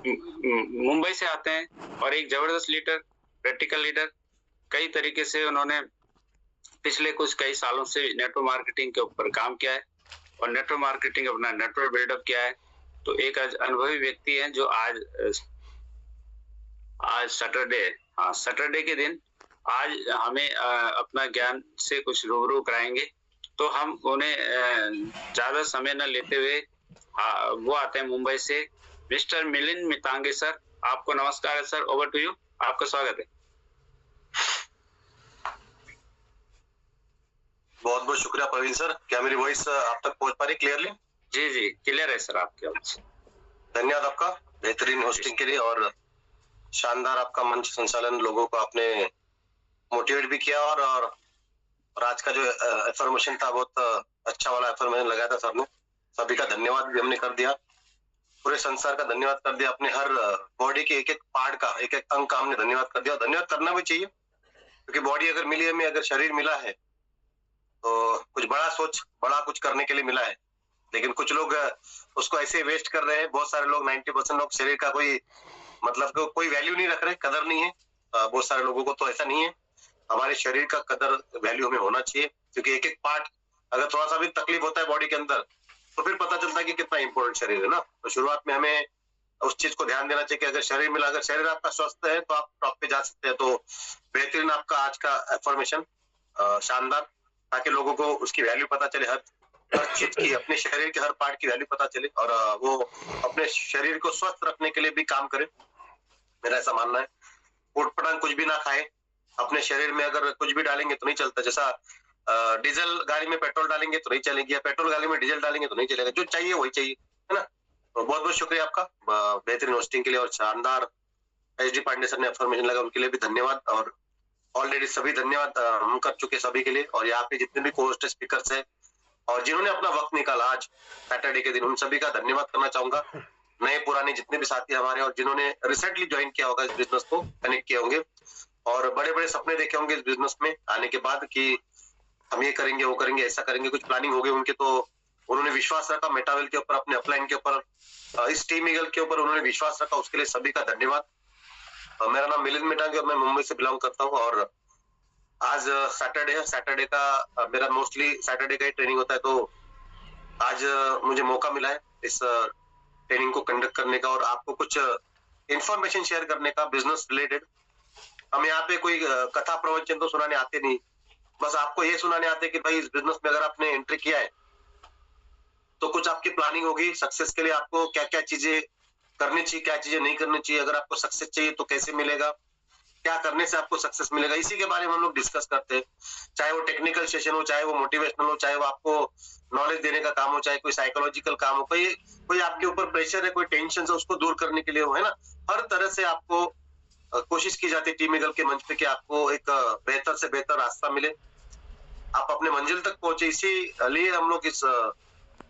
मुंबई से आते हैं और एक जबरदस्त लीडर, प्रैक्टिकल लीडर, कई तरीके से उन्होंने पिछले कुछ कई सालों से नेटवर्क मार्केटिंग के ऊपर काम किया है और नेटवर्क मार्केटिंग अपना नेटवर्क बिल्डअप किया है। तो एक अनुभवी व्यक्ति हैं जो आज सैटरडे है। हाँ, सैटरडे के दिन आज हमें अपना ज्ञान से कुछ रूबरू कराएँगे। तो हम उन्हें ज़्यादा समय ना लेते हुए वो आते हैं मुंबई से, मिस्टर मिलिंद मितांगे सर। आपको नमस्कार है सर, ओवर टू यू। आपका स्वागत है। बहुत-बहुत शुक्रिया प्रवीण सर। क्या मेरी वॉइस आप तक पहुंच पा रही क्लियरली? जी, जी, क्लियर है सर आपकी आवाज़। धन्यवाद आपका बेहतरीन होस्टिंग के लिए और शानदार आपका मंच संचालन, लोगों को आपने मोटिवेट भी किया और आज का जो इन्फॉर्मेशन था बहुत अच्छा वाला इन्फॉर्मेशन लगाया था सर ने। सभी का धन्यवाद भी हमने कर दिया। पूरे संसार का धन्यवाद कर दिया। अपने हर बॉडी के एक-एक पार्ट का, एक-एक अंग का हमने धन्यवाद कर दिया। धन्यवाद करना भी चाहिए क्योंकि बॉडी अगर मिली हमें, अगर शरीर मिला है तो कुछ बड़ा सोच, बड़ा कुछ करने के लिए मिला है। लेकिन कुछ लोग उसको ऐसे वेस्ट कर रहे हैं। बहुत सारे लोग 90% लोग शरीर का कोई मतलब कोई वैल्यू नहीं रख रहे, कदर नहीं है। बहुत सारे लोगों को तो ऐसा नहीं है। हमारे शरीर का कदर, वैल्यू हमें होना चाहिए क्योंकि एक-एक पार्ट अगर थोड़ा-सा भी तकलीफ होता है बॉडी के अंदर तो फिर पता चलता है कि कितना इंपॉर्टेंट शरीर है ना। तो शुरुआत में हमें उस चीज को ध्यान देना चाहिए कि अगर शरीर मिला, अगर शरीर आपका स्वस्थ है तो आप टॉप पे जा सकते हैं। तो बेहतरीन आपका आज का इन्फॉर्मेशन, शानदार, ताकि लोगों को उसकी वैल्यू पता चले, हर चीज की, अपने शरीर के हर पार्ट की वैल्यू पता चले और वो अपने शरीर को स्वस्थ रखने के लिए भी काम करे। मेरा ऐसा मानना है। उटपटांग कुछ भी ना खाए। अपने शरीर में अगर कुछ भी डालेंगे तो नहीं चलता। जैसा डीजल गाड़ी में पेट्रोल डालेंगे तो नहीं चलेगी, या पेट्रोल गाड़ी में डीजल डालेंगे तो नहीं चलेगा। जो चाहिए वही चाहिए, है ना। तो बहुत बहुत शुक्रिया आपका बेहतरीन होस्टिंग के लिए और शानदार एच डी पांडे सर ने इन्फॉर्मेशन लगा, उनके लिए भी धन्यवाद। और ऑलरेडी सभी धन्यवाद हम कर चुके सभी के लिए। और यहाँ पे जितने भी कोस्ट स्पीकर्स है और जिन्होंने अपना वक्त निकाला आज सैटरडे के दिन, उन सभी का धन्यवाद करना चाहूंगा। नए पुराने जितने भी साथी हमारे और जिन्होंने रिसेंटली ज्वाइन किया होगा, इस बिजनेस को कनेक्ट किए होंगे और बड़े बड़े सपने देखे होंगे इस बिजनेस में आने के बाद कि हम ये करेंगे, वो करेंगे, ऐसा करेंगे, कुछ प्लानिंग हो गई उनके। तो उन्होंने विश्वास रखा मेटावेल के ऊपर, अपने अपलाइन के ऊपर, इस टीम ईगल के ऊपर उन्होंने विश्वास रखा। उसके लिए सभी का धन्यवाद। मेरा नाम मिलिंद मितांगे और मैं मुंबई से बिलोंग करता हूँ। और आज सैटरडे है। सैटरडे का मेरा मोस्टली सैटरडे का ही ट्रेनिंग होता है। तो आज मुझे मौका मिला है इस ट्रेनिंग को कंडक्ट करने का और आपको कुछ इंफॉर्मेशन शेयर करने का बिजनेस रिलेटेड। हम यहाँ पे कोई कथा प्रवचन तो सुनाने आते नहीं, बस आपको ये सुनाने आते कि भाई इस बिजनेस में अगर आपने एंट्री किया है तो कुछ आपकी प्लानिंग होगी। सक्सेस के लिए आपको क्या क्या चीजें करनी चाहिए, क्या चीजें नहीं करनी चाहिए। अगर आपको सक्सेस चाहिए तो कैसे मिलेगा, क्या करने से आपको सक्सेस मिलेगा, इसी के बारे में हम लोग डिस्कस करते हैं। चाहे वो टेक्निकल सेशन हो, चाहे वो मोटिवेशनल हो, चाहे वो आपको नॉलेज देने का काम हो, चाहे कोई साइकोलॉजिकल काम हो, कोई आपके ऊपर प्रेशर है, कोई टेंशन है, उसको दूर करने के लिए हो, है ना। हर तरह से आपको कोशिश की जाती है टीम ईगल के मंच पे कि आपको एक बेहतर से बेहतर रास्ता मिले, आप अपने मंजिल तक पहुंचे। इसीलिए हम लोग इस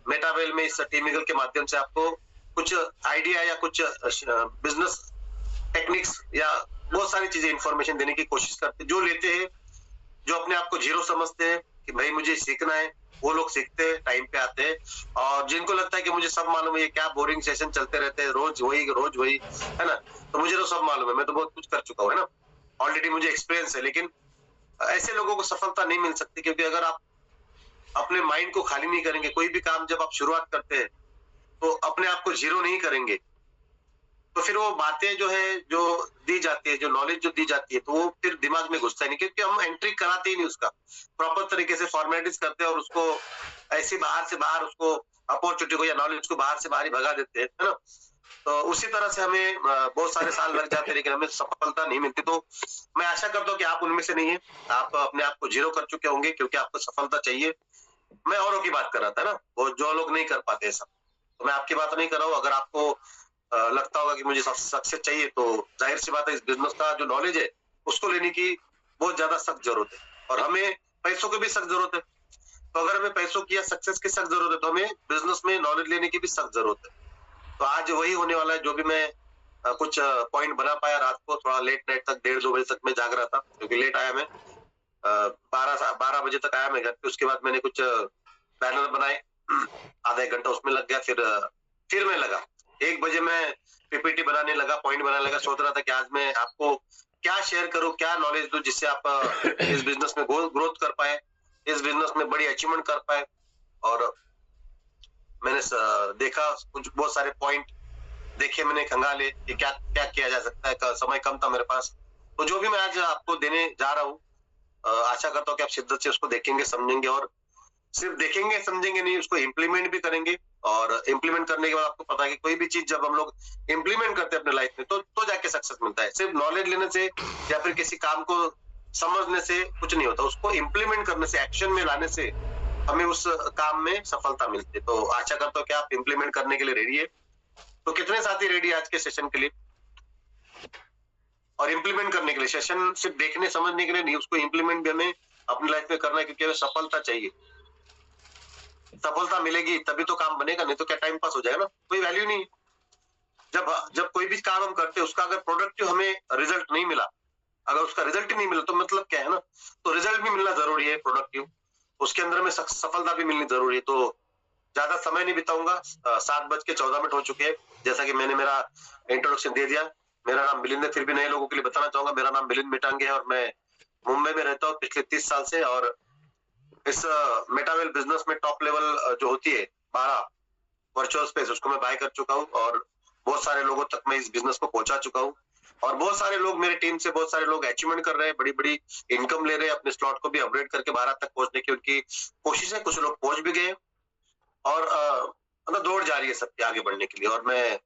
मेटावेल में, इस टीम ईगल के माध्यम से आपको कुछ आइडिया या कुछ बिजनेस टेक्निक्स या बहुत सारी चीजें इंफॉर्मेशन देने की कोशिश करते हैं। जो लेते हैं, जो अपने आप को जीरो समझते हैं कि भाई मुझे सीखना है, वो लोग सीखते हैं, टाइम पे आते हैं। और जिनको लगता है कि मुझे सब मालूम है, ये क्या बोरिंग सेशन चलते रहते हैं, रोज वही, है ना, तो मुझे तो सब मालूम है, मैं तो बहुत कुछ कर चुका हूँ, है ना, ऑलरेडी मुझे एक्सपीरियंस है। लेकिन ऐसे लोगों को सफलता नहीं मिल सकती क्योंकि अगर आप अपने माइंड को खाली नहीं करेंगे, कोई भी काम जब आप शुरुआत करते हैं तो अपने आप को जीरो नहीं करेंगे, तो फिर वो बातें जो है, जो दी जाती है, जो नॉलेज जो दी जाती है, तो वो फिर दिमाग में घुसता नहीं क्योंकि हम एंट्री कराते ही नहीं उसका प्रॉपर तरीके से, फॉर्मेलिटीज करते हैं और उसको ऐसे बाहर से बाहर उसको अपॉर्चुनिटी को या नॉलेज को बाहर से बाहर ही भगा देते हैं, है ना। तो उसी तरह से हमें बहुत सारे साल लग जाते हैं लेकिन हमें सफलता नहीं मिलती। तो मैं आशा करता हूँ कि आप उनमें से नहीं है। आप अपने आप को जीरो कर चुके होंगे क्योंकि आपको सफलता चाहिए। मैं औरों की बात कर रहा था ना, वो जो लोग नहीं कर पाते सब, तो मैं आपकी बात नहीं कर रहा हूँ। अगर आपको लगता होगा कि मुझे सक्सेस चाहिए तो जाहिर सी बात है, इस बिजनेस का जो नॉलेज है उसको लेने की बहुत ज्यादा सख्त जरूरत है और हमें पैसों की भी सख्त जरूरत है। तो अगर हमें पैसों की या सक्सेस की सख्त जरूरत है तो हमें बिजनेस में नॉलेज लेने की भी सख्त जरूरत है। तो आज वही होने वाला है। जो भी मैं कुछ पॉइंट बना पाया, रात को थोड़ा लेट नाइट तक 1:30-2 बजे तक मैं जाग रहा था क्योंकि लेट आया मैं, 12 बजे तक आया मैं घर पे। उसके बाद मैंने कुछ बैनर बनाए, आधा एक घंटा उसमें लग गया। फिर मैं लगा 1 बजे मैं पीपीटी बनाने लगा, पॉइंट बनाने लगा, सोच रहा था कि आज मैं आपको क्या शेयर करूं, क्या नॉलेज दूं जिससे आप इस बिजनेस में ग्रोथ कर पाए, इस बिजनेस में बड़ी अचीवमेंट कर पाए। और मैंने देखा कुछ बहुत सारे पॉइंट देखे, मैंने खंगाले कि क्या क्या किया जा सकता है। समय कम था मेरे पास, तो जो भी मैं आज आपको देने जा रहा हूँ, आशा करता हूँ कि आप शिद्दत से उसको देखेंगे, समझेंगे, और सिर्फ देखेंगे समझेंगे नहीं, उसको इम्प्लीमेंट भी करेंगे। और इम्प्लीमेंट करने के बाद आपको पता है कि कोई भी चीज जब हम लोग इम्प्लीमेंट करते हैं अपने लाइफ में, तो जाके सक्सेस मिलता है। सिर्फ नॉलेज लेने से या फिर किसी काम को समझने से कुछ नहीं होता, उसको इम्प्लीमेंट करने से, एक्शन में लाने से हमें उस काम में सफलता मिलती है। तो आशा करता हूँ कि आप इम्प्लीमेंट करने के लिए रेडी है। तो कितने साथी रेडी है आज के सेशन के लिए और इम्प्लीमेंट करने के लिए? सेशन सिर्फ देखने समझने के लिए नहीं, उसको इम्प्लीमेंट भी हमें अपनी लाइफ में करना है, क्योंकि हमें सफलता चाहिए। सफलता मिलेगी तभी तो काम बनेगा, नहीं तो क्या टाइम पास हो जाएगा ना, कोई वैल्यू नहीं। जब कोई भी काम हम करते हैं, उसका अगर प्रोडक्टिव हमें रिजल्ट नहीं मिला, अगर उसका रिजल्ट ही नहीं मिला, तो मतलब क्या है ना, तो रिजल्ट भी मिलना जरूरी है, प्रोडक्टिव, उसके अंदर में सफलता भी मिलनी जरूरी है। तो ज्यादा समय नहीं बिताऊंगा, 7:14 हो चुके हैं। जैसा कि मैंने मेरा इंट्रोडक्शन दे दिया, मेरा नाम मिलिंद है। फिर भी नए लोगों के लिए बताना चाहूंगा, मेरा नाम मिलिंद मिटांगे है और मैं मुंबई में रहता हूँ पिछले 30 साल से। और इस मेटावेल बिजनेस में टॉप लेवल जो होती है 12 वर्चुअल स्पेस, उसको मैं बाय कर चुका हूँ और बहुत सारे लोगों तक मैं इस बिजनेस को पहुंचा चुका हूँ। और बहुत सारे लोग मेरे टीम से, बहुत सारे लोग अचीवमेंट कर रहे हैं, बड़ी बड़ी इनकम ले रहे हैं, अपने स्लॉट को भी अपग्रेड करके 12 तक पहुंचने की उनकी कोशिश है। कुछ लोग पहुंच भी गए और मतलब दौड़ जारी है सबके आगे बढ़ने के लिए। और मैं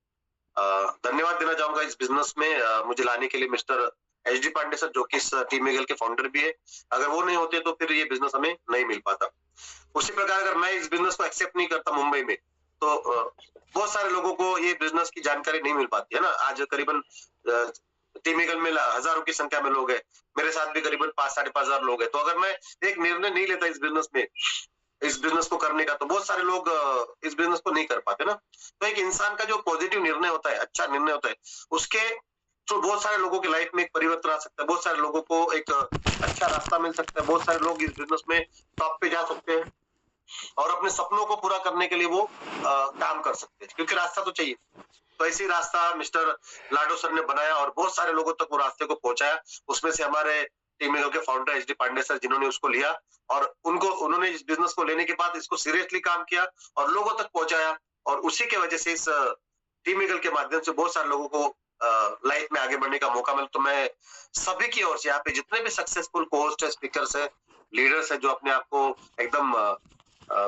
धन्यवाद देना चाहूंगा इस बिजनेस में मुझे लाने के लिए मिस्टर HD पांडे सर, जो कि इस टीम ईगल के फाउंडर भी है। अगर वो नहीं होते तो फिर ये बिजनेस हमें नहीं मिल पाता। उसी प्रकार अगर मैं इस बिजनेस को एक्सेप्ट नहीं करता मुंबई में, तो बहुत सारे लोगों को ये बिजनेस की जानकारी नहीं मिल पाती है ना। आज करीबन टीम ईगल में हजारों की संख्या में लोग हैं, मेरे साथ भी करीबन 5-5,500 लोग हैं। तो अगर मैं एक निर्णय नहीं लेता इस बिजनेस में, इस बिजनेस को करने का, तो बहुत सारे लोग इस बिजनेस को नहीं कर पाते ना। तो एक इंसान का जो पॉजिटिव निर्णय होता है, अच्छा निर्णय होता है, उसके तो बहुत सारे लोगों की लाइफ में एक परिवर्तन आ सकता है, बहुत सारे लोगों को एक अच्छा रास्ता मिल सकता है, बहुत सारे लोग इस बिजनेस में टॉप पे जा सकते हैं और अपने सपनों को पूरा करने के लिए वो काम कर सकते हैं, क्योंकि रास्ता तो चाहिए। तो ऐसी रास्ता मिस्टर लाडो सर ने बनाया और बहुत सारे लोगों तक वो रास्ते को पहुंचाया। उसमें से हमारे टीम ईगल के फाउंडर HD पांडे सर, जिन्होंने उसको लिया और उन्होंने इस बिजनेस को लेने के बाद इसको सीरियसली काम किया और लोगों तक पहुंचाया। और उसी के वजह से इस टीम ईगल के माध्यम से बहुत सारे लोगों को लाइफ में आगे बढ़ने का मौका मिला। तो मैं सभी की ओर से, यहाँ पे जितने भी सक्सेसफुल को-होस्ट है, स्पीकर्स है, लीडर्स है, जो अपने आप को एकदम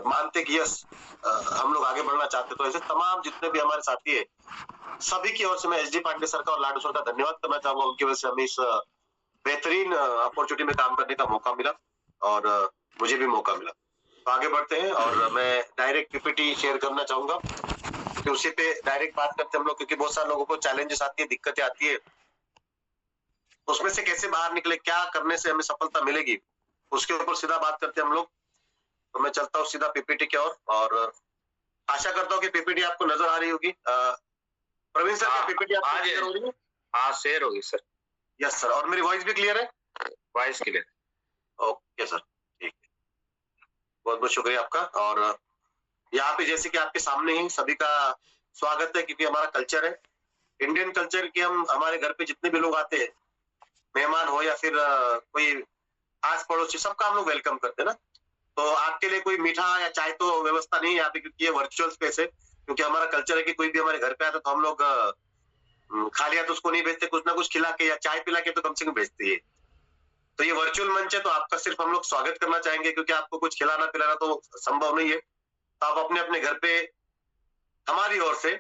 मानते कि यस हम लोग आगे बढ़ना चाहते, तो ऐसे तमाम जितने भी हमारे साथी है, सभी की ओर से मैं HD पांडे सर का और लाडू सर का धन्यवाद करना चाहूंगा। उनकी वजह से हमें इस बेहतरीन अपॉर्चुनिटी में काम करने का मौका मिला और मुझे भी मौका मिला। तो आगे बढ़ते हैं और मैं डायरेक्ट PPT शेयर करना चाहूंगा, क्योंकि उसी पे डायरेक्ट बात करते हैं हम लोग, क्योंकि बहुत सारे लोगों को चैलेंजेस आती है, दिक्कतें आती है, उसमें से कैसे बाहर निकले, क्या करने से हमें सफलता मिलेगी, उसके ऊपर सीधा बात करते हैं हम लोग। तो मैं चलता हूँ सीधा PPT की ओर और आशा करता हूँ कि PPT आपको नजर आ रही होगी। प्रवीण सर, क्या PPT आपको क्लियर हो रही है? हाँ, शेयर होगी सर। यस सर, और मेरी वॉइस भी क्लियर है? Voice clear. ओके सर, ठीक है, बहुत बहुत शुक्रिया आपका। और यहाँ पे जैसे कि आपके सामने ही सभी का स्वागत है, क्योंकि हमारा कल्चर है, इंडियन कल्चर की, हम हमारे घर पे जितने भी लोग आते हैं, मेहमान हो या फिर कोई आस पड़ोसी, सबका हम लोग वेलकम करते हैं ना। तो आपके लिए कोई मीठा या चाय तो व्यवस्था नहीं है यहाँ पे, क्योंकि ये वर्चुअल स्पेस है। क्योंकि हमारा कल्चर है कि कोई भी हमारे घर पे आता तो हम लोग खाली हाथ उसको नहीं भेजते, कुछ ना कुछ खिला के या चाय पिला के तो कम से कम भेजते हैं। तो ये वर्चुअल मंच है, तो आपका सिर्फ हम लोग स्वागत करना चाहेंगे, क्योंकि आपको कुछ खिलाना पिलाना तो संभव नहीं है। तो आप अपने अपने घर पे हमारी ओर से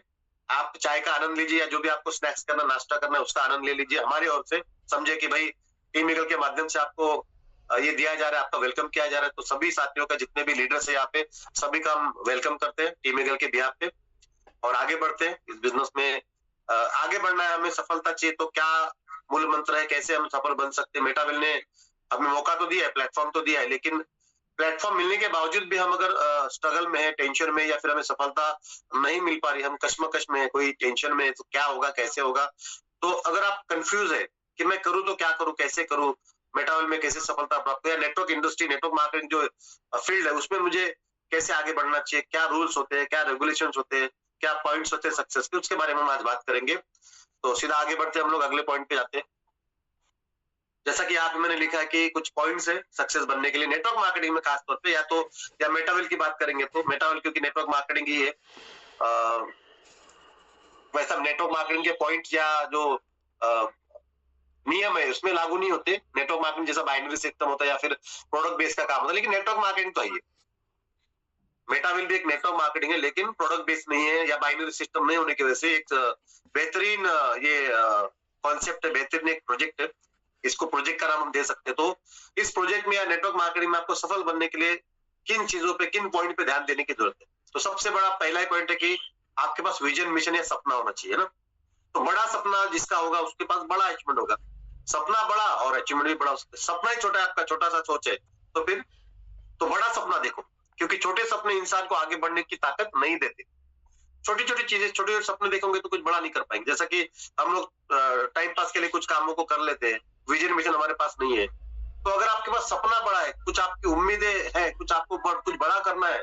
आप चाय का आनंद लीजिए, या जो भी आपको स्नैक्स करना, नाश्ता करना है, उसका आनंद ले लीजिए हमारी ओर से। समझे कि भाई टीम ईगल के माध्यम से आपको ये दिया जा रहा है, आपका वेलकम किया जा रहा है। तो सभी साथियों का, जितने भी लीडर्स है यहाँ पे, सभी का हम वेलकम करते हैं टीम ईगल के बिहाफ पे और आगे बढ़ते हैं इस बिजनेस में। आगे बढ़ना है, हमें सफलता चाहिए, तो क्या मूल मंत्र है, कैसे हम सफल बन सकते हैं? मेटावेल ने हमें मौका तो दिया है, प्लेटफॉर्म तो दिया है, लेकिन प्लेटफॉर्म मिलने के बावजूद भी हम अगर स्ट्रगल में है, टेंशन में, या फिर हमें सफलता नहीं मिल पा रही, हम कश्मकश में है, कोई टेंशन में है, तो क्या होगा, कैसे होगा? तो अगर आप कंफ्यूज है कि मैं करूँ तो क्या करूँ, कैसे करूँ, मेटावेल में कैसे सफलता प्राप्त करूं, या नेटवर्क इंडस्ट्री, नेटवर्क मार्केटिंग जो फील्ड है, उसमें मुझे कैसे आगे बढ़ना चाहिए, क्या रूल्स होते हैं, क्या रेगुलेशंस होते हैं, क्या पॉइंट्स होते हैं सक्सेस के, उसके बारे में हम आज बात करेंगे। तो सीधा आगे बढ़ते हम लोग अगले पॉइंट पे जाते हैं। जैसा कि यहाँ पे मैंने लिखा है कि कुछ पॉइंट्स है सक्सेस बनने के लिए नेटवर्क मार्केटिंग में, खास तौर पे या मेटावेल की बात करेंगे तो मेटावेल, क्योंकि नेटवर्क मार्केटिंग ही है। वैसा नेटवर्क मार्केटिंग के पॉइंट या जो नियम है उसमें लागू नहीं होते। नेटवर्क मार्केटिंग जैसा बाइनरी सिस्टम होता है या फिर प्रोडक्ट बेस का काम होता है, लेकिन नेटवर्क मार्केटिंग तो है। मेटावेल भी एक नेटवर्क मार्केटिंग है, लेकिन प्रोडक्ट बेस नहीं है या बाइनरी सिस्टम नहीं होने की वजह से एक बेहतरीन ये कॉन्सेप्ट है, बेहतरीन एक प्रोजेक्ट है। इसको प्रोजेक्ट का नाम हम दे सकते हैं। तो इस प्रोजेक्ट में या नेटवर्क मार्केटिंग में आपको सफल बनने के लिए किन चीजों पे, किन पॉइंट पे ध्यान देने की जरूरत है? तो सबसे बड़ा पहला ही पॉइंट है कि आपके पास विजन, मिशन या सपना होना चाहिए ना। तो बड़ा सपना जिसका होगा उसके पास बड़ा अचीवमेंट होगा। सपना बड़ा और अचीवमेंट भी बड़ा हो सकता है। सपना ही छोटा है आपका, छोटा सा सोच है तो फिर तो बड़ा सपना देखो, क्योंकि छोटे सपने इंसान को आगे बढ़ने की ताकत नहीं देते। छोटी छोटी चीजें, छोटे छोटे सपने देखोगे तो कुछ बड़ा नहीं कर पाएंगे। जैसा कि हम लोग टाइम पास के लिए कुछ कामों को कर लेते हैं, विजन मिशन हमारे पास नहीं है। तो अगर आपके पास सपना बड़ा है, कुछ आपकी उम्मीदें हैं, कुछ आपको कुछ बड़ा करना है,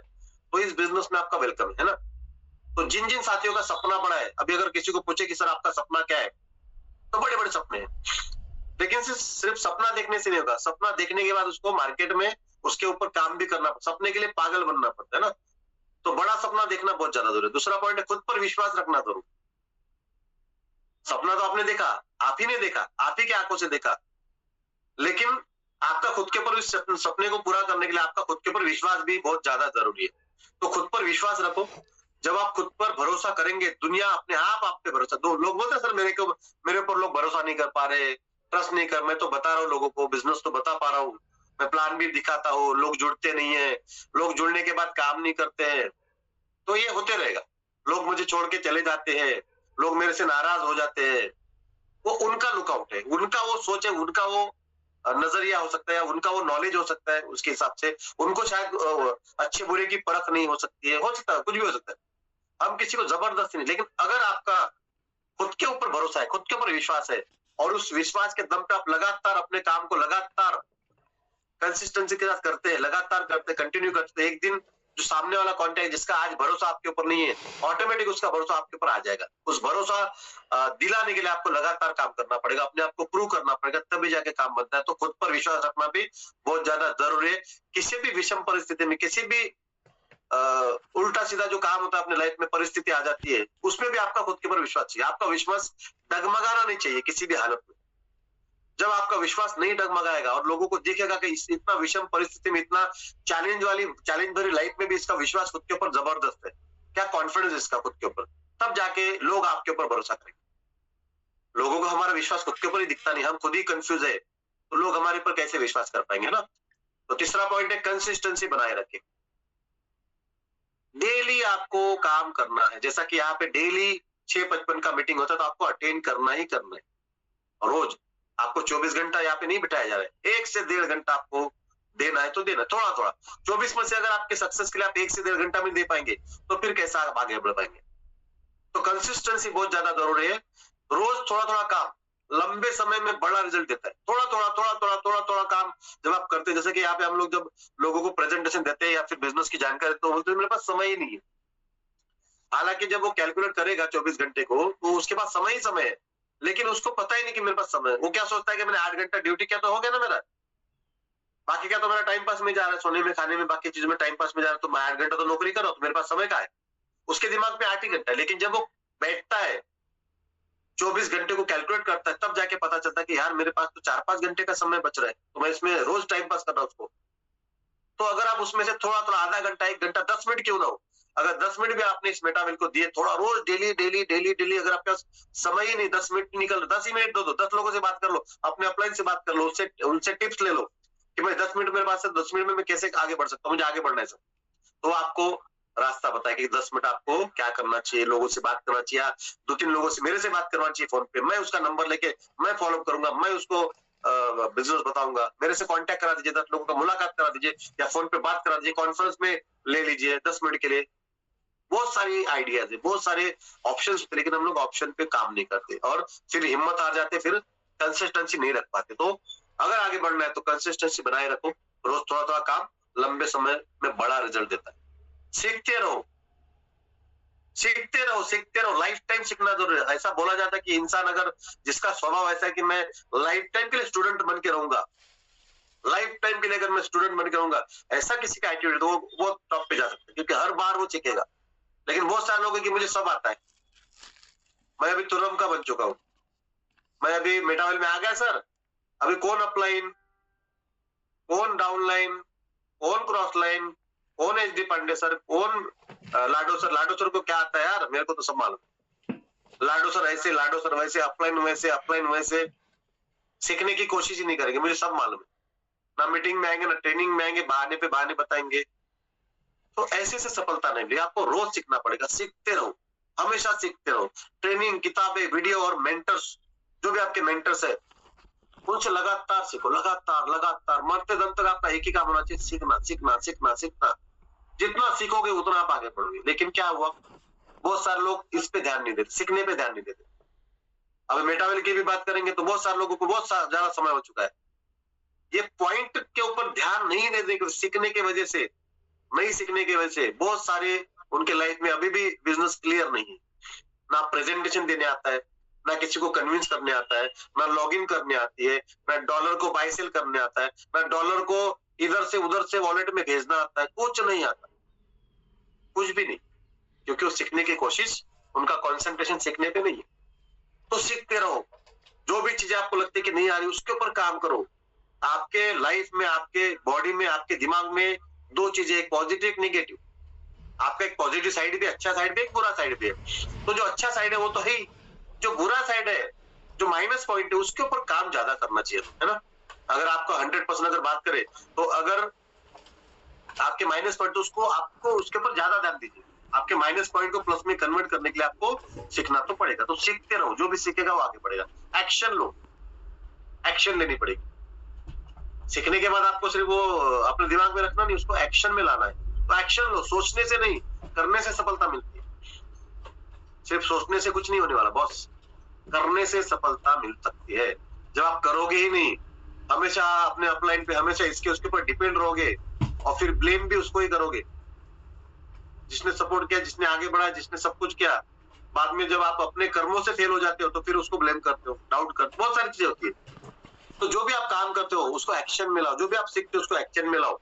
तो इस बिजनेस में आपका वेलकम है ना। तो जिन जिन साथियों का सपना बड़ा है, अभी अगर किसी को पूछे कि सर आपका सपना क्या है, तो बड़े बड़े सपने हैं। लेकिन सिर्फ सपना देखने से नहीं होगा। सपना देखने के बाद उसको मार्केट में उसके ऊपर काम भी करना, सपने के लिए पागल बनना पड़ता है ना। तो बड़ा सपना देखना बहुत ज्यादा जरूरी है। दूसरा पॉइंट है खुद पर विश्वास रखना जरूरी। सपना तो आपने देखा, आप ही ने देखा, आप ही की आंखों से देखा, लेकिन आपका खुद के ऊपर इस सपने को पूरा करने के लिए आपका खुद के ऊपर विश्वास भी बहुत ज्यादा जरूरी है। तो खुद पर विश्वास रखो। जब आप खुद पर भरोसा करेंगे, दुनिया अपने आप पे भरोसा। दो लोग बोलते हैं सर मेरे ऊपर लोग भरोसा नहीं कर पा रहे, ट्रस्ट नहीं कर। मैं तो बता रहा हूँ लोगों को, बिजनेस तो बता पा रहा हूँ, मैं प्लान भी दिखाता हूँ, लोग जुड़ते नहीं है, लोग जुड़ने के बाद काम नहीं करते हैं। तो ये होते रहेगा। लोग मुझे छोड़ के चले जाते हैं, लोग मेरे से नाराज हो जाते हैं। वो उनका लुकआउट है, उनका वो सोच है, उनका वो नजरिया हो सकता है, उनका वो नॉलेज हो सकता है। उसके हिसाब से उनको शायद अच्छे बुरे की परख नहीं हो सकती है, हो सकता है, कुछ भी हो सकता है। हम किसी को जबरदस्ती नहीं, लेकिन अगर आपका खुद के ऊपर भरोसा है, खुद के ऊपर विश्वास है, और उस विश्वास के दम पे आप लगातार अपने काम को लगातार कंसिस्टेंसी के साथ करते हैं, लगातार करते, कंटिन्यू करते हैं, एक दिन जो सामने वाला कॉन्टैक्ट जिसका आज भरोसा आपके ऊपर नहीं है, ऑटोमेटिक उसका भरोसा आपके ऊपर आ जाएगा। उस भरोसा दिलाने के लिए आपको लगातार काम करना पड़ेगा, अपने आप को प्रूव करना पड़ेगा, तभी जाके काम बनता है। तो खुद पर विश्वास रखना भी बहुत ज्यादा जरूरी है। किसी भी विषम परिस्थिति में, किसी भी उल्टा सीधा जो काम होता है अपने लाइफ में, परिस्थिति आ जाती है, उसमें भी आपका खुद के ऊपर विश्वास चाहिए। आपका विश्वास डगमगाना नहीं चाहिए किसी भी हालत में। जब आपका विश्वास नहीं डगमगाएगा और लोगों को दिखेगा कि इतना विषम परिस्थिति में, इतना चैलेंज भरी लाइफ में भी इसका विश्वास खुद के ऊपर जबरदस्त है, क्या कॉन्फिडेंस इसका खुद के ऊपर, तब जाके लोग आपके ऊपर भरोसा करेंगे। लोगों को हमारा विश्वास खुद के ऊपर ही दिखता नहीं, हम खुद ही कंफ्यूज है, तो लोग हमारे ऊपर कैसे विश्वास कर पाएंगे ना। तो तीसरा पॉइंट है कंसिस्टेंसी बनाए रखें। डेली आपको काम करना है। जैसा कि यहाँ पे डेली 6:55 का मीटिंग होता है, तो आपको अटेंड करना ही करना है। रोज आपको 24 घंटा यहाँ पे नहीं बिठाया जा रहा है, 1 से 1.5 घंटा आपको देना है तो देना, थोड़ा थोड़ा। 24 में से अगर आपके सक्सेस के लिए आप 1 से 1.5 घंटा में दे पाएंगे, तो फिर कैसा आप आगे बढ़ पाएंगे। तो कंसिस्टेंसी बहुत ज्यादा जरूरी है। रोज थोड़ा थोड़ा काम लंबे समय में बड़ा रिजल्ट देता है। थोड़ा थोड़ा थोड़ा थोड़ा थोड़ा थोड़ा काम जब आप करते हैं, जैसे कि यहाँ पे हम लोग जब लोगों को प्रेजेंटेशन देते हैं या फिर बिजनेस की जानकारी, तो बोलते हैं मेरे पास समय ही नहीं है। हालांकि जब वो कैलकुलेट करेगा 24 घंटे को, तो उसके पास समय ही समय है, लेकिन उसको पता ही नहीं कि मेरे पास समय है। वो क्या सोचता है कि मैंने 8 घंटा ड्यूटी किया तो हो गया ना मेरा, बाकी क्या तो मेरा टाइम पास में जा रहा है, सोने में, खाने में, बाकी चीजों में टाइम पास में जा रहा है, तो मैं 8 घंटा तो नौकरी कर रहा हूं, तो मेरे पास समय का है। उसके दिमाग में 8 ही घंटा है। लेकिन जब वो बैठता है 24 घंटे को कैलकुलेट करता है, तब जाके पता चलता है कि यार मेरे पास तो 4-5 घंटे का समय बच रहा है, तो मैं इसमें रोज टाइम पास कर रहा हूं उसको। तो अगर आप उसमें से थोड़ा थोड़ा, आधा घंटा, 1 घंटा, 10 मिनट क्यों ना हो, अगर 10 मिनट भी आपने इस मेटावेल को दिए, थोड़ा रोज डेली डेली डेली डेली, अगर आपके पास समय ही नहीं, 10 मिनट निकल, 10 ही मिनट दो, 10 लोगों से बात कर लो, अपने अपलाइन से बात कर लो, उनसे टिप्स ले लो कि भाई 10 मिनट मेरे पास है, 10 मिनट में मैं कैसे आगे बढ़ सकता हूँ, मुझे आगे बढ़ना है सर। तो आपको रास्ता बताए कि 10 मिनट आपको क्या करना चाहिए, लोगों से बात करना चाहिए, 2-3 लोगों से, मेरे से बात करना चाहिए फोन पे, मैं उसका नंबर लेके मैं फॉलो करूंगा, मैं उसको बिजनेस बताऊंगा, मेरे से कांटेक्ट करा दीजिए, 10 लोगों का मुलाकात करा दीजिए या फोन पे बात करा दीजिए, कॉन्फ्रेंस में ले लीजिए 10 मिनट के लिए। बहुत सारी आइडियाज है, बहुत सारे ऑप्शन होते, लेकिन हम लोग ऑप्शन पे काम नहीं करते और फिर हिम्मत हार जाते, फिर कंसिस्टेंसी नहीं रख पाते। तो अगर आगे बढ़ना है तो कंसिस्टेंसी बनाए रखो। रोज थोड़ा थोड़ा काम लंबे समय में बड़ा रिजल्ट देता है। सीखते रहो, सीखते रहो, लाइफ टाइम सीखना जरूरी है। ऐसा बोला जाता है कि इंसान अगर जिसका स्वभाव ऐसा है कि मैं लाइफ टाइम के लिए स्टूडेंट बन के रहूंगा, लाइफ टाइम के लिए अगर मैं स्टूडेंट बन के रहूंगा, ऐसा किसी का एटीट्यूड तो वो टॉप पे जा सकता है, क्योंकि हर बार वो सीखेगा। लेकिन बहुत सारे लोग हैं कि मुझे सब आता है, मैं अभी तुरंत का बन चुका हूँ, मैं अभी मेटावेल में आ गया सर, अभी कौन अपलाइन, कौन डाउनलाइन, कौन क्रॉस लाइन, कौन एचडी पांडे सर, कौन लाडो सर। लाडो सर को क्या आता है यार, मेरे को तो सब मालूम। लाडो सर ऐसे, लाडो सर वैसे, अपलाइन वैसे, अपलाइन वैसे। सीखने की कोशिश ही नहीं करेंगे, मुझे सब मालूम है। ना मीटिंग में आएंगे, ना ट्रेनिंग में आएंगे, बहाने पे बहाने बताएंगे। तो ऐसे से सफलता नहीं मिली। आपको रोज सीखना पड़ेगा, सीखते रहो, हमेशा सीखते रहो। ट्रेनिंग, किताबें, वीडियो और मेंटर्स, जो भी आपके मेंटर्स है उनसे लगातार सीखो, लगातार लगातार। मरते दम तक आपका एक ही काम होना चाहिए, सीखना सीखना सीखना सीखना। जितना सीखोगे उतना आप आगे बढ़ोगे। लेकिन क्या हुआ, बहुत सारे लोग इस पे ध्यान नहीं देते, सीखने पे ध्यान नहीं देते। अब मेटावेल की भी बात करेंगे तो बहुत सारे लोगों को बहुत ज्यादा समय हो चुका है, ये पॉइंट के ऊपर ध्यान नहीं देते। सीखने की वजह से, नहीं सीखने की वजह से बहुत सारे उनके लाइफ में अभी भी बिजनेस क्लियर नहीं है। ना प्रेजेंटेशन देने आता है, ना किसी को कन्विंस करने आता है, ना लॉगिन करने आती है, ना डॉलर को बाय सेल करने आता है, ना डॉलर को इधर से उधर से वॉलेट में भेजना आता है। कुछ नहीं आता, कुछ भी नहीं, क्योंकि वो सीखने की कोशिश, उनका कंसंट्रेशन सीखने पे नहीं है। तो सीखते रहो, जो भी चीजें आपको लगती है कि नहीं आ रही उसके ऊपर काम करो। आपके लाइफ में, आपके बॉडी में, आपके दिमाग में दो चीजें, एक पॉजिटिव एक नेगेटिव। आपका एक पॉजिटिव साइड भी, अच्छा साइड भी, एक बुरा साइड भी है। तो जो अच्छा साइड है वो तो है ही, जो बुरा साइड है, जो माइनस पॉइंट है, उसके ऊपर काम ज्यादा करना चाहिए, है ना। अगर आपका 100% अगर बात करें तो अगर आपके माइनस पॉइंट, तो उसको आपको उसके ऊपर ज्यादा ध्यान दीजिए। आपके माइनस पॉइंट को प्लस में कन्वर्ट करने के लिए आपको सीखना तो पड़ेगा। तो सीखते रहो, जो भी सीखेगा वो आगे बढ़ेगा। एक्शन लो, एक्शन लेनी पड़ेगी। सीखने के बाद आपको सिर्फ वो अपने दिमाग में रखना नहीं, उसको एक्शन में लाना है। तो एक्शन लो, सोचने से नहीं, करने से सफलता मिलती है। सिर्फ सोचने से कुछ नहीं होने वाला बॉस, करने से सफलता मिल सकती है। जब आप करोगे ही नहीं, हमेशा अपने अपलाइन पे हमेशा इसके उसके ऊपर डिपेंड रहोगे, और फिर ब्लेम भी उसको ही करोगे जिसने सपोर्ट किया, जिसने आगे बढ़ाया, जिसने सब कुछ किया। बाद में जब आप अपने कर्मों से फेल हो जाते हो तो फिर उसको ब्लेम करते हो, डाउट करते हो, बहुत सारी चीजें होती है। तो जो भी आप काम करते हो उसको एक्शन में लाओ, जो भी आप सीखते हो उसको एक्शन में लाओ।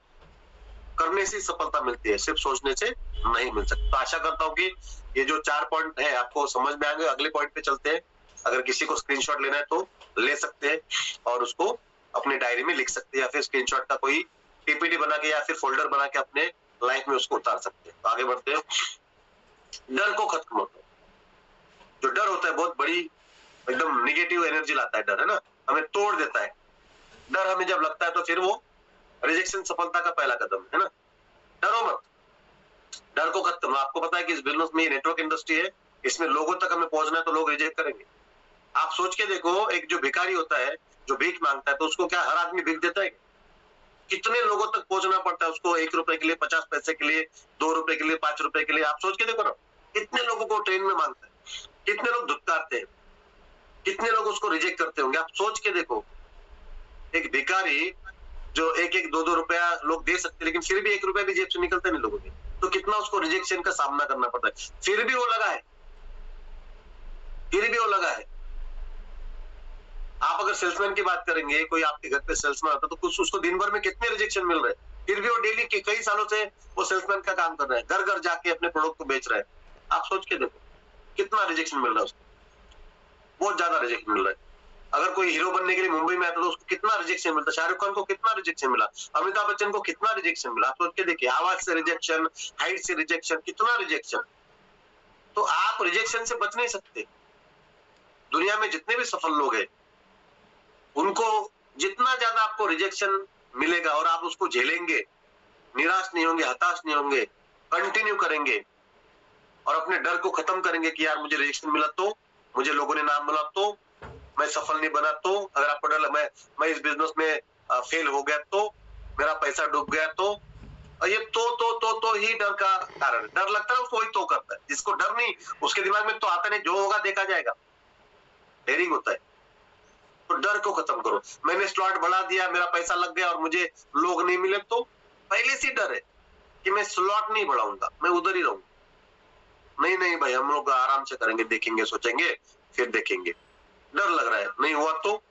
करने से सफलता मिलती है, सिर्फ सोचने से नहीं मिल सकती। तो आशा करता हूँ कि ये जो 4 पॉइंट है आपको समझ में आएंगे। अगले पॉइंट पे चलते हैं। अगर किसी को स्क्रीनशॉट लेना है तो ले सकते हैं और उसको अपनी डायरी में लिख सकते हैं, या फिर स्क्रीनशॉट का कोई पीपीटी बना के या फिर फोल्डर बना के अपने लाइफ में उसको उतार सकते हैं। तो आगे बढ़ते हैं। डर को खत्म करो। जो डर होता है बहुत बड़ी एकदम निगेटिव एनर्जी लाता है डर, है ना, हमें तोड़ देता है। डर हमें जब लगता है तो फिर वो रिजेक्शन सफलता का पहला कदम है ना। डरो मत, डर को खत्म। आपको पता है कि इस बिजनेस में नेटवर्क इंडस्ट्री है, इसमें लोगों तक हमें पहुंचना है तो लोग रिजेक्ट करेंगे। आप सोच के देखो, एक जो भिखारी होता है जो भीख मांगता है तो उसको क्या हर आदमी भीख देता है? कितने लोगों तक पहुंचना पड़ता है उसको, 1 रुपए के लिए, 50 पैसे के लिए, 2 रुपए के लिए, 5 रुपए के लिए। आप सोच के देखो ना, कितने लोगों को ट्रेन में मांगता है, कितने लोग धुतकारते हैं, कितने लोग उसको रिजेक्ट करते होंगे। आप सोच के देखो, एक भिखारी जो 1-1, 2-2 रुपया लोग दे सकते, लेकिन फिर भी 1 रुपया भी जेब से निकलता नहीं लोगों के, तो कितना उसको रिजेक्शन का सामना करना पड़ता है। फिर भी वो लगा है, फिर भी वो लगा है। आप अगर सेल्समैन की बात करेंगे, कोई आपके घर पे सेल्समैन आता है तो कुछ उसको दिन भर में कितने रिजेक्शन मिल रहे हैं, फिर भी वो डेली के कई सालों से वो सेल्समैन का काम कर रहा है, घर घर जाके अपने प्रोडक्ट को बेच रहा है। आप सोच के देखो कितना रिजेक्शन मिल रहा है उसको, बहुत ज्यादा रिजेक्शन मिल रहा है। अगर कोई हीरो बनने के लिए मुंबई में आता तो उसको कितना रिजेक्शन मिलता, शाहरुख खान को कितना रिजेक्शन मिला, अमिताभ बच्चन को कितना रिजेक्शन मिला। आप सोच के देखिए, आवाज से रिजेक्शन, हाइट से रिजेक्शन, कितना रिजेक्शन। तो आप रिजेक्शन से बच नहीं सकते। दुनिया में जितने भी सफल लोग हैं उनको जितना ज्यादा आपको रिजेक्शन मिलेगा और आप उसको झेलेंगे, निराश नहीं होंगे, हताश नहीं होंगे, कंटिन्यू करेंगे और अपने डर को खत्म करेंगे कि यार मुझे रिजेक्शन मिला तो, मुझे लोगों ने नाम बोला तो, मैं सफल नहीं बना तो, अगर आपको डर मैं इस बिजनेस में फेल हो गया तो, मेरा पैसा डूब गया तो, और ये तो ही डर का कारण। डर लगता है उसको, वही तो करता है। जिसको डर नहीं, उसके दिमाग में तो आता नहीं, जो होगा देखा जाएगा, डेयरिंग होता है। तो डर को खत्म करो। मैंने स्लॉट बढ़ा दिया, मेरा पैसा लग गया और मुझे लोग नहीं मिले, तो पहले से डर है कि मैं स्लॉट नहीं बढ़ाऊंगा, मैं उधर ही रहूंगा। नहीं नहीं भाई हम लोग आराम से करेंगे, देखेंगे, सोचेंगे, फिर देखेंगे। डर लग रहा है, नहीं हुआ तो?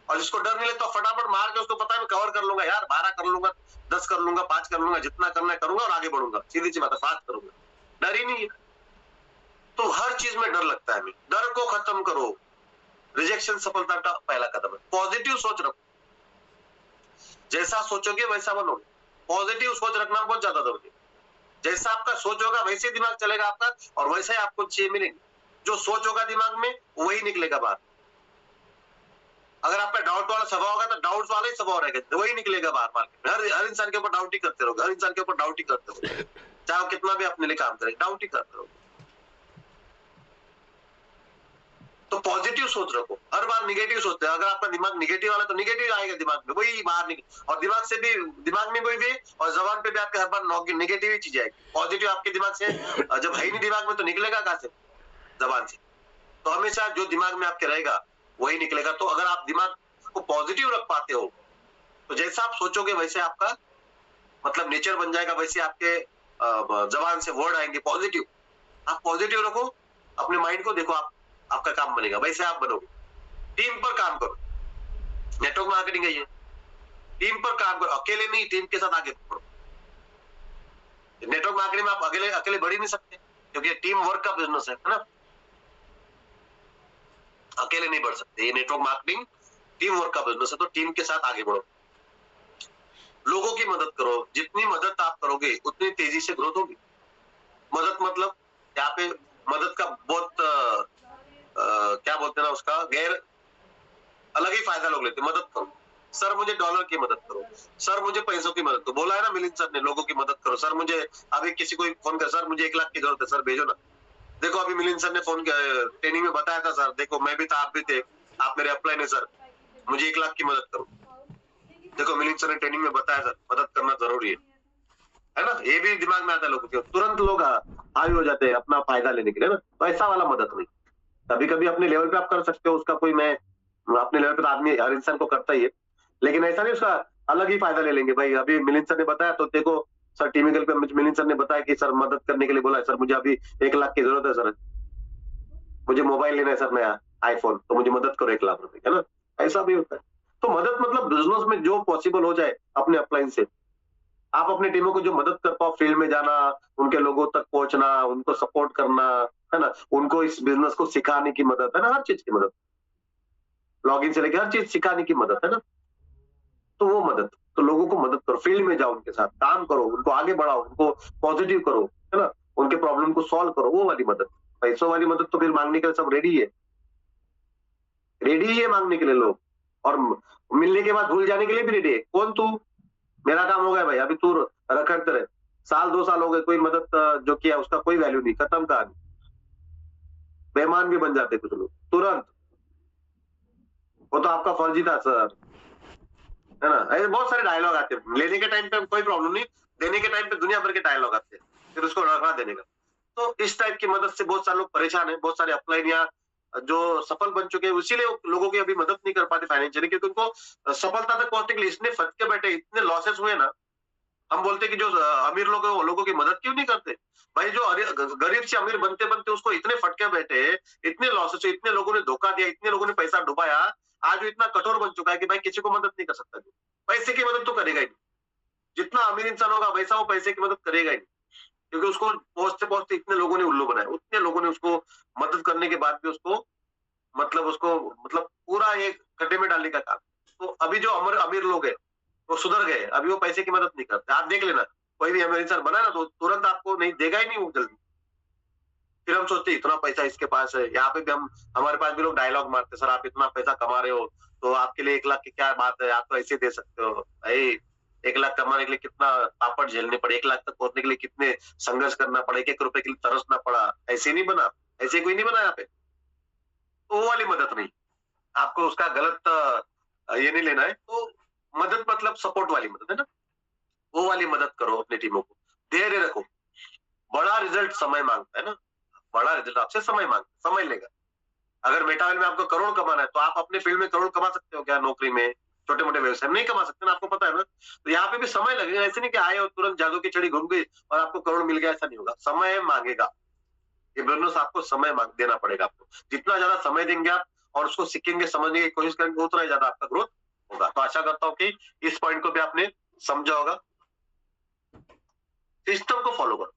और जिसको डर नहीं लगता फटाफट मार के उसको पता है मैं कवर कर लूंगा यार, 12 कर लूंगा, 10 कर लूंगा, 5 कर लूंगा, जितना करना है करूंगा और आगे बढ़ूंगा, सीधी सी बात है, फास्ट करूंगा, डर ही नहीं है। तो हर चीज में डर लगता है हमें, डर को खत्म करो। रिजेक्शन सफलता का पहला कदम है। पॉजिटिव सोच रखो, जैसा सोचोगे वैसा बनोगे। पॉजिटिव सोच रखना बहुत ज्यादा जरूरी है। जैसा आपका सोच होगा वैसे दिमाग चलेगा आपका, और वैसे ही आपको चीजें मिलेंगी। जो सोच होगा दिमाग में वही निकलेगा बाहर। अगर आपका डाउट वाला स्वभाव होगा तो डाउट वाला ही स्वभाव रहेगा, वही निकलेगा बाहर मार्केट में। हर इंसान के ऊपर डाउट ही करते रहोगे, हर इंसान के ऊपर डाउट ही करते रहोगे, चाहे वो कितना भी अपने लिए काम करे, डाउट ही करते रहोगे। तो पॉजिटिव सोच रखो, हर बार निगेटिव सोचते हैं। अगर आपका दिमाग निगेटिव वाला तो निगेटिव आएगा दिमाग में, वही बाहर निकले, और दिमाग से भी, दिमाग में वही भी, और जबान पे भी आपके हर बार निगेटिव ही चीज आएगी। पॉजिटिव आपके दिमाग से जब है ही नहीं दिमाग में तो निकलेगा कहां से? जबान से। तो हमेशा जो दिमाग में आपके रहेगा वही निकलेगा। तो अगर आप दिमाग को पॉजिटिव रख पाते हो तो जैसा आप सोचोगे वैसे आपका मतलब नेचर बन जाएगा, वैसे आपके जबान से वर्ड आएंगे पॉजिटिव। आप पॉजिटिव रखो अपने माइंड को, देखो आप आपका काम बनेगा, वैसे आप बनोगे। टीम पर काम करो, नेटवर्क मार्केटिंग है ये, टीम पर काम करो, अकेले नहीं, टीम के साथ आगे बढ़ो। नेटवर्क मार्केटिंग में आप अकेले अकेले बढ़ ही नहीं सकते, क्योंकि टीम वर्क का बिजनेस है ना, अकेले नहीं बढ़ सकते। ये नेटवर्क मार्केटिंग टीम वर्क का बिजनेस है, तो टीम के साथ आगे बढ़ो, लोगों की मदद करो। जितनी मदद आप करोगे उतनी तेजी से ग्रोथ होगी। मदद मतलब यहाँ पे मदद का बहुत क्या बोलते हैं ना, उसका गैर अलग ही फायदा लोग लेते हैं। मदद करो सर, मुझे डॉलर की मदद करो, सर मुझे पैसों की मदद करो। बोला है ना मिलिंद सर ने, लोगों की मदद करो। सर मुझे अभी किसी को फोन कर, सर मुझे 1 लाख की जरूरत है, सर भेजो ना। देखो अभी मिलिंद सर ने फोन ट्रेनिंग में बताया था, सर देखो मैं भी था, आप भी थे, आप मेरे अपलाइन है, सर मुझे 1 लाख की मदद करो। देखो मिलिंद सर ने ट्रेनिंग में बताया, सर मदद करना जरूरी है ना। ये भी दिमाग में आता है लोगों के, तुरंत लोग हावी हो जाते हैं अपना फायदा लेने के लिए ना। पैसा वाला मदद नहीं, कभी कभी अपने लेवल पे आप कर सकते हो उसका, कोई मैं अपने लेवल पे तो आदमी हर इंसान को करता ही है, लेकिन ऐसा नहीं उसका अलग ही फायदा ले लेंगे। भाई अभी मिलिंद सर ने बताया तो देखो सर, टीमिकल पे मिलिंद सर ने बताया कि सर मदद करने के लिए बोला है, सर मुझे अभी 1 लाख की जरूरत है, सर मुझे मोबाइल लेना है सर नया आईफोन, तो मुझे मदद करो 1 लाख रुपए, है ना। ऐसा भी होता है। तो मदद मतलब बिजनेस में जो पॉसिबल हो जाए अपने अपलाइन से, आप अपनी टीमों को जो मदद कर पाओ, फील्ड में जाना, उनके लोगों तक पहुंचना, उनको सपोर्ट करना, है ना, उनको इस बिजनेस को सिखाने की मदद, है ना, हर चीज की मदद, लॉगिन से लेकर हर चीज सिखाने की मदद, है ना। तो वो मदद, तो लोगों को मदद करो, फील्ड में जाओ, उनके साथ काम करो, उनको आगे बढ़ाओ, उनको पॉजिटिव करो, है ना, उनके प्रॉब्लम को सॉल्व करो, वो वाली मदद। पैसों वाली मदद तो फिर मांगने के लिए सब रेडी है, रेडी ही है मांगने के लिए लोग, और मिलने के बाद भूल जाने के लिए भी रेडी है। कौन तू, मेरा काम हो गया भाई, अभी तू रखड़ते रहे, साल 2 साल हो गए, कोई मदद जो किया उसका कोई वैल्यू नहीं, खत्म कहानी। बेईमान भी बन जाते कुछ लोग तुरंत, वो तो आपका फर्जी था सर, है ना। ऐसे बहुत सारे डायलॉग आते हैं, लेने के टाइम पे कोई प्रॉब्लम नहीं, देने के टाइम पे दुनिया भर के डायलॉग आते हैं, फिर उसको रखा देने का। तो इस टाइप की मदद से बहुत सारे लोग परेशान है, बहुत सारे अपलाइन या जो सफल बन चुके हैं, इसीलिए लोगों की अभी मदद नहीं कर पाते फाइनेंशियली, क्योंकि उनको सफलता तक पहुंचने के लिए इतने फटके बैठे, इतने लॉसेस हुए ना। हम बोलते कि जो अमीर लोगों की मदद क्यों नहीं करते? भाई जो गरीब से अमीर बनते बनते उसको इतने फटके बैठे, इतने लॉसेस, इतने लोगों ने धोखा दिया, इतने लोगों ने पैसा डुबाया, आज वो इतना कठोर बन चुका है कि भाई किसी को मदद नहीं कर सकता। पैसे की मदद तो करेगा ही नहीं, जितना अमीर इंसान होगा वैसा वो पैसे की मदद करेगा ही नहीं, क्योंकि उसको पहुंचते पहुंचते इतने लोगों ने उल्लू बनाया, उतने लोगों ने उसको मदद करने के बाद भी उसको मतलब पूरा एक गड्ढे में डालने का काम। तो अभी जो अमीर लोग है वो सुधर गए, अभी वो पैसे की मदद नहीं करते। आप देख लेना, कोई भी अमीर इंसान बना ना तो तुरंत आपको नहीं देगा ही नहीं वो जल्दी। फिर हम सोचते इतना पैसा इसके पास है, यहाँ पे भी हमारे पास भी लोग डायलॉग मारते, सर आप इतना पैसा कमा रहे हो तो आपके लिए 1 लाख की क्या बात है, आप तो ऐसे दे सकते हो। भाई 1 लाख कमाने के लिए कितना पापड़ झेलने पड़े, 1 लाख तक पहुंचने के लिए कितने संघर्ष करना पड़े, 1 रुपए के लिए तरसना पड़ा, ऐसे नहीं बना, ऐसे कोई नहीं बना यहाँ पे। तो वो वाली मदद नहीं, आपको उसका गलत ये नहीं लेना है। तो मदद मतलब सपोर्ट वाली मदद है ना, वो वाली मदद करो अपनी टीमों को, धैर्य रखो। बड़ा रिजल्ट समय मांगता है ना, बड़ा रिजल्ट आपसे समय मांगता, समय लेगा। अगर मेटावेल में आपको करोड़ कमाना है तो आप अपने फील्ड में करोड़ कमा सकते हो क्या? नौकरी में, छोटे मोटे व्यवसाय में नहीं कमा सकते ना, आपको पता है ना। तो यहाँ पे भी समय लगेगा, ऐसे नहीं कि आए और तुरंत जादू की छड़ी घूम गई और आपको करोड़ मिल गया, ऐसा नहीं होगा, समय मांगेगा। ये बिजनेस आपको समय देना पड़ेगा। आपको जितना ज्यादा समय देंगे आप और उसको सीखेंगे, समझने की कोशिश करेंगे, उतना ही ज्यादा आपका ग्रोथ होगा। तो आशा करता हूँ कि इस पॉइंट को भी आपने समझा होगा। सिस्टम को फॉलो करो।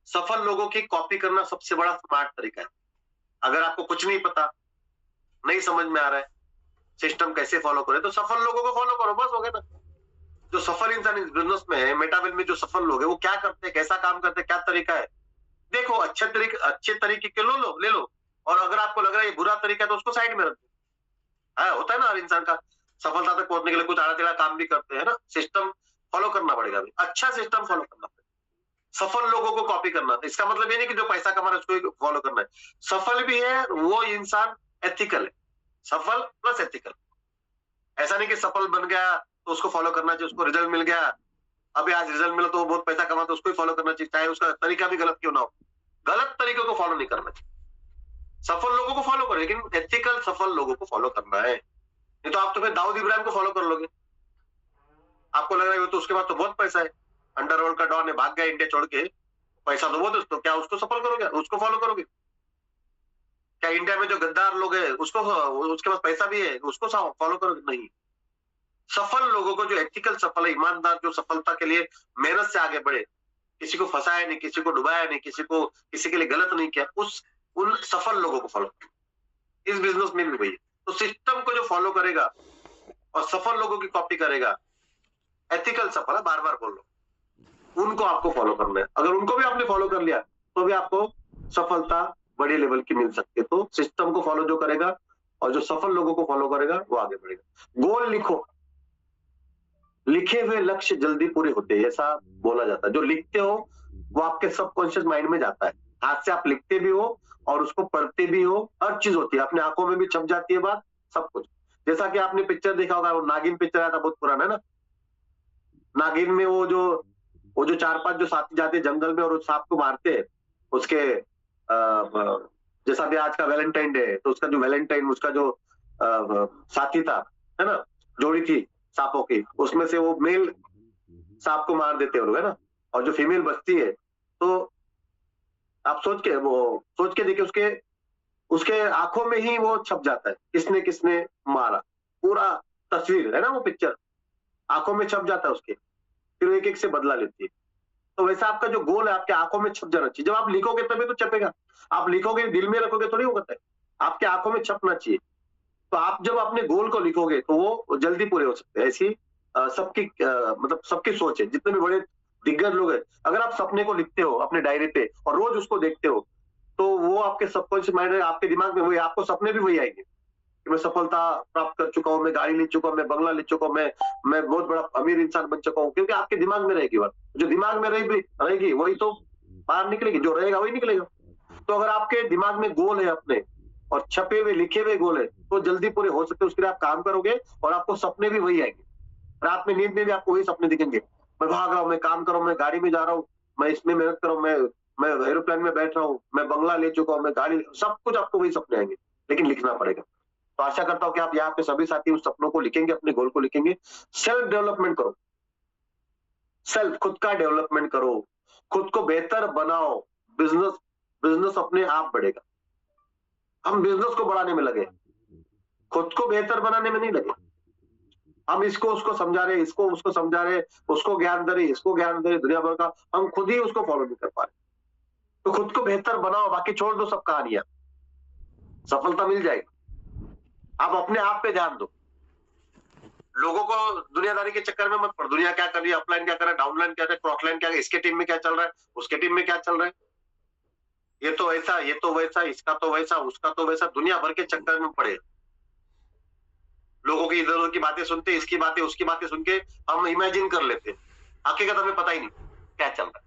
सफल लोगों की कॉपी करना सबसे बड़ा स्मार्ट तरीका है। अगर आपको कुछ नहीं पता, नहीं समझ में आ रहा है सिस्टम कैसे फॉलो करे, तो सफल लोगों को फॉलो करो, बस हो गया ना। जो सफल इंसान इस बिजनेस में है, मेटावेल में जो सफल लोग हैं, वो क्या करते हैं, कैसा काम करते हैं, क्या तरीका है, देखो। अच्छे तरीके के ले लो। और अगर आपको लग रहा है ये बुरा तरीका है तो उसको साइड में रख दो। होता है ना, हर इंसान का सफलता तक पहुंचने के लिए कुछ आड़ा टेढ़ा काम भी करते हैं ना। सिस्टम फॉलो करना पड़ेगा, अच्छा सिस्टम फॉलो करना पड़ेगा। सफल लोगों को कॉपी करना, इसका मतलब ये नहीं कि जो पैसा कमा रहा है उसको फॉलो करना है। सफल भी है वो इंसान, एथिकल है। सफल प्लस एथिकल। ऐसा नहीं कि सफल बन गया तो उसको फॉलो करना चाहिए, उसको रिजल्ट मिल गया, अभी आज रिजल्ट मिला तो वो बहुत पैसा कमा, तो उसको ही फॉलो करना चाहिए, चाहे उसका तरीका भी गलत क्यों ना हो। गलत तरीकों को फॉलो नहीं करना चाहिए। सफल लोगों को फॉलो करो, लेकिन एथिकल सफल लोगों को फॉलो करना है। नहीं तो आप तो फिर दाऊद इब्राहिम को फॉलो कर लोगे। आपको लग रहा है तो उसके पास तो बहुत पैसा है, अंडरवर्ल्ड का डॉन है, भाग गया इंडिया छोड़ के, पैसा तो बहुत, तो क्या उसको सफल करोगे, उसको फॉलो करोगे? क्या इंडिया में जो गद्दार लोग हैं उसको, उसके पास पैसा भी है, उसको फॉलो करोगे? नहीं। सफल लोगों को, जो एथिकल सफल है, ईमानदार, जो सफलता के लिए मेहनत से आगे बढ़े, किसी को फंसाया नहीं, किसी को डुबाया नहीं, किसी के लिए गलत नहीं किया, उन सफल लोगों को फॉलो करो। इस बिजनेस में भी वही है। तो सिस्टम को जो फॉलो करेगा और सफल लोगों की कॉपी करेगा, एथिकल सफल है, बार बार बोल लो, उनको आपको फॉलो करना है। अगर उनको भी आपने फॉलो कर लिया तो भी आपको सफलता बड़े लेवल की मिल सकती है। तो सिस्टम को फॉलो जो करेगा और जो सफल लोगों को फॉलो करेगा वो आगे बढ़ेगा। गोल लिखो, लिखे हुए लक्ष्य जल्दी पूरे होते हैं, ऐसा बोला जाता है। जो लिखते हो वो आपके सबकॉन्शियस माइंड में जाता है। हाथ से आप लिखते भी हो और उसको पढ़ते भी हो, हर चीज होती है, अपने आंखों में भी छप जाती है बात, सब कुछ। जैसा कि आपने पिक्चर देखा होगा, वो नागिन पिक्चर आया था, बहुत पुराना है ना। नागिन में वो जो 4-5 जो साथी जाते हैं जंगल में और उस सांप को मारते हैं, उसके जैसा भी आज का वैलेंटाइन डे है, तो उसका जो वैलेंटाइन, उसका जो साथी था, है ना, जोड़ी थी सांपों की, उसमें से वो मेल सांप को मार देते हैं लोग, है ना, और जो फीमेल बचती है, तो आप सोच के देखिए, उसके आंखों में ही वो छप जाता है, किसने किसने मारा, पूरा तस्वीर है ना, वो पिक्चर आंखों में छप जाता है उसके, फिर एक एक से बदला लेती है। तो वैसा आपका जो गोल है आपके आंखों में छप जाना चाहिए। जब आप लिखोगे तभी तो छपेगा, आप लिखोगे दिल में रखोगे तो नहीं होगा, आपके आंखों में छपना चाहिए। तो आप जब अपने गोल को लिखोगे तो वो जल्दी पूरे हो सकते हैं। ऐसी सबकी मतलब सबकी सोच है, जितने भी बड़े दिग्गज लोग हैं, अगर आप सपने को लिखते हो अपने डायरी पे और रोज उसको देखते हो, तो वो आपके सबकॉन्शियस माइंड में, आपके दिमाग में वही, आपको सपने भी वही आएंगे कि मैं सफलता प्राप्त कर चुका हूँ, मैं गाड़ी ले चुका हूँ, मैं बंगला ले चुका हूँ, मैं बहुत बड़ा अमीर इंसान बन चुका हूँ, क्योंकि आपके दिमाग में रहेगी बात। जो दिमाग में रहेगी वही तो बाहर निकलेगी, जो रहेगा वही निकलेगा। तो अगर आपके दिमाग में गोल है अपने और छपे हुए लिखे हुए गोल है, तो जल्दी पूरे हो सकते हैं। उसके लिए आप काम करोगे और आपको सपने भी वही आएंगे। रात में नींद में भी आपको वही सपने दिखेंगे, मैं भाग रहा हूँ, मैं काम कर रहा हूँ, मैं गाड़ी में जा रहा हूँ, मैं इसमें मेहनत कर रहा हूँ, मैं एरोप्लेन में बैठ रहा हूँ, मैं बंगला ले चुका हूँ, मैं गाड़ी, सब कुछ आपको वही सपने आएंगे, लेकिन लिखना पड़ेगा। तो आशा करता हूँ कि आप यहाँ पे सभी साथी उस सपनों को लिखेंगे, अपने गोल को लिखेंगे। सेल्फ डेवलपमेंट करो, खुद का डेवलपमेंट करो, खुद को बेहतर बनाओ। बिजनेस अपने आप बढ़ेगा। हम बिजनेस को बढ़ाने में लगे, खुद को बेहतर बनाने में नहीं लगे। हम इसको उसको समझा रहे, इसको उसको समझा रहे, उसको ज्ञान दे रहे, इसको ज्ञान दे रहे, दुनिया भर का, हम खुद ही उसको फॉलो नहीं कर पा रहे। तो खुद को बेहतर बनाओ, बाकी छोड़ दो सब कहानियां, सफलता मिल जाएगी। आप अपने आप पे ध्यान दो, लोगों को दुनियादारी के चक्कर में मत पड़ो। दुनिया क्या कर रही है, अपलाइन क्या कर रहा है, डाउनलाइन क्या कर रहा है, क्रॉसलाइन क्या है, इसके टीम में क्या चल रहा है, उसके टीम में क्या चल रहा है, ये तो ऐसा, ये तो वैसा, इसका तो वैसा, उसका तो वैसा, दुनिया भर के चक्कर में पड़े। लोगों की इधर उधर की बातें सुनते, इसकी बातें उसकी बातें सुन के हम इमेजिन कर लेते, हकीकत हमें पता ही नहीं क्या चल रहा है।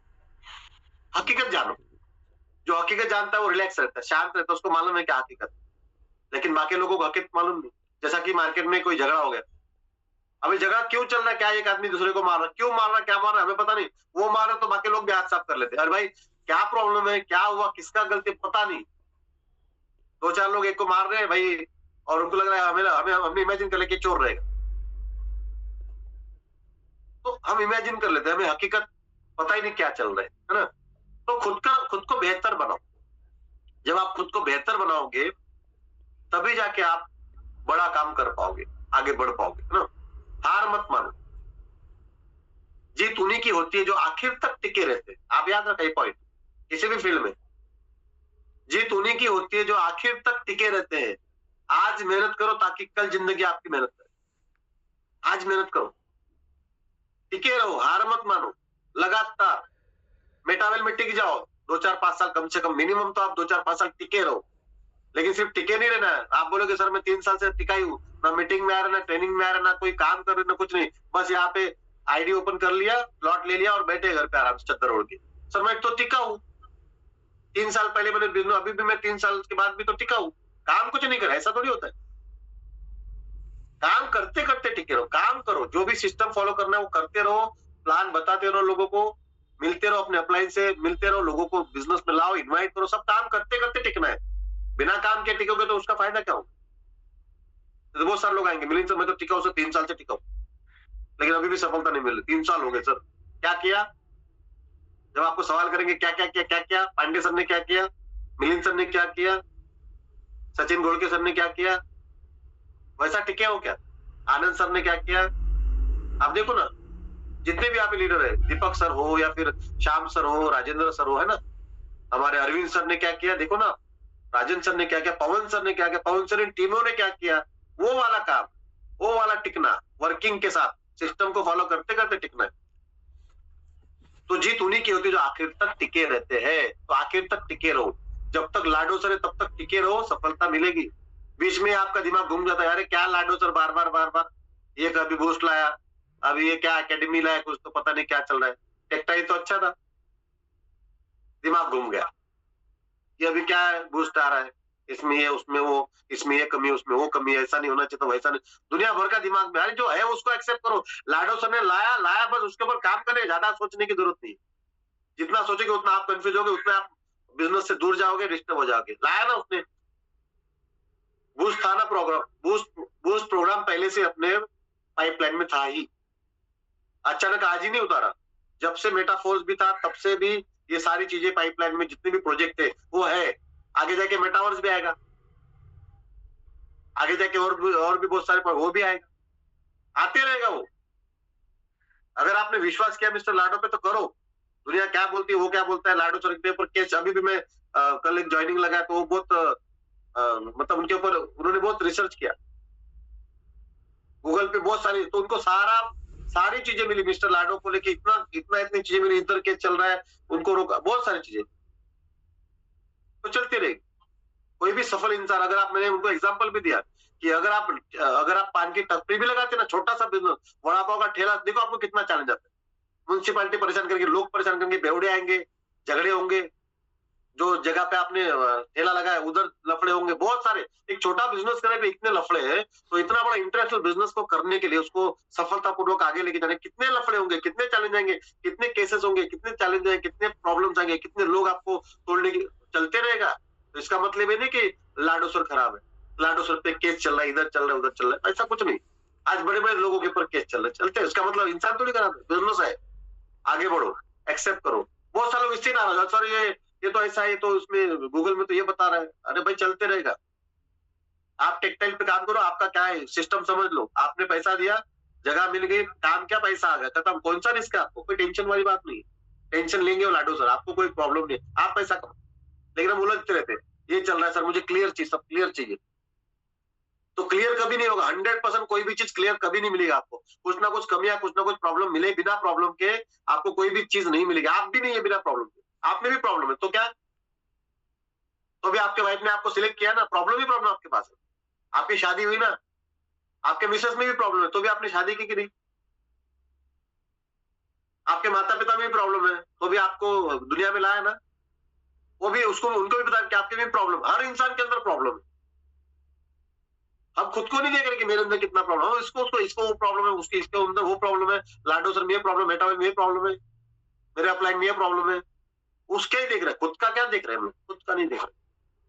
हकीकत जानो, जो हकीकत जानता है वो रिलैक्स रहता है, शांत रहता है, उसको मालूम है क्या हकीकत। लेकिन बाकी लोगों को हकीकत मालूम नहीं। जैसा कि मार्केट में कोई झगड़ा हो गया, अभी झगड़ा क्यों चल रहा है, क्या एक आदमी दूसरे को मार रहा, क्यों मार रहा, क्या मार रहा है, हमें पता नहीं। वो मार रहा तो बाकी लोग भी हाथ साफ कर लेते, अरे भाई क्या प्रॉब्लम है, क्या हुआ, किसका गलती, पता नहीं। 2-4 लोग एक को मार रहे हैं भाई, और उनको लग रहा है हमने इमेजिन कर लिया कि चोर रहेगा, तो हम इमेजिन कर लेते हैं, हमें हकीकत पता ही नहीं क्या चल रहा है ना। तो खुद को बेहतर बनाओ। जब आप खुद को बेहतर बनाओगे तभी जाके आप बड़ा काम कर पाओगे, आगे बढ़ पाओगे, है ना। हार मत मानो। जीत उन्हीं की होती है जो आखिर तक टिके रहते हैं। आप याद रखें पॉइंट, किसी भी फील्ड में जीत उन्हीं की होती है जो आखिर तक टिके रहते हैं। आज मेहनत करो ताकि कल जिंदगी आपकी मेहनत करे। आज मेहनत करो, टिके रहो, हार मत मानो, लगातार मेटावेल में टिक जाओ। 2-4-5 साल कम से कम मिनिमम तो आप 2-4-5 साल टिके रहो। लेकिन सिर्फ टिके नहीं रहना है। आप बोलोगे सर मैं 3 साल से टिका ही हूँ, ना मीटिंग में आ रहा, ना ट्रेनिंग में आ रहा, ना कोई काम कर रहे, ना कुछ नहीं, बस यहाँ पे आईडी ओपन कर लिया, प्लॉट ले लिया और बैठे घर पे आराम से चद्दर ओढ़ के। सर मैं तो टिका हूँ, 3 साल पहले मैंने बिजनेस, अभी भी मैं 3 साल के बाद भी तो टिका हूँ। काम कुछ नहीं कर, ऐसा थोड़ी होता है। काम करते करते टिके रहो, काम करो, जो भी सिस्टम फॉलो करना है वो करते रहो, प्लान बताते रहो लोगों को, मिलते रहो अपने अपलाइन से, मिलते रहो लोगों को, बिजनेस में लाओ, इन्वाइट करो, सब काम करते करते टिकना है। बिना काम के टिकोगे तो उसका फायदा क्या होगा। तो बहुत सारे लोग आएंगे मिलिंद सर मैं तो टिका हूं सर, 3 साल से टिका हूं लेकिन अभी भी सफलता नहीं मिल रही। 3 साल हो गए सर, क्या किया। जब आपको सवाल करेंगे क्या क्या किया, क्या किया, पांडे सर ने क्या किया, मिलिंद सर ने क्या किया, सचिन गोड़के सर ने क्या किया, वैसा टिके हो क्या। आनंद सर ने क्या किया। आप देखो ना, जितने भी आप लीडर है, दीपक सर हो या फिर श्याम सर हो, राजेंद्र सर हो, है ना, हमारे अरविंद सर ने क्या किया, देखो ना, राजन सर ने क्या किया, पवन सर ने क्या किया, पवन सर इन टीमों ने क्या किया। वो वाला काम, वो वाला टिकना, वर्किंग के साथ सिस्टम को फॉलो करते करते टिकना है। तो जीत उन्हीं की होती है जो आखिर तक टिके रहते हैं। तो आखिर तक टिके रहो, जब तक लाडो सर है तब तक टिके रहो, सफलता मिलेगी। बीच में आपका दिमाग घूम जाता है, अरे क्या लाडो सर बार बार ये कभी बूस्ट लाया, अभी ये क्या एकेडमी लाया, कुछ तो पता नहीं क्या चल रहा है, टेक्टाइल तो अच्छा था, दिमाग घूम गया, ये अभी क्या है, बूस्ट आ रहा है, इसमें ये उसमें वो, इसमें ये कमी उसमें वो कमी, ऐसा नहीं होना चाहिए तो वैसा नहीं, दुनिया भर का दिमाग में। अरे जो है उसको एक्सेप्ट करो। लाडो सर ने लाया बस उसके ऊपर काम करें, ज्यादा सोचने की जरूरत नहीं। जितना सोचेंगे उतना आप कंफ्यूज होगे, उतना आप बिजनेस से दूर जाओगे, डिस्टर्ब हो जाओगे। लाया ना उसने, बूस्ट था ना प्रोग्राम, बूस्ट प्रोग्राम पहले से अपने पाइपलाइन में था ही, अचानक आज ही नहीं उतारा। जब से मेटाफोर्स भी था तब से भी ये सारी चीजें पाइपलाइन में, जितने भी प्रोजेक्ट थे वो है। आगे जाके मेटावर्स भी आएगा, आगे जाके और भी बहुत सारे वो भी आएगा, आते रहेगा वो। अगर आपने विश्वास किया मिस्टर लाडो पे तो करो। दुनिया क्या बोलती है, वो क्या बोलता है, लाडो सर के ऊपर केस अभी भी मैं कल एक ज्वाइनिंग लगाया तो वो बहुत मतलब उनके ऊपर उन्होंने बहुत रिसर्च किया गूगल पे, बहुत सारी, तो उनको सारी चीजें मिली मिस्टर लाडो को लेके, इतनी चीजें मिली, इधर केस चल रहा है, उनको रोका, बहुत सारी चीजें तो चलती रहेगी। कोई भी सफल इंसान, अगर आप, मैंने उनको एग्जांपल भी दिया कि अगर आप पान की टपरी भी लगाते ना, छोटा सा बिजनेस, वड़ा पाव का ठेला, देखो आपको कितना चैलेंज आता है। म्युनिसिपालिटी परेशान करेंगे, लोग परेशान करेंगे, बेवड़े आएंगे, झगड़े होंगे, जो जगह पे आपने ठेला लगाया उधर लफड़े होंगे, बहुत सारे। एक छोटा बिजनेस करने पे इतने लफड़े हैं, तो इतना बड़ा इंटरनेशनल बिजनेस को करने के लिए, उसको सफलतापूर्वक आगे लेके जाने कितने लफड़े होंगे, कितने चैलेंज आएंगे, कितने केसेस होंगे, कितने चैलेंज आएंगे, कितने प्रॉब्लम्स आएंगे, कितने लोग आपको तोड़ने की, चलते रहेगा। तो इसका मतलब ये नहीं कि लाडो सर खराब है, लाडो सर पे केस चल रहा है, इधर चल रहा है, उधर चल रहा है, ऐसा कुछ नहीं। आज बड़े बड़े लोगों के ऊपर केस चल रहे, चलते हैं, इसका मतलब इंसान थोड़ी खराब है, बिजनेस है, आगे बढ़ो, एक्सेप्ट करो। बहुत सारे लोग इससे नाराज, सर ये तो ऐसा है, तो उसमें गूगल में तो ये बता रहा है, अरे भाई चलते रहेगा। आप टेक्सटाइल पे काम करो, आपका क्या है सिस्टम समझ लो, आपने पैसा दिया, जगह मिल गई, काम क्या, पैसा आ गया, खत्म, कौन सा रिस्क है आपको, कोई टेंशन वाली बात नहीं। टेंशन लेंगे वो लाडो सर, आपको कोई प्रॉब्लम नहीं, आप पैसा कमाओ। लेकिन हम उलझते रहते, ये चल रहा है सर, मुझे क्लियर चीज, सब क्लियर चाहिए, तो क्लियर कभी नहीं होगा। 100% कोई भी चीज क्लियर कभी नहीं मिलेगा आपको, कुछ ना कुछ कमियां, कुछ ना कुछ प्रॉब्लम मिले, बिना प्रॉब्लम के आपको कोई भी चीज नहीं मिलेगी। आप भी नहीं है बिना प्रॉब्लम के, आप में भी प्रॉब्लम है, तो क्या, तो भी आपके वाइफ ने आपको सिलेक्ट किया ना, प्रॉब्लम ही प्रॉब्लम आपके पास है। आपकी शादी हुई ना, आपके मिसेस में भी प्रॉब्लम है, तो भी आपने शादी की नहीं। आपके माता पिता में भी प्रॉब्लम है, तो भी आपको दुनिया में लाया ना, वो भी, उसको, उनको भी पता है कि आपके भी प्रॉब्लम, हर इंसान के अंदर प्रॉब्लम है। हम खुद को नहीं देख रहे कि मेरे अंदर कितना प्रॉब्लम है, इसको वो प्रॉब्लम है, उसके इसके अंदर वो प्रॉब्लम है, लाडो सर में ये प्रॉब्लम, मेटावेल में ये प्रॉब्लम है, मेरे अपलाइन में ये प्रॉब्लम है, उसके ही देख रहे हैं, खुद का क्या देख रहे हैं हम, खुद का नहीं देख रहे।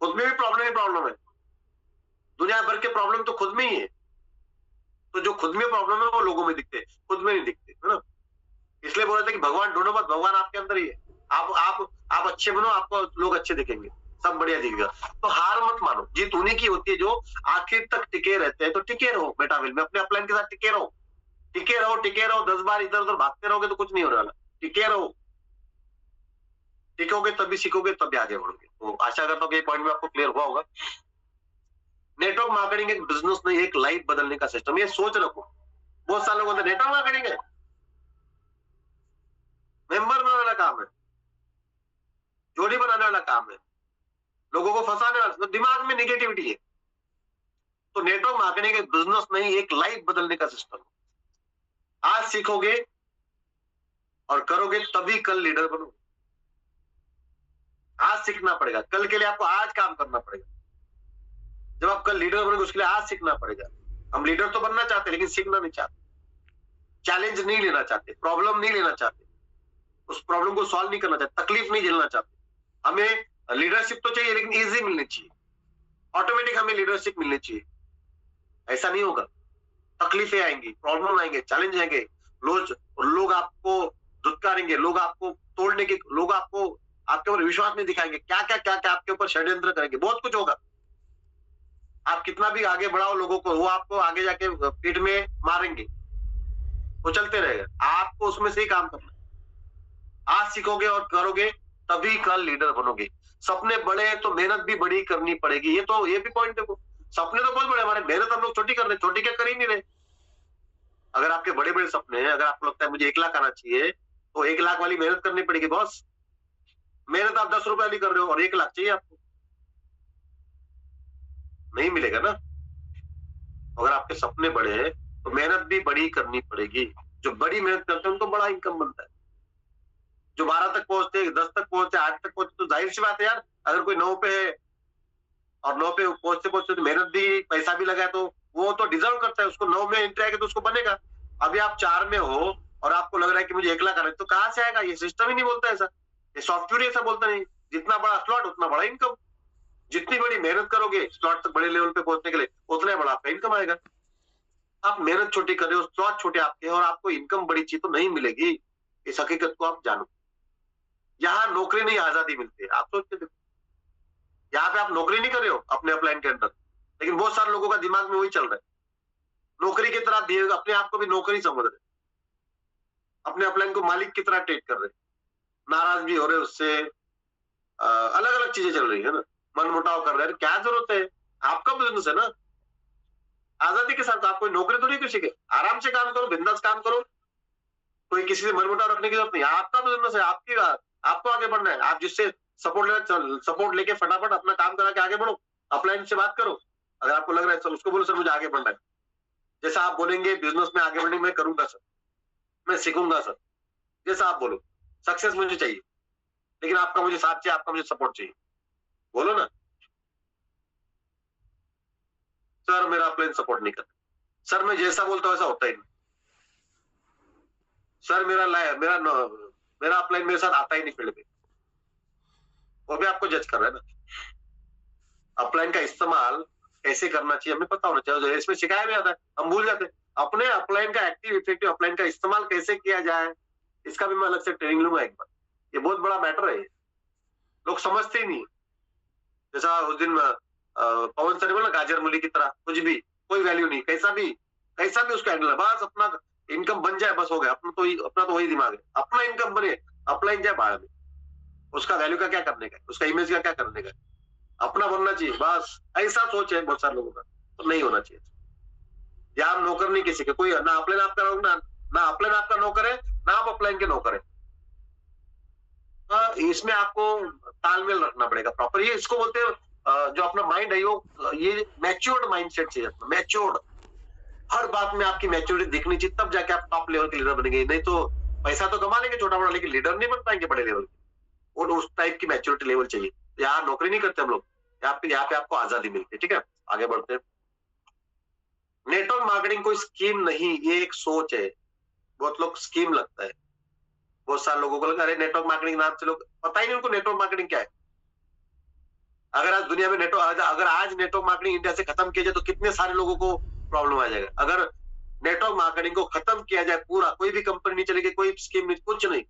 खुद में भी प्रॉब्लम है, दुनिया भर के प्रॉब्लम तो खुद में ही है। तो जो खुद में प्रॉब्लम है वो लोगों में दिखते हैं, खुद में नहीं दिखते, है ना। इसलिए बोल रहे थे कि भगवान ढूंढो मत, भगवान आपके अंदर ही है। आप आप अच्छे बनो, आपको लोग अच्छे दिखेंगे, सब बढ़िया दिखेगा। तो हार मत मानो, जीत उन्हीं की होती है जो आखिर तक टिके रहते हैं। तो टिके रहो मेटाविल में, अपने अपलाइन के साथ टिके रहो, टिके रहो, टिके रहो। 10 बार इधर उधर भागते रहोगे तो कुछ नहीं होने वाला। टिके रहो, टिकोगे तभी सीखोगे, तभी आगे बढ़ोगे। तो आशा करता हूँ कि ये पॉइंट में आपको क्लियर हुआ होगा। नेटवर्क मार्केटिंग एक बिजनेस नहीं, एक लाइफ बदलने का सिस्टम। ये सोच रखो। बहुत सारे लोग बोलते नेटवर्क मार्केटिंग है, मेंबर बनाने वाला काम है, जोड़ी बनाने वाला काम है, लोगों को फंसाने वाला, तो दिमाग में निगेटिविटी है। तो नेटवर्क मार्केटिंग एक बिजनेस नहीं, एक लाइफ बदलने का सिस्टम। आज सीखोगे और करोगे तभी कल लीडर बनोगे। आज सीखना पड़ेगा, कल के लिए आपको आज काम करना पड़ेगा। जब आप कल लीडर बनोगे उसके लिए आज सीखना पड़ेगा। हम लीडर तो बनना चाहते लेकिन सीखना नहीं चाहते, चैलेंज नहीं लेना चाहते, प्रॉब्लम नहीं लेना चाहते, उस प्रॉब्लम को सॉल्व नहीं करना चाहते, तकलीफ नहीं झेलना चाहते। हमें लीडरशिप तो चाहिए लेकिन इजी मिलनी चाहिए, ऑटोमेटिक हमें लीडरशिप मिलनी चाहिए। ऐसा नहीं होगा, तकलीफें आएंगी, प्रॉब्लम आएंगे, चैलेंज आएंगे, लोग आपको धुतकारेंगे, लोग आपको तोड़ने के, लोग आपको आपके ऊपर विश्वास नहीं दिखाएंगे, क्या क्या क्या क्या आपके ऊपर षड्यंत्र करेंगे, बहुत कुछ होगा। आप कितना भी आगे बढ़ाओ लोगों को, वो आपको आगे जाके पीठ में मारेंगे, वो चलते रहेगा। आपको उसमें से ही काम करना। आज सीखोगे और करोगे तभी कल लीडर बनोगे। सपने बड़े तो मेहनत भी बड़ी करनी पड़ेगी। ये भी पॉइंट देखो, सपने तो बहुत बड़े हमारे, मेहनत हम लोग छोटी कर रहे, छोटी क्या कर ही नहीं रहे। अगर आपके बड़े बड़े सपने हैं, अगर आपको लगता है मुझे 1 लाख आना चाहिए, तो 1 लाख वाली मेहनत करनी पड़ेगी बॉस। मेहनत आप 10 रुपए वाली कर रहे हो और 1 लाख चाहिए आपको, नहीं मिलेगा ना। अगर आपके सपने बड़े हैं तो मेहनत भी बड़ी करनी पड़ेगी। जो बड़ी मेहनत करते हैं उनको बड़ा इनकम बनता है। जो 12 तक पहुंचते, 10 तक पहुंचते, 8 तक पहुंचते, तो जाहिर सी बात है यार, अगर कोई 9 पे है और 9 पे पहुंचते पहुंचते तो मेहनत भी पैसा भी लगा है, तो वो तो डिजर्व करता है। उसको 9 में एंट्री आएगी तो उसको बनेगा। अभी आप 4 में हो और आपको लग रहा है कि मुझे 1 लाख आना है, तो कहां से आएगा? ये सिस्टम ही नहीं बोलता ऐसा, ये सॉफ्टवेयर ऐसा बोलता नहीं। जितना बड़ा स्लॉट उतना बड़ा इनकम। जितनी बड़ी मेहनत करोगे स्लॉट तक बड़े लेवल पे पहुंचने के लिए, उतना बड़ा आपका इनकम आएगा। आप मेहनत छोटी कर रहे हो, स्लॉट छोटे आपके और आपको इनकम बड़ी चाहिए तो नहीं मिलेगी। इस हकीकत को आप जानो। यहाँ नौकरी नहीं, आजादी मिलती है। आप सोच के देखो, यहाँ पे आप नौकरी नहीं कर रहे हो अपने अपलाइन के अंदर, लेकिन बहुत सारे लोगों का दिमाग में वही चल रहा है। नौकरी की तरह दिए, अपने आप को भी नौकरी समझ रहे, अपने अपलाइन को मालिक की तरह ट्रीट कर रहे, नाराज भी हो रहे उससे, अलग अलग चीजें चल रही है ना, मन मुटाव कर रहे हैं। क्या जरूरत है? आपका बिजनेस है ना, आजादी के साथ। आप कोई नौकरी तो नहीं किसी के, आराम से काम करो, बिंदास काम करो, कोई किसी से मन मुटाव रखने की जरूरत नहीं। आपका बिजनेस है, आपकी आपको आगे बढ़ना है। आप जिससे सपोर्ट लेके फटाफट अपना काम करा के आगे बढ़ो। अपलाइन से बात करो, अगर आपको लग रहा है उसको बोलो सर मुझे आगे बढ़ना है। जैसा आप बोलेंगे बिजनेस में आगे बढ़ने में करूंगा सर, मैं सीखूंगा सर, जैसा आप बोलो, सक्सेस मुझे चाहिए लेकिन आपका मुझे साथ चाहिए, आपका मुझे सपोर्ट चाहिए, बोलो ना। सर मेरा अपलाइन सपोर्ट नहीं करता, सर मैं जैसा बोलता हूं वैसा होता ही नहीं, सर मेरा अपलाइन मेरे साथ आता ही नहीं फील्ड में। वो भी आपको जज कर रहा है ना। अपलाइन का इस्तेमाल कैसे करना चाहिए हमें पता होना चाहिए। इसमें सिखाया भी आता है, हम भूल जाते हैं। अपने अपलाइन का एक्टिव इफेक्टिव अपलाइन का इस्तेमाल कैसे किया जाए, इसका भी मैं अलग से ट्रेनिंग लूंगा एक बार। ये बहुत बड़ा मैटर है, लोग समझते ही नहीं। जैसा उस दिन पवन सर ने बोला गाजर मूली की तरह, कुछ भी कोई वैल्यू नहीं, कैसा भी उसका हैंडल है, बस अपना इनकम बन जाए बस हो गया। अपना तो वही दिमाग है, अपना इनकम बने, अपलाइन जाए बाहर में, उसका वैल्यू का क्या करने का, उसका इमेज का क्या करने का, अपना बनना चाहिए बस। ऐसा सोच है बहुत सारे लोगों का, तो नहीं होना चाहिए। या हम नौकर नहीं किसी के, कोई ना अपलाइन आपका ना अपलाइन आपका नौकर है, ना आप अपलाइन के नौकर है। इसमें आपको तालमेल रखना पड़ेगा प्रॉपर। ये इसको बोलते हैं जो अपना माइंड है, ये मैच्योर्ड माइंडसेट चाहिए, मैच्योर्ड। हर बात में आपकी मैच्योरिटी दिखनी चाहिए, तब जाके आप टॉप लेवल के लीडर बनेंगे। नहीं तो पैसा तो कमा लेंगे छोटा बड़ा, लेकिन लीडर नहीं बन पाएंगे बड़े लेवल के। और उस टाइप की मैच्योरिटी लेवल चाहिए। यहाँ नौकरी नहीं करते हम लोग, यहाँ पे आपको आजादी मिलती है। ठीक है, आगे बढ़ते हैं। नेटवर्क मार्केटिंग कोई स्कीम नहीं, ये एक सोच है। बहुत लोग स्कीम लगता है, बहुत सारे लोगों को लगा अरे नेटवर्क मार्केटिंग नाम से, लोग पता ही नहीं उनको नेटवर्क मार्केटिंग क्या है। अगर आज दुनिया में अगर आज नेटवर्क मार्केटिंग इंडिया से खत्म किया जाए तो कितने सारे लोगों को प्रॉब्लम आ जाएगा। अगर नेटवर्क मार्केटिंग को खत्म किया जाए पूरा, कोई भी कंपनी नहीं चलेगी, कोई स्कीम नहीं, कुछ नहीं।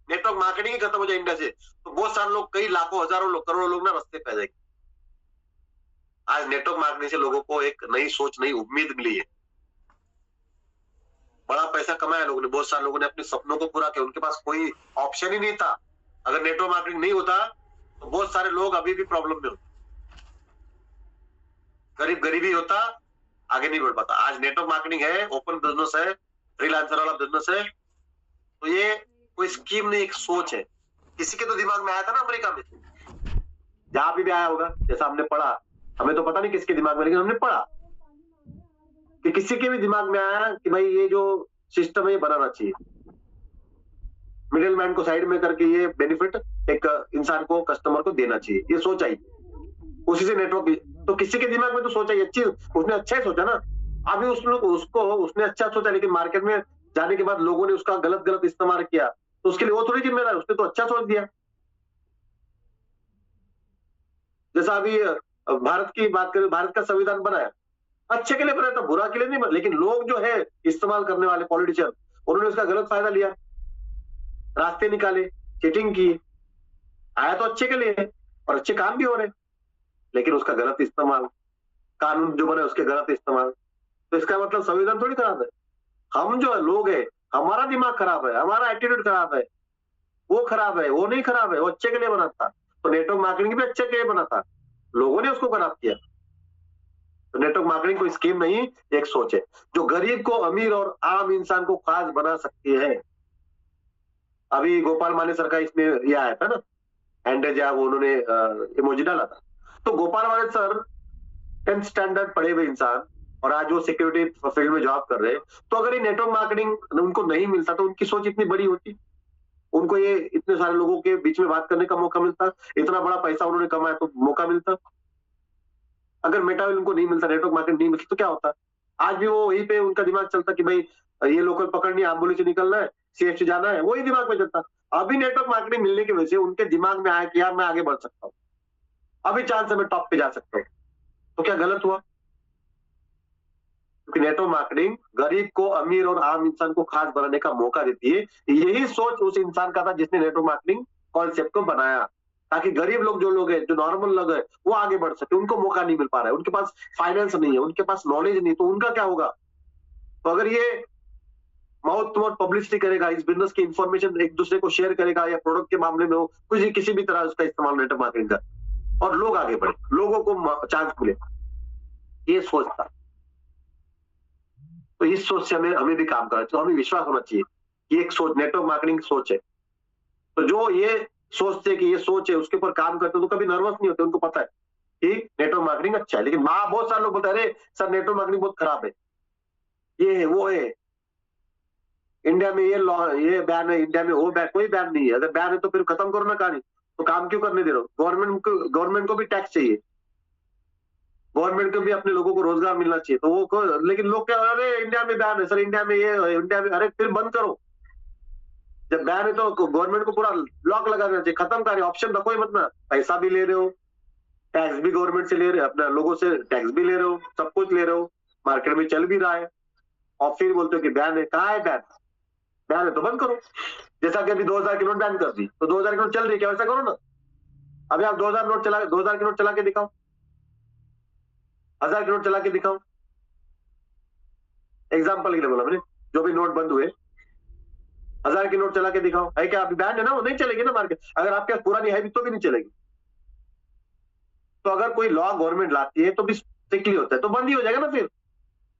नेटवर्क मार्केटिंग ही खत्म हो जाए इंडिया से, तो बहुत सारे लोग, कई लाखों हजारों लोग, करोड़ों लोग ना रास्ते पे आ जाएंगे। आज नेटवर्क मार्केटिंग से लोगों को एक नई सोच, नई उम्मीद मिली है। बड़ा पैसा कमाया लोगों ने, बहुत सारे लोगों ने अपने सपनों को पूरा किया, उनके पास कोई ऑप्शन ही नहीं था। अगर नेटवर्क मार्केटिंग नहीं होता तो बहुत सारे लोग अभी भी प्रॉब्लम में होते, गरीबी होता, आगे नहीं बढ़ पाता। आज नेटवर्क मार्केटिंग है, ओपन बिजनेस है, फ्रीलांसर वाला बिजनेस है, तो ये कोई स्कीम नहीं, एक सोच है। किसी के तो दिमाग में आया था ना अमेरिका में, जहां भी आया होगा, जैसा हमने पढ़ा, हमें तो पता नहीं किसके दिमाग में, लेकिन हमने पढ़ा कि किसी के भी दिमाग में आया कि भाई ये जो सिस्टम है ये बनाना चाहिए, मिडिल मैन को साइड में करके ये बेनिफिट एक इंसान को, कस्टमर को देना चाहिए, ये सोच आई, उसी से नेटवर्क। तो किसी के दिमाग में तो सोचा अच्छी, उसने अच्छा ही सोचा ना। अभी उसने अच्छा सोचा, लेकिन मार्केट में जाने के बाद लोगों ने उसका गलत इस्तेमाल किया, तो उसके लिए वो थोड़ी जिम्मेदार, उसने तो अच्छा सोच दिया। जैसा अभी भारत की बात करें, भारत का संविधान बनाया, अच्छे के लिए बनाया था, बुरा के लिए नहीं बना, लेकिन लोग जो है इस्तेमाल करने वाले पॉलिटिशियन, उन्होंने उसका गलत फायदा लिया, रास्ते निकाले, चीटिंग की। आया तो अच्छे के लिए और अच्छे काम भी हो रहे, लेकिन उसका गलत इस्तेमाल, कानून जो बने उसके गलत इस्तेमाल। तो इसका मतलब संविधान थोड़ी खराब है, हम जो लोग है, हमारा दिमाग खराब है, हमारा एटीट्यूड खराब है, वो खराब है, वो नहीं खराब है, वो अच्छे के लिए बना था। तो नेटवर्क मार्केटिंग भी अच्छे के लिए बना था, लोगों ने उसको खराब किया। तो नेटवर्क मार्केटिंग कोई स्कीम नहीं, एक सोच है जो गरीब को अमीर और आम इंसान को खास बना सकती है। अभी गोपाल मानेसर का इसमें यह आया था ना, हैंडल जब उन्होंने इमोजी डाला था, तो गोपाल मानेसर 10th स्टैंडर्ड पढ़े हुए इंसान, और आज वो सिक्योरिटी फील्ड में जॉब कर रहे हैं। तो अगर ये नेटवर्क मार्केटिंग उनको नहीं मिलता तो उनकी सोच इतनी बड़ी होती, उनको ये इतने सारे लोगों के बीच में बात करने का मौका मिलता, इतना बड़ा पैसा उन्होंने कमाया तो मौका मिलता। अगर मेटावेल उनको नहीं मिलता, नेटवर्क मार्केटिंग नहीं मिलती, तो क्या होता? आज भी वो वहीं पे उनका दिमाग चलता कि भाई ये लोकल पकड़नी है, आंबोली से निकलना है, सीएफसी जाना है, वही दिमाग में चलता। अभी नेटवर्क मार्केटिंग मिलने की वजह से उनके दिमाग में आया कि यार मैं आगे बढ़ सकता हूँ, अभी चांस है मैं टॉप पे जा सकता हूँ। तो क्या गलत हुआ? क्योंकि नेटवर्क मार्केटिंग गरीब को अमीर और आम इंसान को खास बनाने का मौका देती है। यही सोच उस इंसान का था जिसने नेटवर्क मार्केटिंग कॉन्सेप्ट को बनाया, ताकि गरीब लोग, जो लोग हैं, जो नॉर्मल लोग हैं, वो आगे बढ़ सके। उनको मौका नहीं मिल पा रहा है, उनके पास फाइनेंस नहीं है, उनके पास नॉलेज नहीं, तो उनका क्या होगा? तो अगर ये माउथ टू माउथ पब्लिसिटी करेगा, इस बिजनेस की इंफॉर्मेशन एक दूसरे को शेयर करेगा, या प्रोडक्ट के मामले में हो, किसी भी तरह उसका इस्तेमाल नेटवर्क मार्केटिंग का, और लोग आगे बढ़े, लोगों को चांस मिले, ये सोच था। तो इस सोच से हमें भी काम करना चाहिए, तो हमें विश्वास होना चाहिए कि एक सोच, नेटवर्क मार्केटिंग सोच है। तो जो ये सोचते कि ये सोच है, उसके ऊपर काम करते तो कभी नर्वस नहीं होते, उनको पता है कि नेटवर्क मार्केटिंग अच्छा है। लेकिन बहुत सारे लोग बोलते हैं अरे सर नेटवर्क मार्केटिंग बहुत खराब है, ये है वो है, इंडिया में ये लॉ, ये बैन है, इंडिया में वो बैन, कोई बैन नहीं है। अगर बैन है तो फिर खत्म करो ना कहानी, तो काम क्यों करने दे रहे हो? गवर्नमेंट को भी टैक्स चाहिए, गवर्नमेंट को भी अपने लोगों को रोजगार मिलना चाहिए, तो वो लेकिन लोग क्या, अरे इंडिया में बैन है सर, इंडिया में ये है, इंडिया में, अरे फिर बंद करो। जब बैन है तो गवर्नमेंट को पूरा लॉक लगा देना चाहिए, खत्म करें, ऑप्शन रखो ही मत ना। पैसा भी ले रहे हो, टैक्स भी गवर्नमेंट से ले रहे हो, अपने लोगों से टैक्स भी ले रहे हो, सब कुछ ले रहे हो, मार्केट में चल भी रहा है, और फिर बोलते हो कि बैन है। कहाँ है बैन? बैन है तो बंद करो। जैसा कि अभी 2000 की नोट बैन कर दी, तो 2000 की नोट चल रही है, वैसा करो ना। अभी आप 2000 की नोट चला के दिखाओ, 1000 की नोट चला के दिखाओ। एग्जाम्पल के लिए बोला मैंने, जो भी नोट बंद हुए, 1000 की नोट चला के दिखाओ, है क्या? अभी बैन है ना, वो नहीं चलेगी ना मार्केट। अगर आपके पास पुरानी है भी तो भी नहीं चलेगी। तो अगर कोई लॉ गवर्नमेंट लाती है तो भी स्ट्रिक्टली होता है, तो बंद ही हो जाएगा ना फिर।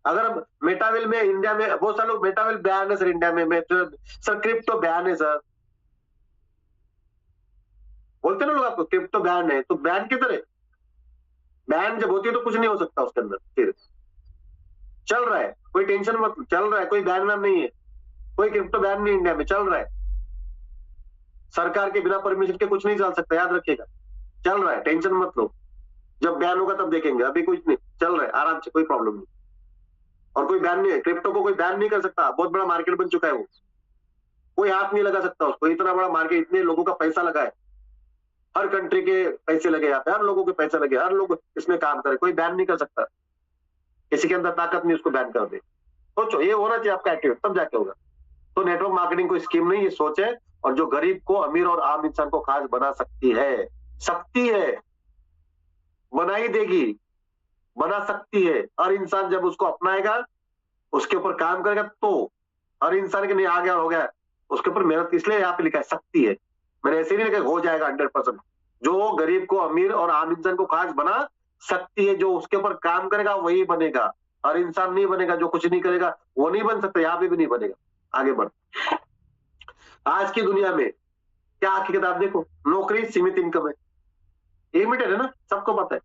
अगर मेटावेल में इंडिया में बहुत सारे लोग, मेटावेल बैन है सर इंडिया में, सर क्रिप्टो बैन है सर, बोलते ना लोग आपको क्रिप्टो बैन है, तो बैन किधर है? बैन जब होती है तो कुछ नहीं हो सकता उसके अंदर। फिर चल रहा है, कोई टेंशन मत, चल रहा है, कोई बैन वैन नहीं है, कोई क्रिप्टो बैन नहीं इंडिया में, चल रहा है। सरकार के बिना परमिशन के कुछ नहीं चल सकता, याद रखिएगा। चल रहा है, टेंशन मत लो, जब बैन होगा तब देखेंगे, अभी कुछ नहीं, चल रहा है आराम से, कोई प्रॉब्लम नहीं। और कोई बैन नहीं है, क्रिप्टो को कोई बैन नहीं कर सकता, बहुत बड़ा मार्केट बन चुका है वो, कोई हाथ नहीं लगा सकता उसको, इतना बड़ा मार्केट, इतने लोगों का पैसा लगा है, हर कंट्री के पैसे लगे यहाँ पे, हर लोगों के पैसे लगे, हर लोग इसमें काम करे, कोई बैन नहीं कर सकता, किसी के अंदर ताकत नहीं उसको बैन कर दे। सोचो, ये होना चाहिए आपका एटीट्यूड, तब जाके होगा। तो नेटवर्क मार्केटिंग कोई स्कीम नहीं, ये सोच है, और जो गरीब को अमीर और आम इंसान को खास बना सकती है, बना ही देगी, बना सकती है। हर इंसान जब उसको अपनाएगा, उसके ऊपर काम करेगा, तो हर इंसान के नहीं आ गया हो गया, उसके ऊपर मेहनत, इसलिए यहाँ पे लिखा है सकती है। मैंने ऐसे नहीं लिखा हो जाएगा 100%। जो गरीब को अमीर और आम इंसान को खास बना सकती है, जो उसके ऊपर काम करेगा वही बनेगा। हर इंसान नहीं बनेगा, जो कुछ नहीं करेगा वो नहीं बन सकता, यहाँ पे भी नहीं बनेगा। आगे बढ़। आज की दुनिया में क्या हकीकत आप देखो, नौकरी सीमित इनकम है, लिमिटेड है ना, सबको पता है।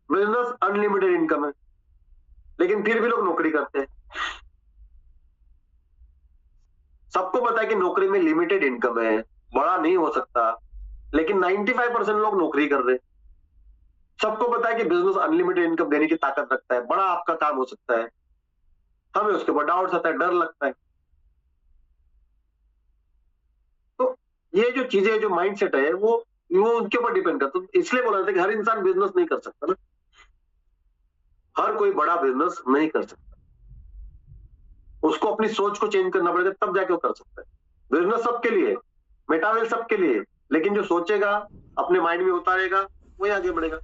बिजनेस अनलिमिटेड इनकम है, लेकिन फिर भी लोग नौकरी करते हैं। सबको पता है कि नौकरी में लिमिटेड इनकम है, बड़ा नहीं हो सकता, लेकिन 95% लोग नौकरी कर रहे हैं। सबको पता है कि बिजनेस अनलिमिटेड इनकम देने की ताकत रखता है, बड़ा आपका काम हो सकता है, हमें उसके ऊपर डाउट आता है, डर लगता है। तो ये जो चीजें, जो माइंडसेट है, वो उनके ऊपर डिपेंड करता है। तो इसलिए बोला जाता है कि हर इंसान बिजनेस नहीं कर सकता ना, हर कोई बड़ा बिजनेस नहीं कर सकता, उसको अपनी सोच को चेंज करना पड़ेगा, तब जाके वो कर सकता है। बिजनेस सबके लिए, मेटावेल सबके लिए, लेकिन जो सोचेगा, अपने माइंड में उतारेगा, वही आगे बढ़ेगा।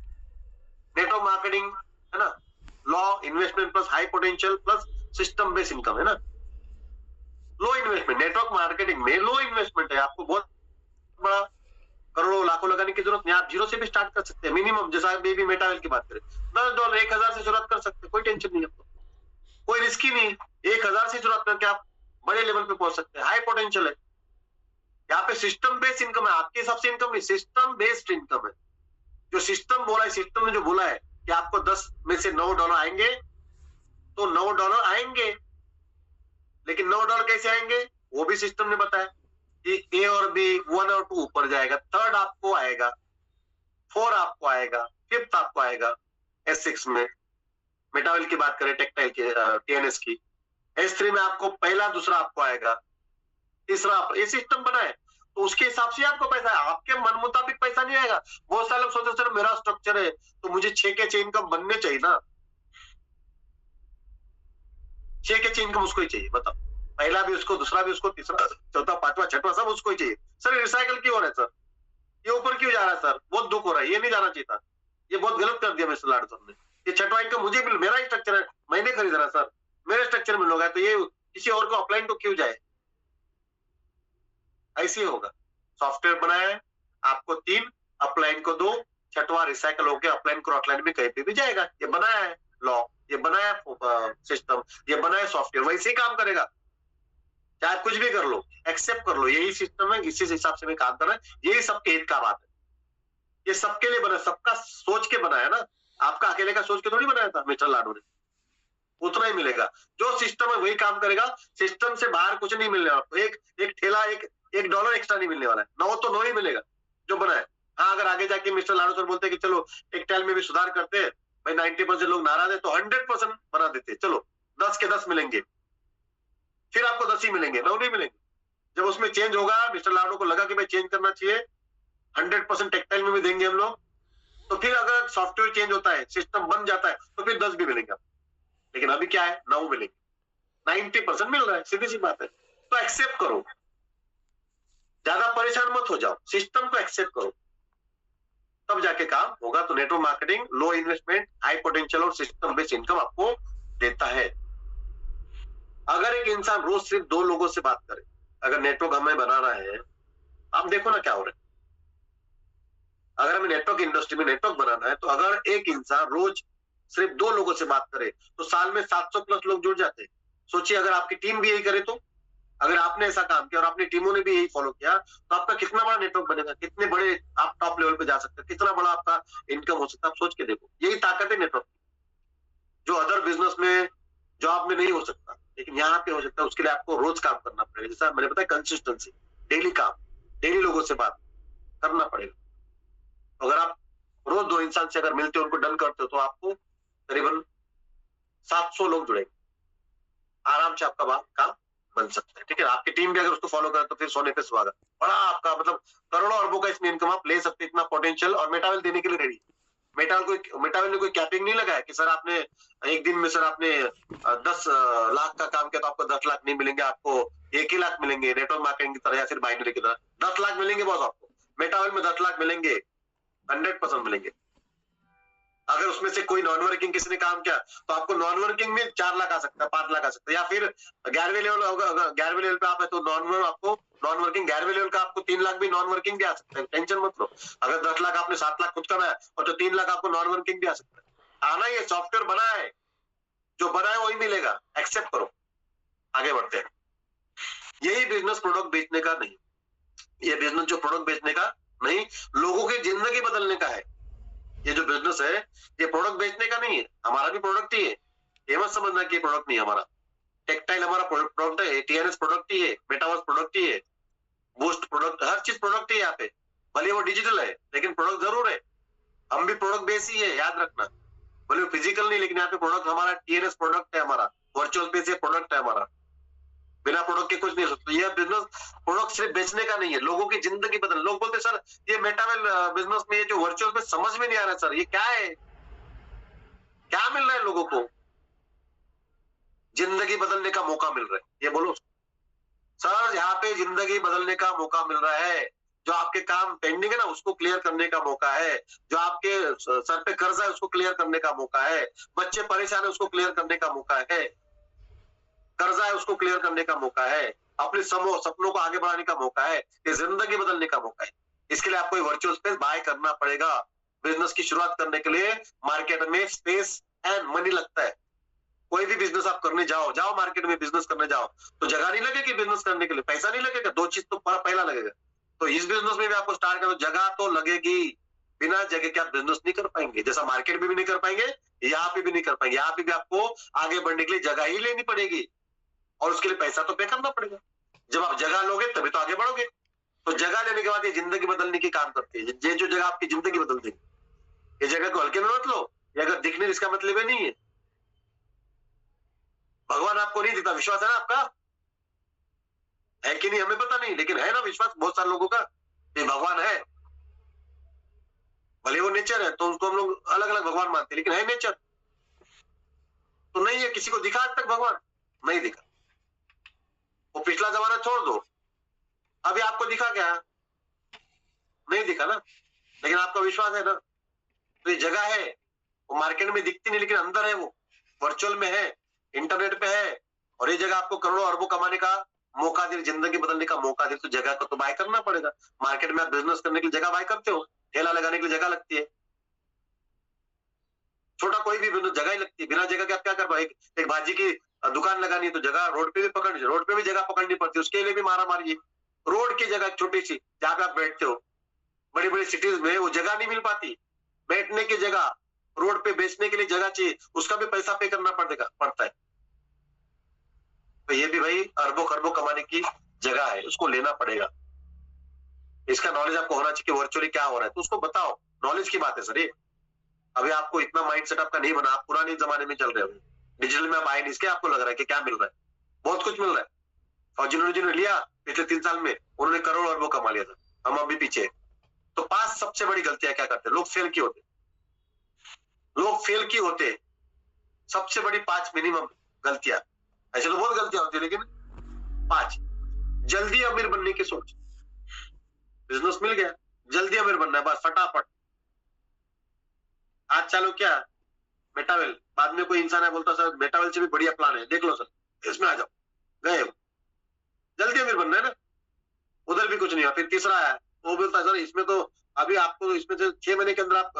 नेटवर्क मार्केटिंग है ना, law investment plus high potential plus system based income है ना। लो इन्वेस्टमेंट, नेटवर्क मार्केटिंग में लो इन्वेस्टमेंट है, आपको बहुत बड़ा करोड़ों लाखों लगाने की जरूरत नहीं, आप जीरो से भी स्टार्ट कर सकते हैं। मिनिमम, जैसा बेबी मेटावेल की बात करें, $10 1000 से शुरुआत कर सकते हैं, कोई टेंशन नहीं है आपको, कोई रिस्क ही नहीं। 1000 से शुरुआत करके आप बड़े लेवल पे पहुंच सकते हैं, हाई पोटेंशियल है। यहाँ पे सिस्टम बेस्ड इनकम है, आपके हिसाब से इनकम नहीं, सिस्टम बेस्ड इनकम है। जो सिस्टम बोला है, सिस्टम ने जो बोला है कि आपको 10 में से $9 आएंगे, तो $9 आएंगे, लेकिन $9 कैसे आएंगे वो भी सिस्टम ने बताया कि ए और बी 1 और 2 ऊपर जाएगा, थर्ड आपको आएगा, 4 आपको आएगा, 5th आपको आएगा S6 में, मेटावेल की बात करें, टेक्टाइल के TNS की, S3 में आपको पहला दूसरा आपको आएगा, तीसरा, ये सिस्टम बना है। तो उसके हिसाब से आपको पैसा है, आपके मन मुताबिक पैसा नहीं आएगा। बहुत सारे लोग सोचते सर मेरा स्ट्रक्चर है तो मुझे 6 के 6 इनकम बनने चाहिए ना, 6 के 6 इनकम उसको ही चाहिए, बताओ। पहला भी उसको, दूसरा भी उसको, तीसरा, चौथा, पांचवा, छठवा सब उसको ही चाहिए। सर रिसाइकल क्यों हो रहा है सर, ये ऊपर क्यों जा रहा है सर, बहुत दुख हो रहा है, ये नहीं जाना चाहिए था, ये बहुत गलत कर दिया मिस्टर लाड साहब ने। ये छठवा इनकम मुझे मिल, मेरा स्ट्रक्चर है, मैंने खरीद रहा सर, मेरे स्ट्रक्चर में लोग है, तो ये किसी और को अपलाइन तो क्यों जाए, ऐसे होगा। सॉफ्टवेयर बनाया है, आपको 3, अपलाइन को 2, छठवा रिसाइकल होकर अपलाइन को अपलाइन में कहीं पे भी जाएगा। ये बनाया है लॉ, ये बनाया सिस्टम, ये बनाया सॉफ्टवेयर, वैसे ही काम करेगा, चाहे कुछ भी कर लो, एक्सेप्ट कर लो, यही सिस्टम है, इसी हिसाब से मैं काम कर रहा है, यही सबके हित का बात है। ये सबके लिए बना, सबका सोच के बनाया ना, आपका अकेले का सोच के थोड़ी बनाया था मिस्टर लाडू ने। उतना ही मिलेगा, जो सिस्टम है वही काम करेगा, सिस्टम से बाहर कुछ नहीं मिलने वाला। एक ठेला, एक $1 एक्स्ट्रा नहीं मिलने वाला है, 9 तो 9 ही मिलेगा जो बना है। हाँ, अगर आगे जाके मिस्टर लाडू सर बोलते हैं कि चलो टेक्सटाइल में भी सुधार करते हैं भाई, 90% लोग नाराज है, तो 100% बना देते, चलो 10 के 10 मिलेंगे, फिर आपको 10 ही मिलेंगे, 9 नहीं मिलेंगे। जब उसमें चेंज होगा, मिस्टर लाडू को लगा कि भाई चेंज करना चाहिए, 100% टेक्सटाइल में भी देंगे हम लोग, तो फिर अगर सॉफ्टवेयर चेंज होता है, सिस्टम बन जाता है, तो फिर 10 भी मिलेंगे। लेकिन अभी क्या है, 9 मिलेंगे, 90% मिल रहा है, सीधी सी बात है। तो एक्सेप्ट करो, ज्यादा परेशान मत हो जाओ, सिस्टम को एक्सेप्ट करो, तब जाके काम होगा। तो नेटवर्क मार्केटिंग लो इन्वेस्टमेंट, हाई पोटेंशियल और सिस्टम बेस्ड इनकम आपको देता है। अगर एक इंसान रोज सिर्फ 2 लोगों से बात करे, अगर नेटवर्क हमें बनाना है, आप देखो ना क्या हो रहा है, अगर हमें नेटवर्क इंडस्ट्री में नेटवर्क बनाना है, तो अगर एक इंसान रोज सिर्फ 2 लोगों से बात करे, तो साल में 700 प्लस लोग जुड़ जाते हैं। सोचिए अगर आपकी टीम भी यही करे, तो अगर आपने ऐसा काम किया और अपनी टीमों ने भी यही फॉलो किया, तो आपका कितना बड़ा नेटवर्क बनेगा, कितने बड़े आप टॉप लेवल पे जा सकते हैं, कितना बड़ा आपका इनकम हो सकता है, आप सोच के देखो। यही ताकत है नेटवर्क, जो अदर बिजनेस में, जॉब में नहीं हो सकता, लेकिन यहाँ पे हो सकता है। उसके लिए आपको रोज काम करना पड़ेगा, जैसा मैंने बताया, कंसिस्टेंसी, डेली काम, डेली लोगों से बात करना पड़ेगा। अगर आप रोज 2 इंसान से अगर मिलते हो, उनको डन करते हो, तो आपको करीबन 700 लोग जुड़ेंगे, आराम से आपका काम बन सकता है। ठीक है, आपकी टीम भी अगर उसको फॉलो करे, तो फिर सोने पे सुहागा, बड़ा आपका मतलब करोड़ों अरबों का इसमें इनकम आप ले सकते, इतना पोटेंशियल। और मेटावेल देने के लिए रेडी, मेटावेल ने कोई कैपिंग नहीं लगाया कि सर आपने एक दिन में, सर आपने 10 लाख का काम किया तो आपको 10 लाख नहीं मिलेंगे, आपको 1 ही लाख मिलेंगे नेटवर्क मार्केटिंग की तरह या फिर बाइनरी की तरह, 10 लाख मिलेंगे बॉस आपको। मेटावेल में 10 लाख मिलेंगे, 100% मिलेंगे। अगर उसमें से कोई नॉन वर्किंग किसी ने काम किया तो आपको नॉन वर्किंग में 4 लाख आ सकता है, 5 लाख आ सकता है, या फिर 11वें लेवल होगा, 11वें लेवल पे आप है तो आपको नॉन वर्किंग 11वें लेवल का आपको 3 लाख भी नॉन वर्किंग भी आ सकता है, टेंशन मत लो। अगर 10 लाख आपने 7 लाख खुद कमाया और तो 3 लाख आपको नॉन वर्किंग भी आ सकता है। आना, ये सॉफ्टवेयर बना है, जो बना है वही मिलेगा, एक्सेप्ट करो, आगे बढ़ते हैं। यही बिजनेस प्रोडक्ट बेचने का नहीं, ये बिजनेस जो प्रोडक्ट बेचने का नहीं, लोगों की जिंदगी बदलने का है। ये जो बिजनेस है ये प्रोडक्ट बेचने का नहीं है, हमारा भी प्रोडक्ट ही है, ये मत समझना कि प्रोडक्ट नहीं है हमारा। टेक्सटाइल हमारा प्रोडक्ट है, टीएनएस प्रोडक्ट ही है, मेटावर्स प्रोडक्ट ही है, बूस्ट प्रोडक्ट, हर चीज प्रोडक्ट ही है यहाँ पे। भले वो डिजिटल है लेकिन प्रोडक्ट जरूर है, हम भी प्रोडक्ट बेस ही है, याद रखना। भले वो फिजिकल नहीं लेकिन यहाँ पे प्रोडक्ट हमारा टीएनएस प्रोडक्ट है, हमारा वर्चुअल बेस प्रोडक्ट है हमारा। बिना प्रोडक्ट के कुछ नहीं हो सकता। ये बिजनेस प्रोडक्ट सिर्फ बेचने का नहीं है, लोगों की जिंदगी बदल। लोग बोलते सर ये मेटावेल बिजनेस में ये जो वर्चुअल में समझ में नहीं आ रहा सर, ये क्या है, क्या मिल रहा है लोगों को? जिंदगी बदलने का मौका मिल रहा है, ये बोलो सर। यहाँ पे जिंदगी बदलने का मौका मिल रहा है, जो आपके काम पेंडिंग है ना उसको क्लियर करने का मौका है, जो आपके सर पे कर्जा है उसको क्लियर करने का मौका है, बच्चे परेशान है उसको क्लियर करने का मौका है, कर्जा है उसको क्लियर करने का मौका है, अपने सपनों को आगे बढ़ाने का मौका है, ये जिंदगी बदलने का मौका है। इसके लिए आपको वर्चुअल स्पेस बाय करना पड़ेगा। बिजनेस की शुरुआत करने के लिए मार्केट में स्पेस एंड मनी लगता है। कोई भी बिजनेस आप करने जाओ मार्केट में बिजनेस करने जाओ तो जगह नहीं लगेगी, बिजनेस करने के लिए पैसा नहीं लगेगा, दो चीज तो पहला लगेगा। तो इस बिजनेस में भी आपको स्टार्ट करो, जगह तो लगेगी, बिना जगह के आप बिजनेस नहीं कर पाएंगे। जैसा मार्केट में भी नहीं कर पाएंगे, यहाँ पे भी नहीं कर पाएंगे। यहाँ पे भी आपको आगे बढ़ने के लिए जगह ही लेनी पड़ेगी और उसके लिए पैसा तो पे करना पड़ेगा। जब आप जगह लोगे तभी तो आगे बढ़ोगे। तो जगह लेने के बाद ये जिंदगी बदलने की काम करती है, ये जो जगह आपकी जिंदगी बदल देगी। ये जगह को हल्के में मत लो, ये अगर दिखने इसका मतलब है नहीं है। भगवान आपको नहीं दिखता, विश्वास है ना आपका, है कि नहीं हमें पता नहीं, लेकिन है ना विश्वास बहुत सारे लोगों का ये भगवान है। भले वो नेचर है तो उसको हम लोग अलग अलग भगवान मानते हैं, लेकिन है नेचर तो नहीं है। किसी को दिखा आज तक भगवान नहीं दिखा। वो पिछला जमाना छोड़ दो, अभी आपको दिखा क्या? नहीं दिखा ना, लेकिन आपका विश्वास है ना। तो ये जगह है, वो मार्केट में दिखती नहीं लेकिन अंदर है, वो वर्चुअल में है, इंटरनेट पे है, और ये जगह आपको करोड़ों अरबों कमाने का मौका दे, जिंदगी बदलने का मौका दे। तो जगह को तो बाय करना पड़ेगा। मार्केट में आप बिजनेस करने के लिए जगह बाय करते हो, ठेला लगाने के लिए जगह लगती है, छोटा कोई भी बिजनेस जगह ही लगती है। बिना जगह के आप क्या कर पाओ? एक भाजी की दुकान लगानी है तो जगह रोड पे भी पकड़नी, रोड पे भी जगह पकड़नी पड़ती है, उसके लिए भी मारा मारी। रोड की जगह छोटी सी जहाँ पे आप बैठते हो, बड़ी बड़ी सिटीज में वो जगह नहीं मिल पाती, बैठने की जगह, रोड पे बेचने के लिए जगह चाहिए, उसका भी पैसा पे करना पड़ता है। तो ये भी भाई अरबों खरबों कमाने की जगह है, उसको लेना पड़ेगा। इसका नॉलेज आपको होना चाहिए कि वर्चुअली क्या हो रहा है, तो उसको बताओ। नॉलेज की बात है सर ये। अभी आपको इतना माइंड सेट आपका नहीं बना, आप पुराने जमाने में चल रहे हो। डिजिटल में आप आए नहीं, इसके आपको लग रहा है कि क्या मिल रहा है, बहुत कुछ मिल रहा है। और जिन्होंने लिया पिछले 3 साल में उन्होंने करोड़ अरबों कमा लिया था, हम अभी पीछे। तो 5 सबसे बड़ी गलतियां क्या करते हैं लोग? फेल क्यों होते? लोग फेल क्यों होते? सबसे बड़ी 5 मिनिमम गलतियां, ऐसे तो बहुत गलतियां होती है लेकिन 5। जल्दी अमीर बनने की सोच। बिजनेस मिल गया, जल्दी अमीर बनना है बस, फटाफट। आज चालू क्या मेटावेल, बाद में कोई इंसान है बोलता सर मेटावेल से भी बढ़िया प्लान है, देख लो सर इसमें आ जाओ, गए। जल्दी अमीर बनना है ना, उधर भी कुछ नहीं हुआ। फिर तीसरा आया, वो बोलता है सर इसमें तो अभी आपको इसमें से 6 महीने के अंदर आप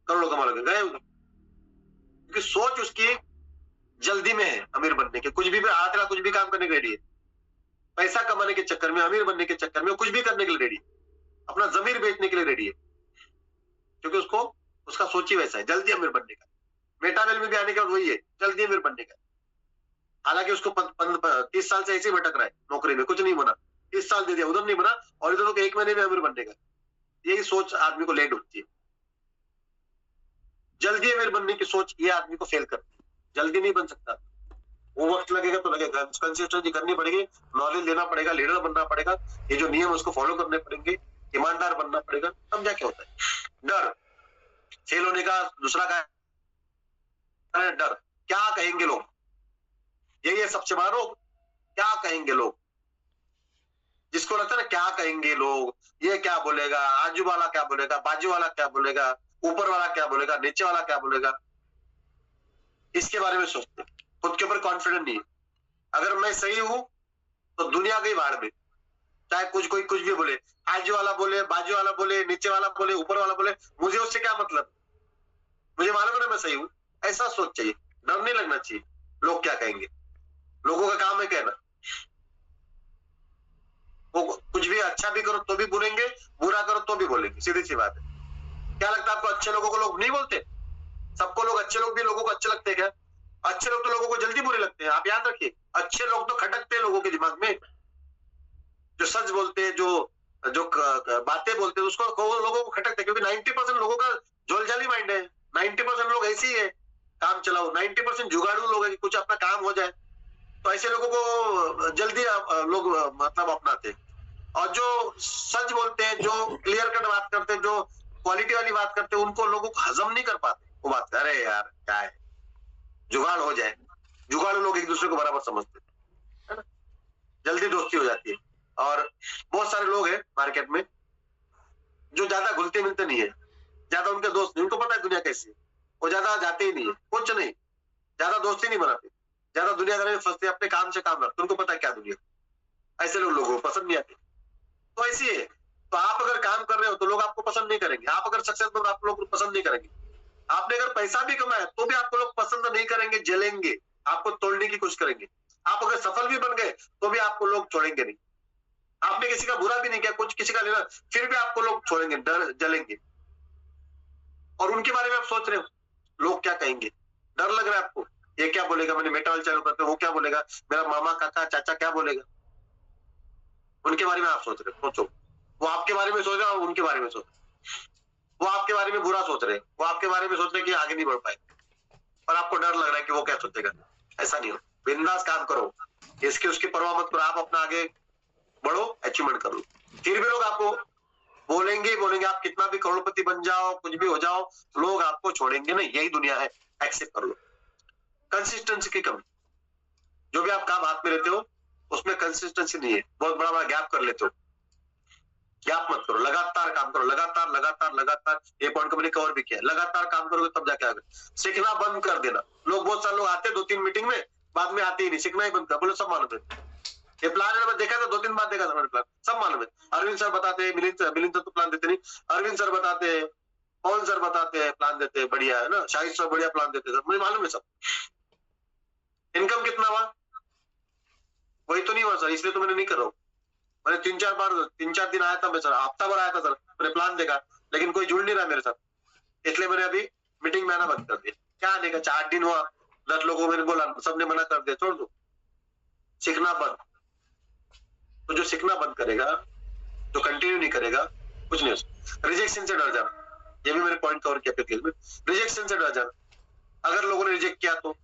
करोड़ों कमा लोगे, गए उधर। क्योंकि सोच उसकी जल्दी में है अमीर बनने के, कुछ भी हाथ कुछ भी काम करने के रेडी है, पैसा कमाने के चक्कर में, अमीर बनने के चक्कर में कुछ भी करने के लिए रेडी है, अपना जमीर बेचने के लिए रेडी है, क्योंकि उसको उसका सोच ही वैसा है, जल्दी अमीर बनने का। मेटावेल में भी आने का वही है, जल्दी अमीर बनने का। हालांकि उसको 30 साल से ऐसे ही भटक रहा है, नौकरी में कुछ नहीं बना, 30 साल दे दिया उधर नहीं बना, और इधर तो 1 महीने में अमीर बनने का। यही सोच आदमी को लेट होती है। जल्दी अमीर बनने की सोच ये आदमी को फेल करती है। जल्दी नहीं बन सकता, वो वक्त लगेगा तो लगेगा, कंसिस्टेंसी करनी पड़ेगी, नॉलेज लेना पड़ेगा, लीडर बनना पड़ेगा, ये जो नियम उसको फॉलो करने पड़ेंगे, ईमानदार बनना पड़ेगा, तब जाके होता है। डर, फेल होने का दूसरा का डर, क्या कहेंगे लोग, यही है सबसे बड़ा रोग, क्या कहेंगे लोग। जिसको लगता है ना क्या कहेंगे लोग, ये क्या बोलेगा, आजू वाला क्या बोलेगा, बाजू वाला क्या बोलेगा, ऊपर वाला क्या बोलेगा, नीचे वाला क्या बोलेगा, इसके बारे में सोचते, खुद के ऊपर कॉन्फिडेंट नहीं है। अगर मैं सही हूं तो दुनिया गई बाढ़ में, चाहे कोई कुछ भी बोले, आजू वाला बोले, बाजू वाला बोले, नीचे वाला बोले, ऊपर वाला बोले, मुझे उससे क्या मतलब, मुझे मालूम है ना मैं सही हूं। ऐसा सोच चाहिए, डर नहीं लगना चाहिए लोग क्या कहेंगे। लोगों का काम है कहना, वो कुछ भी अच्छा भी करो तो भी बोलेंगे, बुरा करो तो भी बोलेंगे, सीधी सी बात है। क्या लगता है आपको, अच्छे लोगों को लोग नहीं बोलते? सबको लोग, अच्छे लोग भी लोगों को अच्छे लगते हैं क्या? अच्छे लोग तो लोगों को जल्दी बुरे लगते हैं, आप याद रखिए। अच्छे लोग तो खटकते हैं लोगों के दिमाग में, जो सच बोलते हैं, जो बातें बोलते हैं, उसको लोगों को खटकते हैं, क्योंकि 90% लोगों का झोलझाली माइंड है। 90% लोग ऐसे ही है, काम चलाओ। 90% जुगाड़ू लोग है कि कुछ अपना काम हो जाए, तो ऐसे लोगों को जल्दी लोग मतलब अपनाते हैं। और जो सच बोलते हैं, जो क्लियर कट बात करते हैं, जो क्वालिटी वाली बात करते हैं, उनको लोगों को हजम नहीं कर पाते वो बात। अरे यार क्या है, जुगाड़ हो जाए। जुगाड़ू लोग एक दूसरे को बराबर समझते है ना, जल्दी दोस्ती हो जाती है। और बहुत सारे लोग हैं मार्केट में जो ज्यादा घुलते मिलते नहीं है, ज्यादा उनके दोस्त नहीं, उनको पता है दुनिया कैसी है, वो ज्यादा जाते ही नहीं है, कुछ नहीं, ज्यादा दोस्ती नहीं बनाते, ज्यादा दुनियादारी में फंसते, अपने काम से काम रखते, उनको पता है क्या दुनिया। ऐसे लोगों को पसंद नहीं आते, तो ऐसी है। तो आप अगर काम कर रहे हो तो लोग आपको पसंद नहीं करेंगे, आप अगर सक्सेसफुल, आप लोग पसंद नहीं करेंगे। आपने अगर पैसा भी कमाया तो भी आपको लोग पसंद नहीं करेंगे, जलेंगे, आपको तोड़ने की कोशिश करेंगे। आप अगर सफल भी बन गए तो भी आपको लोग छोड़ेंगे नहीं। आपने किसी का बुरा भी नहीं किया, कुछ किसी का लेना, फिर भी आपको लोग छोड़ेंगे, डर जलेंगे। और उनके बारे में आप सोच रहे हो लोग क्या कहेंगे, डर लग रहा है आपको, ये क्या बोलेगा, मैंने मेटाल चालू करते वो क्या बोलेगा, मेरा मामा काका चाचा क्या बोलेगा, उनके बारे में आप सोच रहे हो। सोचो, वो आपके बारे में सोच रहे हो, उनके बारे में सोच रहे, वो आपके बारे में बुरा सोच रहे हैं, वो आपके बारे में सोच रहे कि आगे नहीं बढ़ पाए, और आपको डर लग रहा है कि वो क्या सोचेगा। ऐसा नहीं हो, बिंदास काम करो, इसकी उसकी परवाह मत करो, आप अपना आगे बढ़ो, अचीवमेंट कर लो। फिर भी लोग आपको बोलेंगे बोलेंगे, आप कितना भी करोड़पति बन जाओ, कुछ भी हो जाओ, लोग आपको छोड़ेंगे नहीं, यही दुनिया है, एक्सेप्ट कर लो। कंसिस्टेंसी की कमी, जो भी आप काम हाथ में लेते हो उसमें कंसिस्टेंसी नहीं है, बहुत बड़ा बड़ा गैप कर लेते हो। गैप मत करो, लगातार काम करो, लगातार लगातार लगातार। ये पॉइंट को मैंने कवर भी किया, लगातार काम करोगे तब जाके आगे। सीखना बंद कर देना, लोग बहुत सारे लोग आते 2-3 मीटिंग में, बाद में आते ही नहीं, सीखना ही बंद कर, बोले सब मालूम है, ये प्लान है, मैं देखा था 2-3 बार देखा था मैंने प्लान, सब मालूम है। अरविंद सर बताते हैं, मिलिंद सर तो प्लान देते नहीं, अरविंद सर बताते हैं, पवन सर बताते हैं, प्लान देते हैं, बढ़िया है ना, शाहिद सर बढ़िया प्लान देते हैं, मुझे मालूम है सब। इनकम कितना हुआ वही तो नहीं हुआ सर, इसलिए तो मैंने नहीं कर रहा हूँ। मैंने 3-4 दिन आया था मैं सर, हफ्ता भर आया था सर, मैंने प्लान देखा, लेकिन कोई जुड़ नहीं रहा मेरे साथ, इसलिए मैंने अभी मीटिंग में आना बंद कर दिया। क्या आने का, 4 दिन हुआ, 10 लोगों को मैंने बोला, सबने मना कर दिया, छोड़ दो, सीखना बंद। तो जो सीखना बंद करेगा, जो कंटिन्यू नहीं करेगा, कुछ नहीं हो। रिजेक्शन से डर जाना, ये भी मैंने पॉइंट कवर किया केस में, रिजेक्शन से डर जाना। अगर लोगों ने रिजेक्ट किया तो,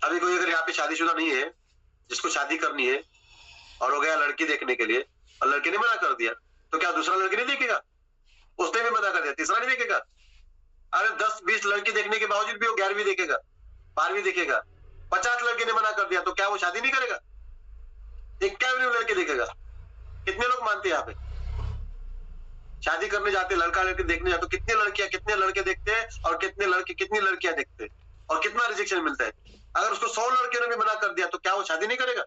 अभी कोई अगर यहाँ पे शादीशुदा नहीं है, जिसको शादी करनी है और हो गया लड़की देखने के लिए, और लड़की ने मना कर दिया, तो क्या दूसरा लड़की नहीं देखेगा? उसने भी मना कर दिया, तीसरा नहीं देखेगा? अरे 10-20 लड़की देखने के बावजूद भी वो 11वीं देखेगा, 12वीं देखेगा। 50 लड़की ने मना कर दिया तो क्या वो शादी नहीं करेगा? 51वीं लड़की देखेगा। कितने लोग मानते हैं यहाँ पे? शादी करने जाते, लड़का लड़की देखने जाते, कितने लड़कियां कितने लड़के देखते हैं, और कितने लड़के कितनी लड़कियां देखते हैं, और कितना रिजेक्शन मिलता है। अगर उसको 100 लड़कियों ने भी मना कर दिया तो क्या वो शादी नहीं करेगा?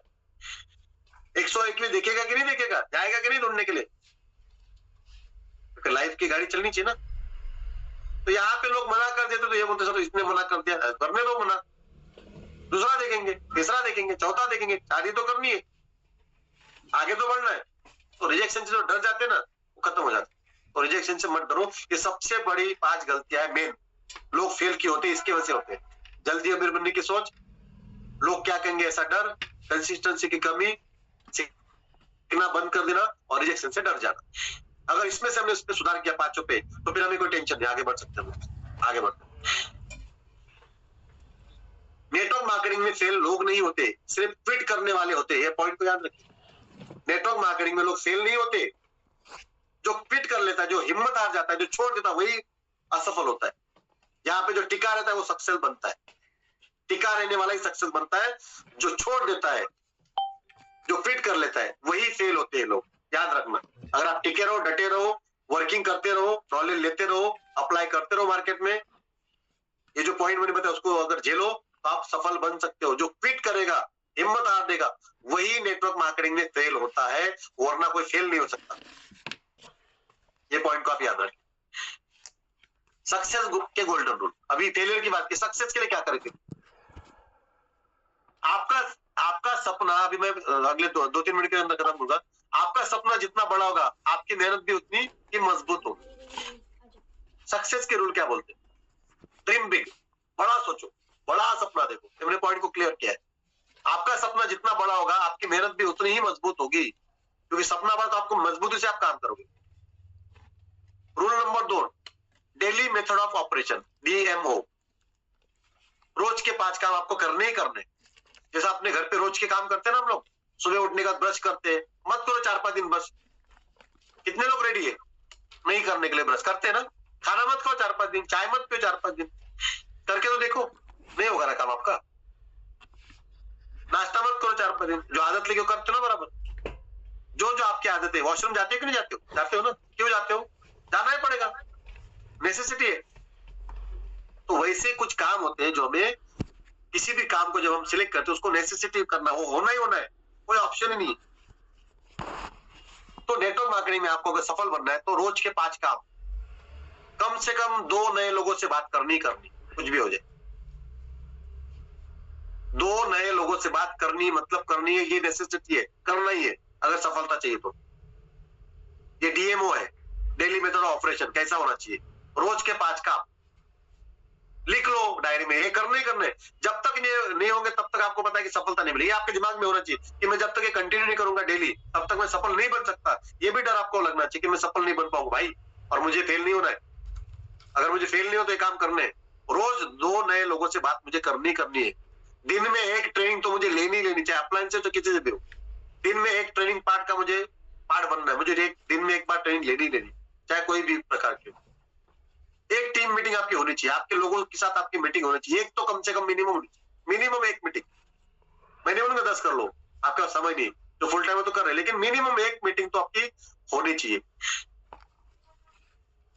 101वीं देखेगा कि नहीं देखेगा? जाएगा कि नहीं ढूंढने के लिए? लाइफ की गाड़ी चलनी चाहिए ना। तो यहाँ पे लोग मना कर देते तो ये बोलते सर इसने मना कर दिया, करने दो मना, दूसरा देखेंगे, तीसरा देखेंगे, चौथा देखेंगे, शादी तो करनी है, आगे तो बढ़ना है। तो रिजेक्शन से जो डर जाते ना वो खत्म हो जाते। तो रिजेक्शन से मत डरो, ये सबसे बड़ी 5 गलतियां है मेन, लोग फेल किए होते हैं, इसकी वजह से होते हैं। जल्दी अमीर बनने की सोच, लोग क्या कहेंगे ऐसा डर, कंसिस्टेंसी की कमी, सीखना बंद कर देना, और रिजेक्शन से डर जाना। अगर इसमें से हमने उस पर सुधार किया 5 पे, तो फिर हमें कोई टेंशन नहीं, आगे बढ़ सकते हैं, आगे बढ़ते। नेटवर्क मार्केटिंग में फेल लोग नहीं होते, सिर्फ क्विट करने वाले होते हैं, ये पॉइंट को याद रखिए। नेटवर्क मार्केटिंग में लोग फेल नहीं होते, जो क्विट कर लेता है, जो हिम्मत हार जाता है, जो छोड़ देता है, वही असफल होता है। यहाँ पे जो टिका रहता है वो सक्सेस बनता है, टिका रहने वाला ही सक्सेस बनता है। जो छोड़ देता है जो क्विट कर लेता है वही फेल होते हैं लोग, याद रखना। अगर आप टिके रहो, डटे रहो, वर्किंग करते रहो, नॉलेज लेते रहो, अप्लाई करते रहो मार्केट में, ये जो पॉइंट मैंने बताया उसको अगर झेलो तो आप सफल बन सकते हो। जो क्विट करेगा, हिम्मत हार देगा, वही नेटवर्क मार्केटिंग में फेल होता है, वरना कोई फेल नहीं हो सकता। ये पॉइंट को आप याद रखें। सक्सेस के गोल्डन रूल, अभी फेलियर की बात की, सक्सेस के लिए क्या करेंगे? आपका सपना, अभी मैं अगले 2-3 मिनट के अंदर खत्म करूंगा। आपका सपना जितना बड़ा होगा, आपकी मेहनत भी उतनी ही मजबूत होगी। सक्सेस के रूल क्या बोलते हैं? ड्रीम बिग, बड़ा सोचो, बड़ा सपना देखो। मैंने पॉइंट को क्लियर किया है। आपका सपना जितना बड़ा होगा, आपकी मेहनत भी उतनी ही मजबूत होगी, क्योंकि सपना बड़ा तो आपको मजबूती से आप काम करोगे। Rule number 2, daily method of operation, DMO। रोज के 5 काम आपको करने ही करने। जैसा अपने घर पे रोज के काम करते हैं ना हम लोग, सुबह उठने का ब्रश करते हैं, मत करो 4-5 दिन ब्रश। कितने लोग रेडी है नहीं करने के लिए ब्रश? करते हैं ना। खाना मत खाओ 4-5 दिन, चाय मत पियो 4-5 दिन, करके तो देखो, नहीं होगा ना काम आपका। नाश्ता मत करो 4-5 दिन, जो आदत लेके करते हो ना बराबर, जो आपकी आदत है। वॉशरूम जाते हो कि नहीं जाते हो? जाते हो ना। क्यों जाते हो? जाना ही पड़ेगा, नेसेसिटी है। तो वैसे कुछ काम होते हैं जो हमें, किसी भी काम को जब हम सिलेक्ट करते हैं उसको नेसेसिटी करना, वो होना ही होना है, कोई ऑप्शन ही नहीं। तो नेटवर्क मार्केटिंग में आपको अगर सफल बनना है तो रोज के 5 काम, कम से कम 2 नए लोगों से बात करनी करनी, कुछ भी हो जाए। 2 नए लोगों से बात करनी, मतलब करनी है, ये नेसेसिटी है, करना ही है अगर सफलता चाहिए तो। ये DMO है, डेली मेथड ऑफ ऑपरेशन। कैसा होना चाहिए? रोज के 5 काम लिख लो डायरी में, ये करने ही करने। जब तक नहीं होंगे तब तक आपको पता है कि सफलता नहीं मिलेगी। आपके दिमाग में होना चाहिए कि मैं जब तक ये कंटिन्यू नहीं करूंगा डेली, तब तक मैं सफल नहीं बन सकता। ये भी डर आपको लगना चाहिए कि मैं सफल नहीं बन पाऊंगा भाई, और मुझे फेल नहीं होना है। अगर मुझे फेल नहीं हो तो ये काम करने, रोज 2 नए लोगों से बात मुझे करनी है। दिन में 1 ट्रेनिंग तो मुझे लेनी, चाहे अपलाइन से तो किसी से भी हो। दिन में 1 ट्रेनिंग पार्ट का मुझे पार्ट बनना है। मुझे दिन में 1 बार ट्रेनिंग लेनी, चाहे कोई भी प्रकार की। एक टीम मीटिंग आपकी होनी चाहिए, आपके लोगों के साथ आपकी मीटिंग होनी चाहिए। एक तो कम से कम मिनिमम 1 मीटिंग। मैंने उनका 10 कर लो, आपके पास समय नहीं, जो फुल टाइम तो कर रहे, लेकिन मिनिमम 1 मीटिंग तो आपकी होनी चाहिए।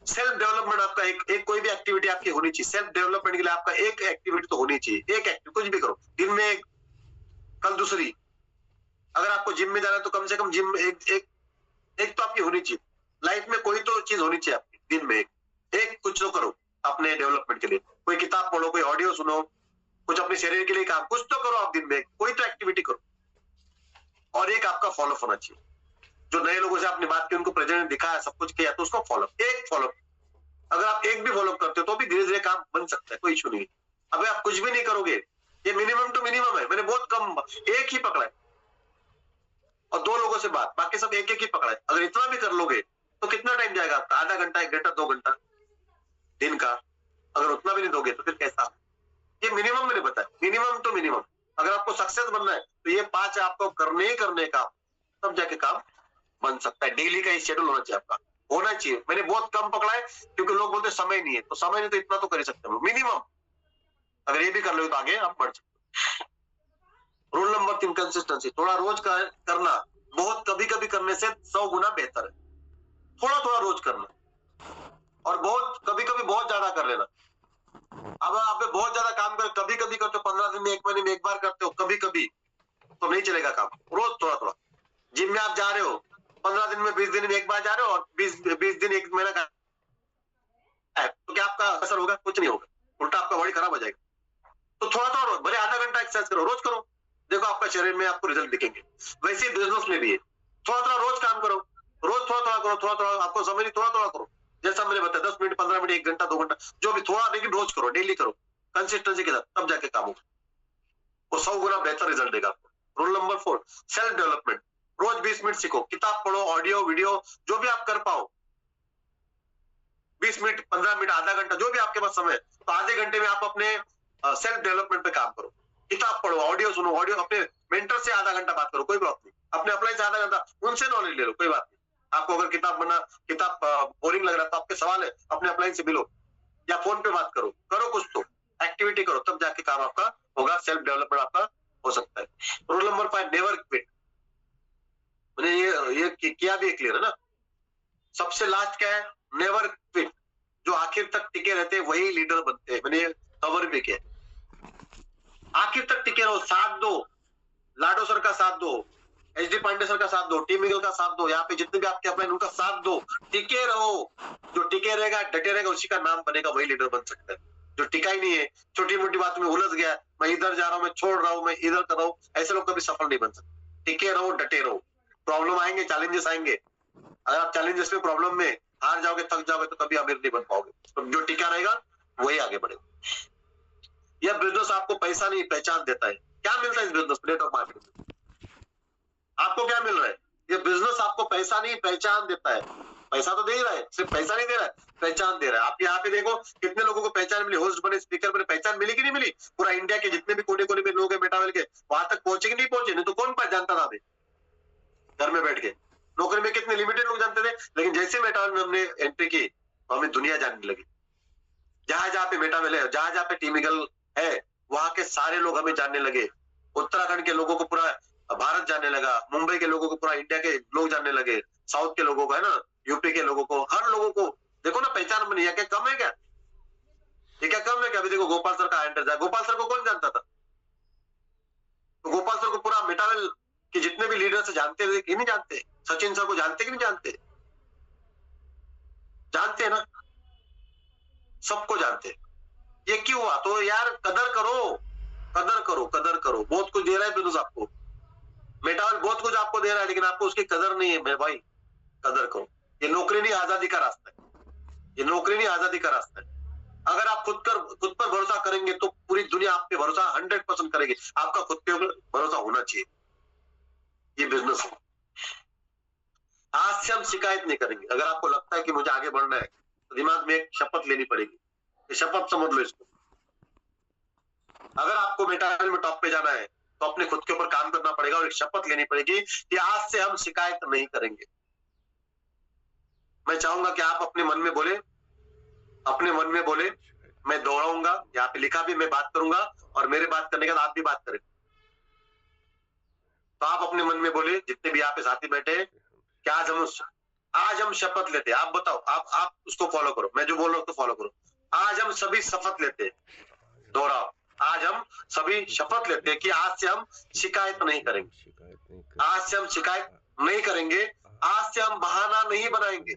सेल्फ डेवलपमेंट आपका एक कोई भी एक्टिविटी आपकी होनी चाहिए। सेल्फ डेवलपमेंट के लिए आपका एक एक्टिविटी तो होनी चाहिए। एक एक्टिविटी कुछ भी करो, दिन में 1, कल दूसरी। अगर आपको जिम में जाना है तो कम से कम जिम में एक तो आपकी होनी चाहिए। लाइफ में कोई तो चीज होनी चाहिए आपकी, दिन में एक कुछ तो करो अपने डेवलपमेंट के लिए। कोई किताब पढ़ो, कोई ऑडियो सुनो, कुछ अपने शरीर के लिए काम, कुछ तो करो आप दिन में, कोई तो एक्टिविटी करो। और एक आपका फॉलो होना चाहिए। जो नए लोगों से आपने बात की, उनको प्रेजेंट दिखाया, सब कुछ किया, तो उसको फॉलो। अगर आप एक भी फॉलो करते हो तो भी धीरे धीरे काम बन सकता है, कोई इशू नहीं। अगर आप कुछ भी नहीं करोगे, ये मिनिमम टू मिनिमम है। मैंने बहुत कम, एक ही पकड़ा है, और 2 लोगों से बात, बाकी सब एक ही पकड़ा है। अगर इतना भी कर लोगे तो कितना टाइम जाएगा आपका? आधा घंटा, 1 घंटा, 2 घंटा दिन का। अगर उतना भी नहीं दोगे तो फिर कैसा? ये मिनिमम मैंने बताया, मिनिमम टू मिनिमम। अगर आपको सक्सेस बनना है तो ये 5 आपको करने ही करने का, तब जाके काम बन सकता है। डेली का शेड्यूल होना चाहिए आपका, होना चाहिए। मैंने बहुत कम पकड़ा है क्योंकि लोग बोलते समय नहीं है, तो समय नहीं तो इतना तो कर ही सकते हैं मिनिमम। अगर ये भी कर लो तो आगे आप बढ़ सकते। Rule number 3, consistency. थोड़ा रोज करना बहुत कभी करने से 100 गुना बेहतर है। थोड़ा रोज करना, और बहुत कभी बहुत ज्यादा कर लेना। अब आप बहुत ज्यादा काम कर, कभी करते हो, 15 दिन में, 1 महीने में 1 बार करते हो, कभी तो नहीं चलेगा काम। रोज थोड़ा। जिम में आप जा रहे हो, 15 दिन में, 20 दिन में 1 बार जा रहे हो, और 20 दिन 1 महीना का, तो क्या आपका असर होगा? कुछ नहीं होगा, उल्टा आपका बॉडी खराब हो जाएगा। तो थोड़ा रोज, भले आधा घंटा एक्सरसाइज करो, रोज करो, देखो आपका शरीर में आपको रिजल्ट दिखेंगे। वैसे ही बिजनेस में भी है, थोड़ा रोज काम करो, रोज थोड़ा करो, थोड़ा आपको समझ नहीं, थोड़ा करो। जैसा मैंने बताया, 10 मिनट, 15 मिनट, 1 घंटा, 2 घंटा, जो भी, थोड़ा, लेकिन रोज करो, डेली करो, कंसिस्टेंसी के साथ, तब जाके काम होगा। वो 100 गुना बेहतर रिजल्ट देगा आपको। Rule number 4, self development. रोज 20 मिनट सीखो, किताब पढ़ो, ऑडियो, वीडियो, जो भी आप कर पाओ। 20 मिनट, 15 मिनट, आधा घंटा, जो भी आपके पास समय है, तो आधे घंटे में आप अपने सेल्फ डेवलपमेंट पे काम करो। किताब पढ़ो, ऑडियो सुनो, अपने मेंटर से आधा घंटा बात करो, कोई बात नहीं। अपने अप्लाई से आधा घंटा उनसे नॉलेज ले लो, कोई बात नहीं। आपको अगर किताब बोरिंग लग रहा है तो आपके सवाल है, अपने अप्लाई से मिलो, या फोन पे बात करो कुछ तो एक्टिविटी करो, तब जाके काम आपका होगा, सेल्फ डेवलपमेंट आपका हो सकता है। Rule number 5, never quit. किया भी क्लियर है ना। सबसे लास्ट क्या है, नेवर क्विट, जो आखिर तक टिके रहते हैं वही लीडर बनते हैं। मैंने कवर भी किया, आखिर तक टिके रहो, साथ दो, लाडो सर का साथ दो, एच डी पांडे सर का साथ दो, टीम ईगल का साथ दो, यहाँ पे जितने भी आपके अपलाइन उनका साथ दो, टिके रहो। जो टिके रहेगा, डटे रहेगा, उसी का नाम बनेगा, वही लीडर बन सकता है। जो टिका ही नहीं है, छोटी मोटी बात में उलझ गया, मैं इधर जा रहा हूँ, मैं छोड़ रहा हूँ, मैं इधर कर रहा हूँ, ऐसे लोग कभी सफल नहीं बन सकते। टिके रहो, डटे रहो। प्रॉब्लम आएंगे, चैलेंजेस आएंगे, अगर आप चैलेंजेस में, प्रॉब्लम में हार जाओगे, थक जाओगे, तो कभी अमीर नहीं बन पाओगे। तो जो टिका रहेगा वही आगे बढ़ेगा। यह बिजनेस आपको पैसा नहीं, पहचान देता है। क्या मिलता है इस बिजनेस, नेटवर्क मार्केटिंग, आपको क्या मिल रहा है? ये बिजनेस आपको पैसा नहीं, पहचान देता है। पैसा तो दे ही रहा है, सिर्फ पैसा नहीं दे रहा है, पहचान दे रहा है। आप यहाँ पे देखो कितने लोगों को पहचान मिली, होस्ट बने, स्पीकर बने, पहचान मिली कि नहीं मिली? पूरा इंडिया के जितने भी कोने कोने में लोग हैं मेटावेल के, वहां तक पहुंचे कि नहीं पहुंचे? नहीं तो कौन जानता था हमें घर में बैठ के? नौकरी में कितने लिमिटेड लोग जानते थे, लेकिन जैसे मेटावेल में हमने एंट्री की तो हमें दुनिया जानने लगी। जहां जहां पे मेटावेल है, जहां जहां पे टीम ईगल है, वहां के सारे लोग हमें जानने लगे। उत्तराखंड के लोगों को पूरा भारत जानने लगा, मुंबई के लोगों को पूरा इंडिया के लोग जानने लगे, साउथ के लोगों को, है ना, यूपी के लोगों को, हर लोगों को। देखो ना, पहचान बनी है। क्या कम है क्या? ये क्या कम है क्या? अभी देखो गोपाल सर का एंटर था, गोपाल सर को कौन जानता था? तो गोपाल सर को पूरा मेटावेल के जितने भी लीडर से जानते थे कि नहीं जानते? सचिन सर को जानते कि नहीं जानते? जानते हैं ना, सबको जानते हैं। ये क्यों हुआ? तो यार कदर करो, कदर करो, कदर करो। बहुत कुछ दे रहा है बिजनेस आपको, मेटावेल बहुत कुछ आपको दे रहा है, लेकिन आपको उसकी कदर नहीं है। मेरे भाई, कदर करो। ये नौकरी नहीं, आजादी का रास्ता है। ये नौकरी नहीं, आजादी का रास्ता है। अगर आप खुद पर भरोसा करेंगे तो पूरी दुनिया आप पे भरोसा 100% करेगी। आपका खुद पे भरोसा होना चाहिए। ये बिजनेस है। आज से हम शिकायत नहीं करेंगे। अगर आपको लगता है कि मुझे आगे बढ़ना है, तो दिमाग में एक शपथ लेनी पड़ेगी। ये शपथ समझ लो इसको। अगर आपको मेटावेल में टॉप पे जाना है, तो अपने खुद के ऊपर काम करना पड़ेगा और एक शपथ लेनी पड़ेगी कि आज से हम शिकायत नहीं करेंगे। मैं चाहूंगा कि आप अपने मन में बोले, अपने मन में बोले, मैं दोहराऊंगा, यहाँ पे लिखा भी, मैं बात करूंगा और मेरे बात करने के बाद आप भी बात करें। तो आप अपने मन में बोले, जितने भी यहाँ पे साथी बैठे हैं, कि आज हम शपथ लेते हैं। आप बताओ, आप उसको फॉलो करो, मैं जो बोल रहा हूँ उसको फॉलो करो। आज हम सभी शपथ लेते हैं, दोहराओ, आज हम सभी शपथ लेते हैं कि आज से हम शिकायत नहीं करेंगे। आज से हम शिकायत नहीं करेंगे। आज से हम बहाना नहीं बनाएंगे।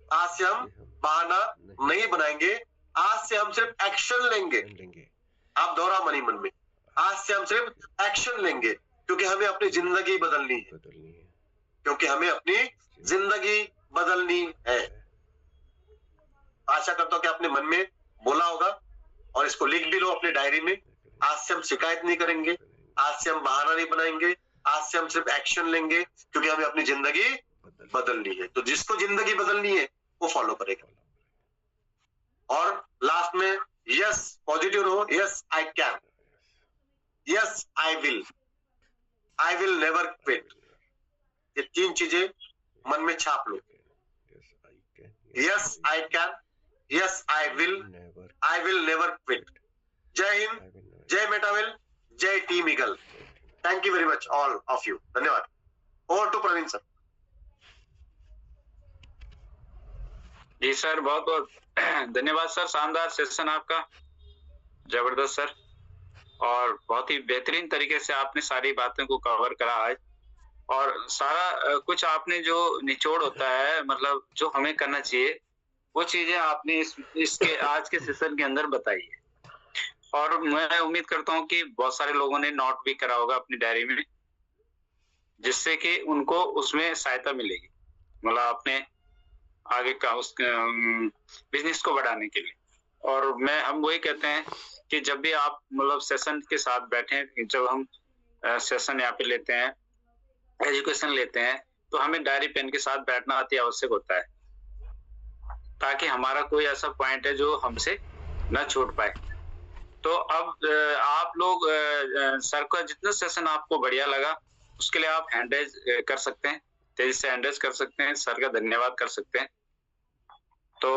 आज से हम बहाना नहीं बनाएंगे। आज से हम सिर्फ एक्शन लेंगे। आप दोहरा मनी मन में, आज से हम सिर्फ एक्शन लेंगे, क्योंकि हमें अपनी जिंदगी बदलनी है। क्योंकि हमें अपनी जिंदगी बदलनी है। आशा करता हूं कि आपने मन में बोला होगा और इसको लिख भी लो अपनी डायरी में। आज से हम शिकायत नहीं करेंगे, आज से हम बहाना नहीं बनाएंगे, आज से हम सिर्फ एक्शन लेंगे, क्योंकि हमें अपनी जिंदगी बदलनी है। तो जिसको जिंदगी बदलनी है वो फॉलो करेगा। और लास्ट में यस, पॉजिटिव रहो। Yes I can, yes I will never quit. ये तीन चीजें मन में छाप लो। Yes I can, yes I will never quit. जय हिंद, जय मेटावेल, जय team eagle. Thank you very much all of you. धन्यवाद। Over to Praveen sir. जी सर, बहुत बहुत धन्यवाद सर। शानदार सेशन आपका, जबरदस्त सर, और बहुत ही बेहतरीन तरीके से आपने सारी बातों को कवर करा आज। और सारा कुछ आपने जो निचोड़ होता है, मतलब जो हमें करना चाहिए, वो चीजें आपने इसके आज के सेशन के अंदर बताई है। और मैं उम्मीद करता हूँ कि बहुत सारे लोगों ने नोट भी करा होगा अपनी डायरी में, जिससे कि उनको उसमें सहायता मिलेगी, मतलब अपने आगे का उस बिजनेस को बढ़ाने के लिए। और हम वही कहते हैं कि जब भी आप मतलब सेशन के साथ बैठे, जब हम सेशन यहाँ पे लेते हैं, एजुकेशन लेते हैं, तो हमें डायरी पेन के साथ बैठना अति आवश्यक होता है, ताकि हमारा कोई ऐसा पॉइंट है जो हमसे न छूट पाए। तो अब आप लोग सर का जितना सेशन आपको बढ़िया लगा, उसके लिए आप हैंड रेज कर सकते हैं, तेजी से हैंड रेज कर सकते हैं, सर का धन्यवाद कर सकते हैं। तो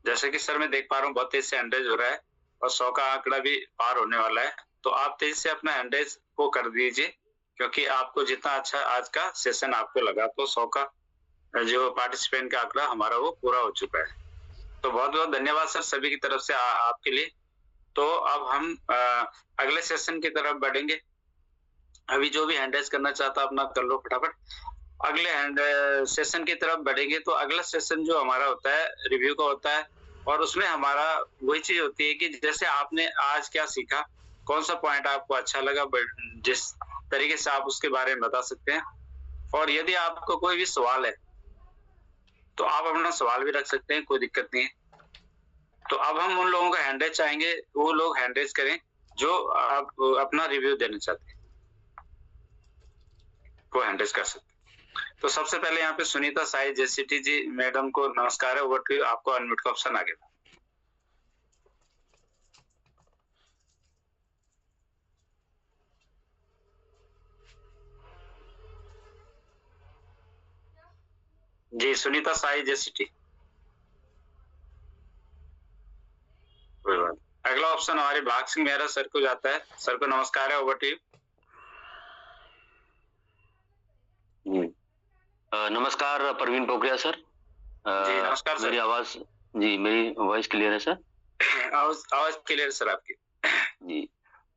जैसे कि सर मैं देख पा रहा हूँ बहुत तेज से हैंड रेज हो रहा है, और 100 का आंकड़ा भी पार होने वाला है। तो आप तेजी से अपना हैंड रेज़ को कर दीजिए, क्योंकि आपको जितना अच्छा आज का सेशन आपको लगा, तो 100 का जो पार्टिसिपेंट का आंकड़ा हमारा वो पूरा हो चुका है। तो बहुत-बहुत धन्यवाद सर सभी की तरफ से आपके लिए। तो अब हम अगले सेशन की तरफ बढ़ेंगे। अभी जो भी हैंड रेज़ करना चाहता है अपना कर लो फटाफट। अगले हैंड सेशन की तरफ बढ़ेंगे। तो अगला सेशन जो हमारा होता है रिव्यू का होता है, और उसमें हमारा वही चीज़ होती है कि जैसे आपने आज क्या सीखा, कौन-सा पॉइंट आपको अच्छा लगा, जिस तरीके से आप उसके बारे में बता सकते हैं। और यदि आपको कोई भी सवाल है, तो आप अपना सवाल भी रख सकते हैं, कोई दिक्कत नहीं है। तो अब हम उन लोगों का हैंड रेज़ चाहेंगे, वो लोग हैंड रेज़ करें जो आप अपना रिव्यू देना चाहते हैं। वो हैंड रेज़ कर सकते हैं। तो सबसे पहले यहाँ पे सुनीता साई जेसीटी जी मैडम को नमस्कार है, ओवर टू यू, आपको अनम्यूट का ऑप्शन आ गया। जी सुनीता साई जेसीटी। अगला ऑप्शन हमारे भाग सिंह मेहरा सर को जाता है। सर को नमस्कार है, ओवर टू यू। नमस्कार प्रवीण पोखरिया सर। जी नमस्कार सर। मेरी आवाज, जी मेरी वॉइस क्लियर है सर? आवाज क्लियर है सर आपकी। जी,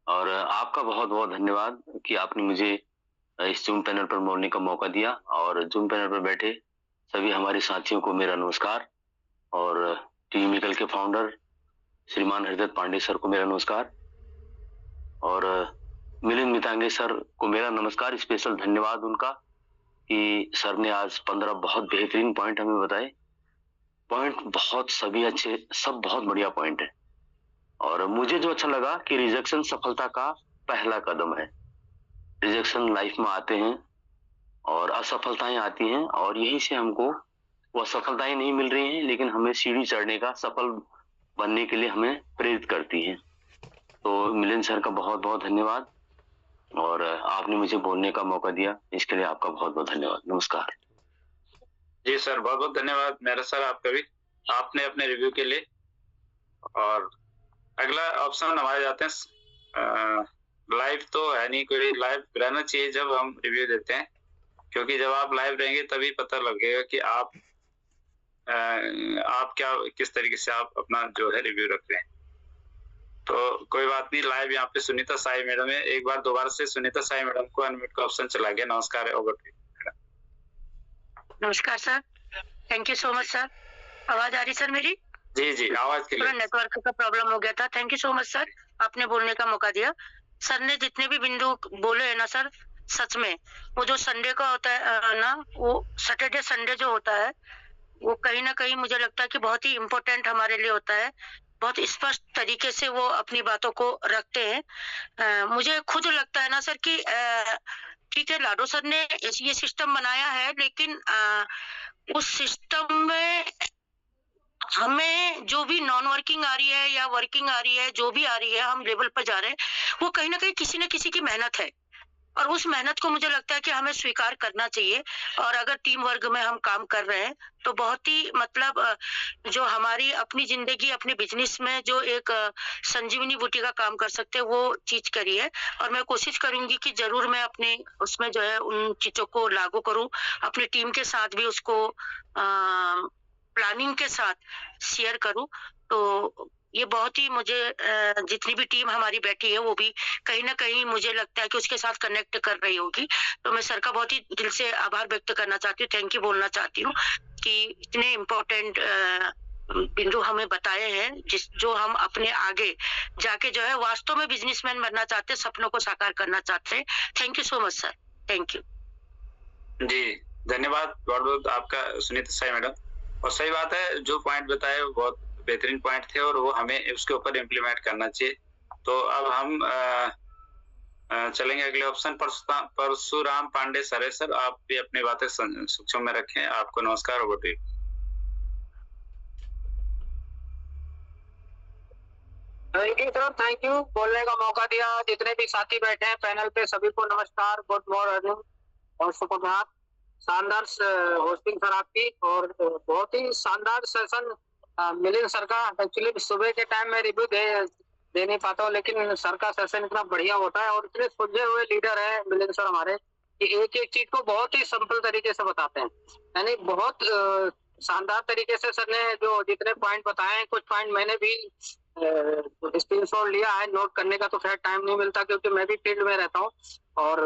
और आपका बहुत बहुत धन्यवाद कि आपने मुझे इस जूम पैनल पर बोलने का मौका दिया। और जूम पैनल पर बैठे सभी हमारे साथियों को मेरा नमस्कार, और टीम इकल के फाउंडर श्रीमान हरदत्त पांडे सर को मेरा नमस्कार, और मिलिंद मितांगे सर को मेरा नमस्कार। स्पेशल धन्यवाद उनका कि सर ने आज 15 बहुत बेहतरीन पॉइंट हमें बताए। पॉइंट बहुत सभी अच्छे, सब बहुत बढ़िया पॉइंट है। और मुझे जो अच्छा लगा कि रिजेक्शन सफलता का पहला कदम है। रिजेक्शन लाइफ में आते हैं और असफलताएं आती हैं, और यहीं से हमको वो असफलताएं नहीं मिल रही हैं, लेकिन हमें सीढ़ी चढ़ने का, सफल बनने के लिए हमें प्रेरित करती हैं। तो मिलिंद सर का बहुत बहुत धन्यवाद, और आपने मुझे बोलने का मौका दिया, इसके लिए आपका बहुत बहुत धन्यवाद। नमस्कार। जी सर बहुत बहुत धन्यवाद मेरा सर आपका भी, आपने अपने रिव्यू के लिए। और अगला ऑप्शन हमारे जाते हैं। लाइव तो है नहीं, कोई लाइव रहना चाहिए जब हम रिव्यू देते हैं, क्योंकि जब आप लाइव रहेंगे तभी पता लगेगा कि आप क्या किस तरीके से आप अपना जो है रिव्यू रख रहे हैं। तो कोई बात नहीं, लाइव यहाँ पे सुनीता साई मैडम है। एक बार दोबारा से सुनीता साई मैडम को अनम्यूट का ऑप्शन चला गया। नमस्कार है, ओवर टू यू। नमस्कार sir, thank you so much sir. आवाज आ रही सर मेरी? जी जी आवाज के लिए नेटवर्क का प्रॉब्लम हो गया था। Thank you so much sir, आपने बोलने का मौका दिया। सर ने जितने भी बिंदु बोले है ना सर, सच में वो जो संडे का होता है ना, वो सैटरडे संडे जो होता है, वो कहीं ना कहीं मुझे लगता है कि बहुत ही इम्पोर्टेंट हमारे लिए होता है। बहुत स्पष्ट तरीके से वो अपनी बातों को रखते हैं। मुझे खुद लगता है ना सर कि ठीक है, लाडो सर ने ये सिस्टम बनाया है, लेकिन उस सिस्टम में हमें जो भी नॉन वर्किंग आ रही है या वर्किंग आ रही है, जो भी आ रही है, हम लेवल पर जा रहे हैं, वो कहीं ना कहीं किसी न किसी की मेहनत है, और उस मेहनत को मुझे लगता है कि हमें स्वीकार करना चाहिए। और अगर टीम वर्क में हम काम कर रहे हैं तो बहुत ही मतलब जो हमारी अपनी जिंदगी, अपने बिजनेस में जो एक संजीवनी बूटी का काम कर सकते हैं, वो चीज करी है। और मैं कोशिश करूंगी कि जरूर मैं अपने उसमें जो है उन चीजों को लागू करूं, अपनी टीम के साथ भी उसको प्लानिंग के साथ शेयर करूं। तो ये बहुत ही मुझे जितनी भी टीम हमारी बैठी है, वो भी कहीं ना कहीं मुझे लगता है कि उसके साथ कनेक्ट कर रही होगी। तो मैं सर का बहुत ही दिल से आभार व्यक्त करना चाहती हूँ, थैंक यू बोलना चाहती हूँ कि इतने इम्पोर्टेंट बिंदु हमें बताए हैं, जो हम अपने आगे जाके जो है वास्तव में बिजनेसमैन बनना चाहते हैं, सपनों को साकार करना चाहते हैं। Thank you so much sir, thank you. जी धन्यवाद बहुत बहुत आपका सुनीता साई मैडम। और सही बात है, जो पॉइंट बताए वो बहुत बेहतरीन पॉइंट थे, और वो हमें उसके ऊपर इम्प्लीमेंट करना चाहिए। तो अब हम चलेंगे अगले ऑप्शन। परशुराम पांडे सर है। सर आप भी अपनी बातें सूक्ष्म में रखें। आपको नमस्कार, over to you. Thank you sir, thank you बोलने का मौका दिया। जितने भी साथी बैठे हैं पैनल पे, सभी को नमस्कार, गुड मॉर्निंग और सुप्रभात। शानदार होस्टिंग सर आपकी, और बहुत ही शानदार सेशन मिलिंद सर का। एक्चुअली सुबह के टाइम में रिव्यू दे नहीं पाता हूँ, लेकिन सर का सेशन इतना बढ़िया होता है और इतने सुलझे हुए लीडर है मिलिंद सर हमारे कि एक एक चीज को बहुत ही सिंपल तरीके से बताते हैं। यानी बहुत शानदार तरीके से सर ने जो जितने पॉइंट बताए हैं, कुछ पॉइंट मैंने भी स्क्रीनशॉट लिया है। नोट करने का तो खैर टाइम नहीं मिलता क्योंकि मैं भी फील्ड में रहता हूँ और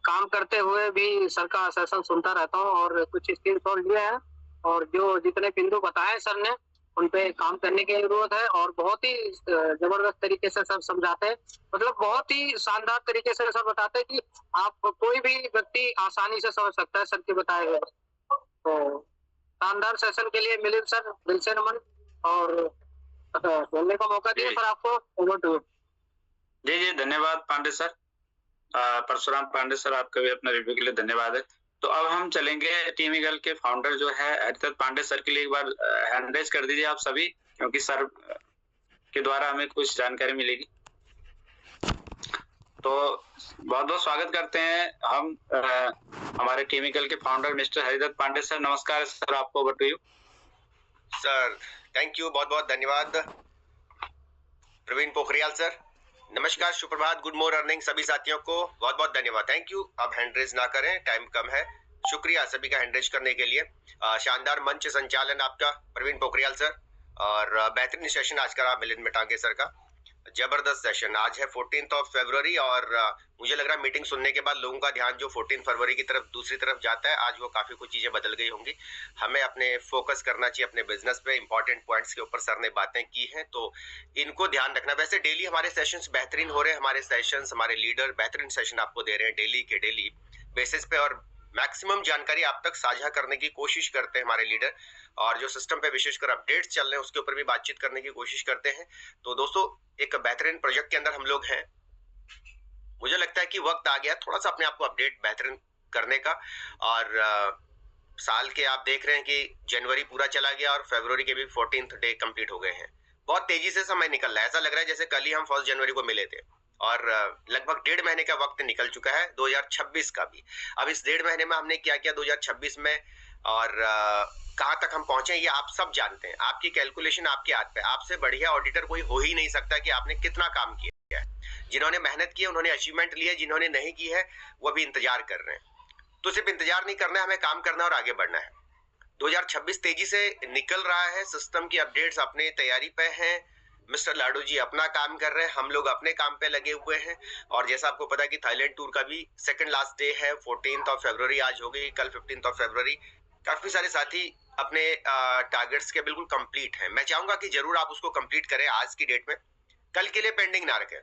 काम करते हुए भी सर का सेशन सुनता रहता हूँ और कुछ स्क्रीनशॉट लिया है और जो जितने बिंदु बताए सर ने उन पे काम करने की जरूरत है और बहुत ही जबरदस्त तरीके से सर समझाते हैं। मतलब बहुत ही शानदार तरीके से सर बताते हैं कि आप कोई भी व्यक्ति आसानी से समझ सकता है सर के बताए हुए। तो शानदार सेशन के लिए मिलिंद सर दिल से नमन और बोलने का मौका दिया सर आपको। Over to. जी जी धन्यवाद पांडे सर, परशुराम पांडे सर, आपका भी अपना रिव्यू के लिए धन्यवाद है। तो अब हम चलेंगे टीम ईगल के फाउंडर जो है हरिदत्त पांडे सर के लिए। एक बार हैंड रेज कर दीजिए आप सभी, क्योंकि सर के द्वारा हमें कुछ जानकारी मिलेगी। तो बहुत बहुत स्वागत करते हैं हम हमारे टीम ईगल के founder mister Haridatt Pandey sir. नमस्कार सर, आपको over to you sir. Thank you, बहुत बहुत धन्यवाद प्रवीण पोखरियाल सर। नमस्कार, सुप्रभात, गुड मॉर्निंग सभी साथियों को बहुत बहुत धन्यवाद। Thank you. अब हैंड रेज ना करें, टाइम कम है। शुक्रिया सभी का हैंड रेज करने के लिए। शानदार मंच संचालन आपका प्रवीण पोखरियाल सर और बेहतरीन सेशन आज का मिलिंद मिटांगे सर का। जबरदस्त सेशन। आज है 14 फरवरी और मुझे लग रहा है मीटिंग सुनने के बाद लोगों का ध्यान जो 14 फरवरी की तरफ दूसरी तरफ जाता है, आज वो काफी कुछ चीजें बदल गई होंगी। हमें अपने फोकस करना चाहिए अपने बिजनेस पे। इंपॉर्टेंट पॉइंट्स के ऊपर सर ने बातें की हैं तो इनको ध्यान रखना। वैसे डेली हमारे सेशंस बेहतरीन हो रहे हैं, हमारे सेशंस, हमारे लीडर बेहतरीन सेशन आपको दे रहे हैं डेली के डेली बेसिस पे और मैक्सिमम जानकारी आप तक साझा करने की कोशिश करते हैं हमारे लीडर। और जो सिस्टम पे विशेषकर अपडेट्स चल रहे हैं उसके ऊपर भी बातचीत करने की कोशिश करते हैं। तो दोस्तों एक बेहतरीन प्रोजेक्ट के अंदर हम लोग हैं। मुझे लगता है कि वक्त आ गया थोड़ा सा अपने आप को अपडेट बेहतरीन करने का। और साल के आप देख रहे हैं कि जनवरी पूरा चला गया और फरवरी के भी 14th डे कंप्लीट हो गए हैं। बहुत तेजी से समय निकल रहा है। ऐसा लग रहा है जैसे कल ही हम 1 जनवरी को मिले थे और लगभग 1.5 महीने का वक्त निकल चुका है 2026 का भी। अब इस 1.5 महीने में हमने क्या किया 2026 में और कहां तक हम पहुंचे ये आप सब जानते हैं। आपकी कैलकुलेशन आपके हाथ पे। आपसे बढ़िया ऑडिटर कोई हो ही नहीं सकता कि आपने कितना काम किया है। जिन्होंने मेहनत की है उन्होंने अचीवमेंट ली है, जिन्होंने नहीं की है वो अभी इंतजार कर रहे हैं। तो सिर्फ इंतजार नहीं करना है, हमें काम करना और आगे बढ़ना है। 2026 तेजी से निकल रहा है। सिस्टम की अपडेट्स अपने तैयारी पे हैं। मिस्टर लाडू जी अपना काम कर रहे हैं, हम लोग अपने काम पे लगे हुए हैं। और जैसा आपको पता है कि थाईलैंड टूर का भी सेकंड लास्ट डे है, 14 फरवरी आज हो गई, कल 15 फरवरी। काफी सारे साथी अपने टारगेट्स के बिल्कुल कंप्लीट हैं। मैं चाहूंगा कि जरूर आप उसको कंप्लीट करें आज की डेट में, कल के लिए पेंडिंग ना रखें।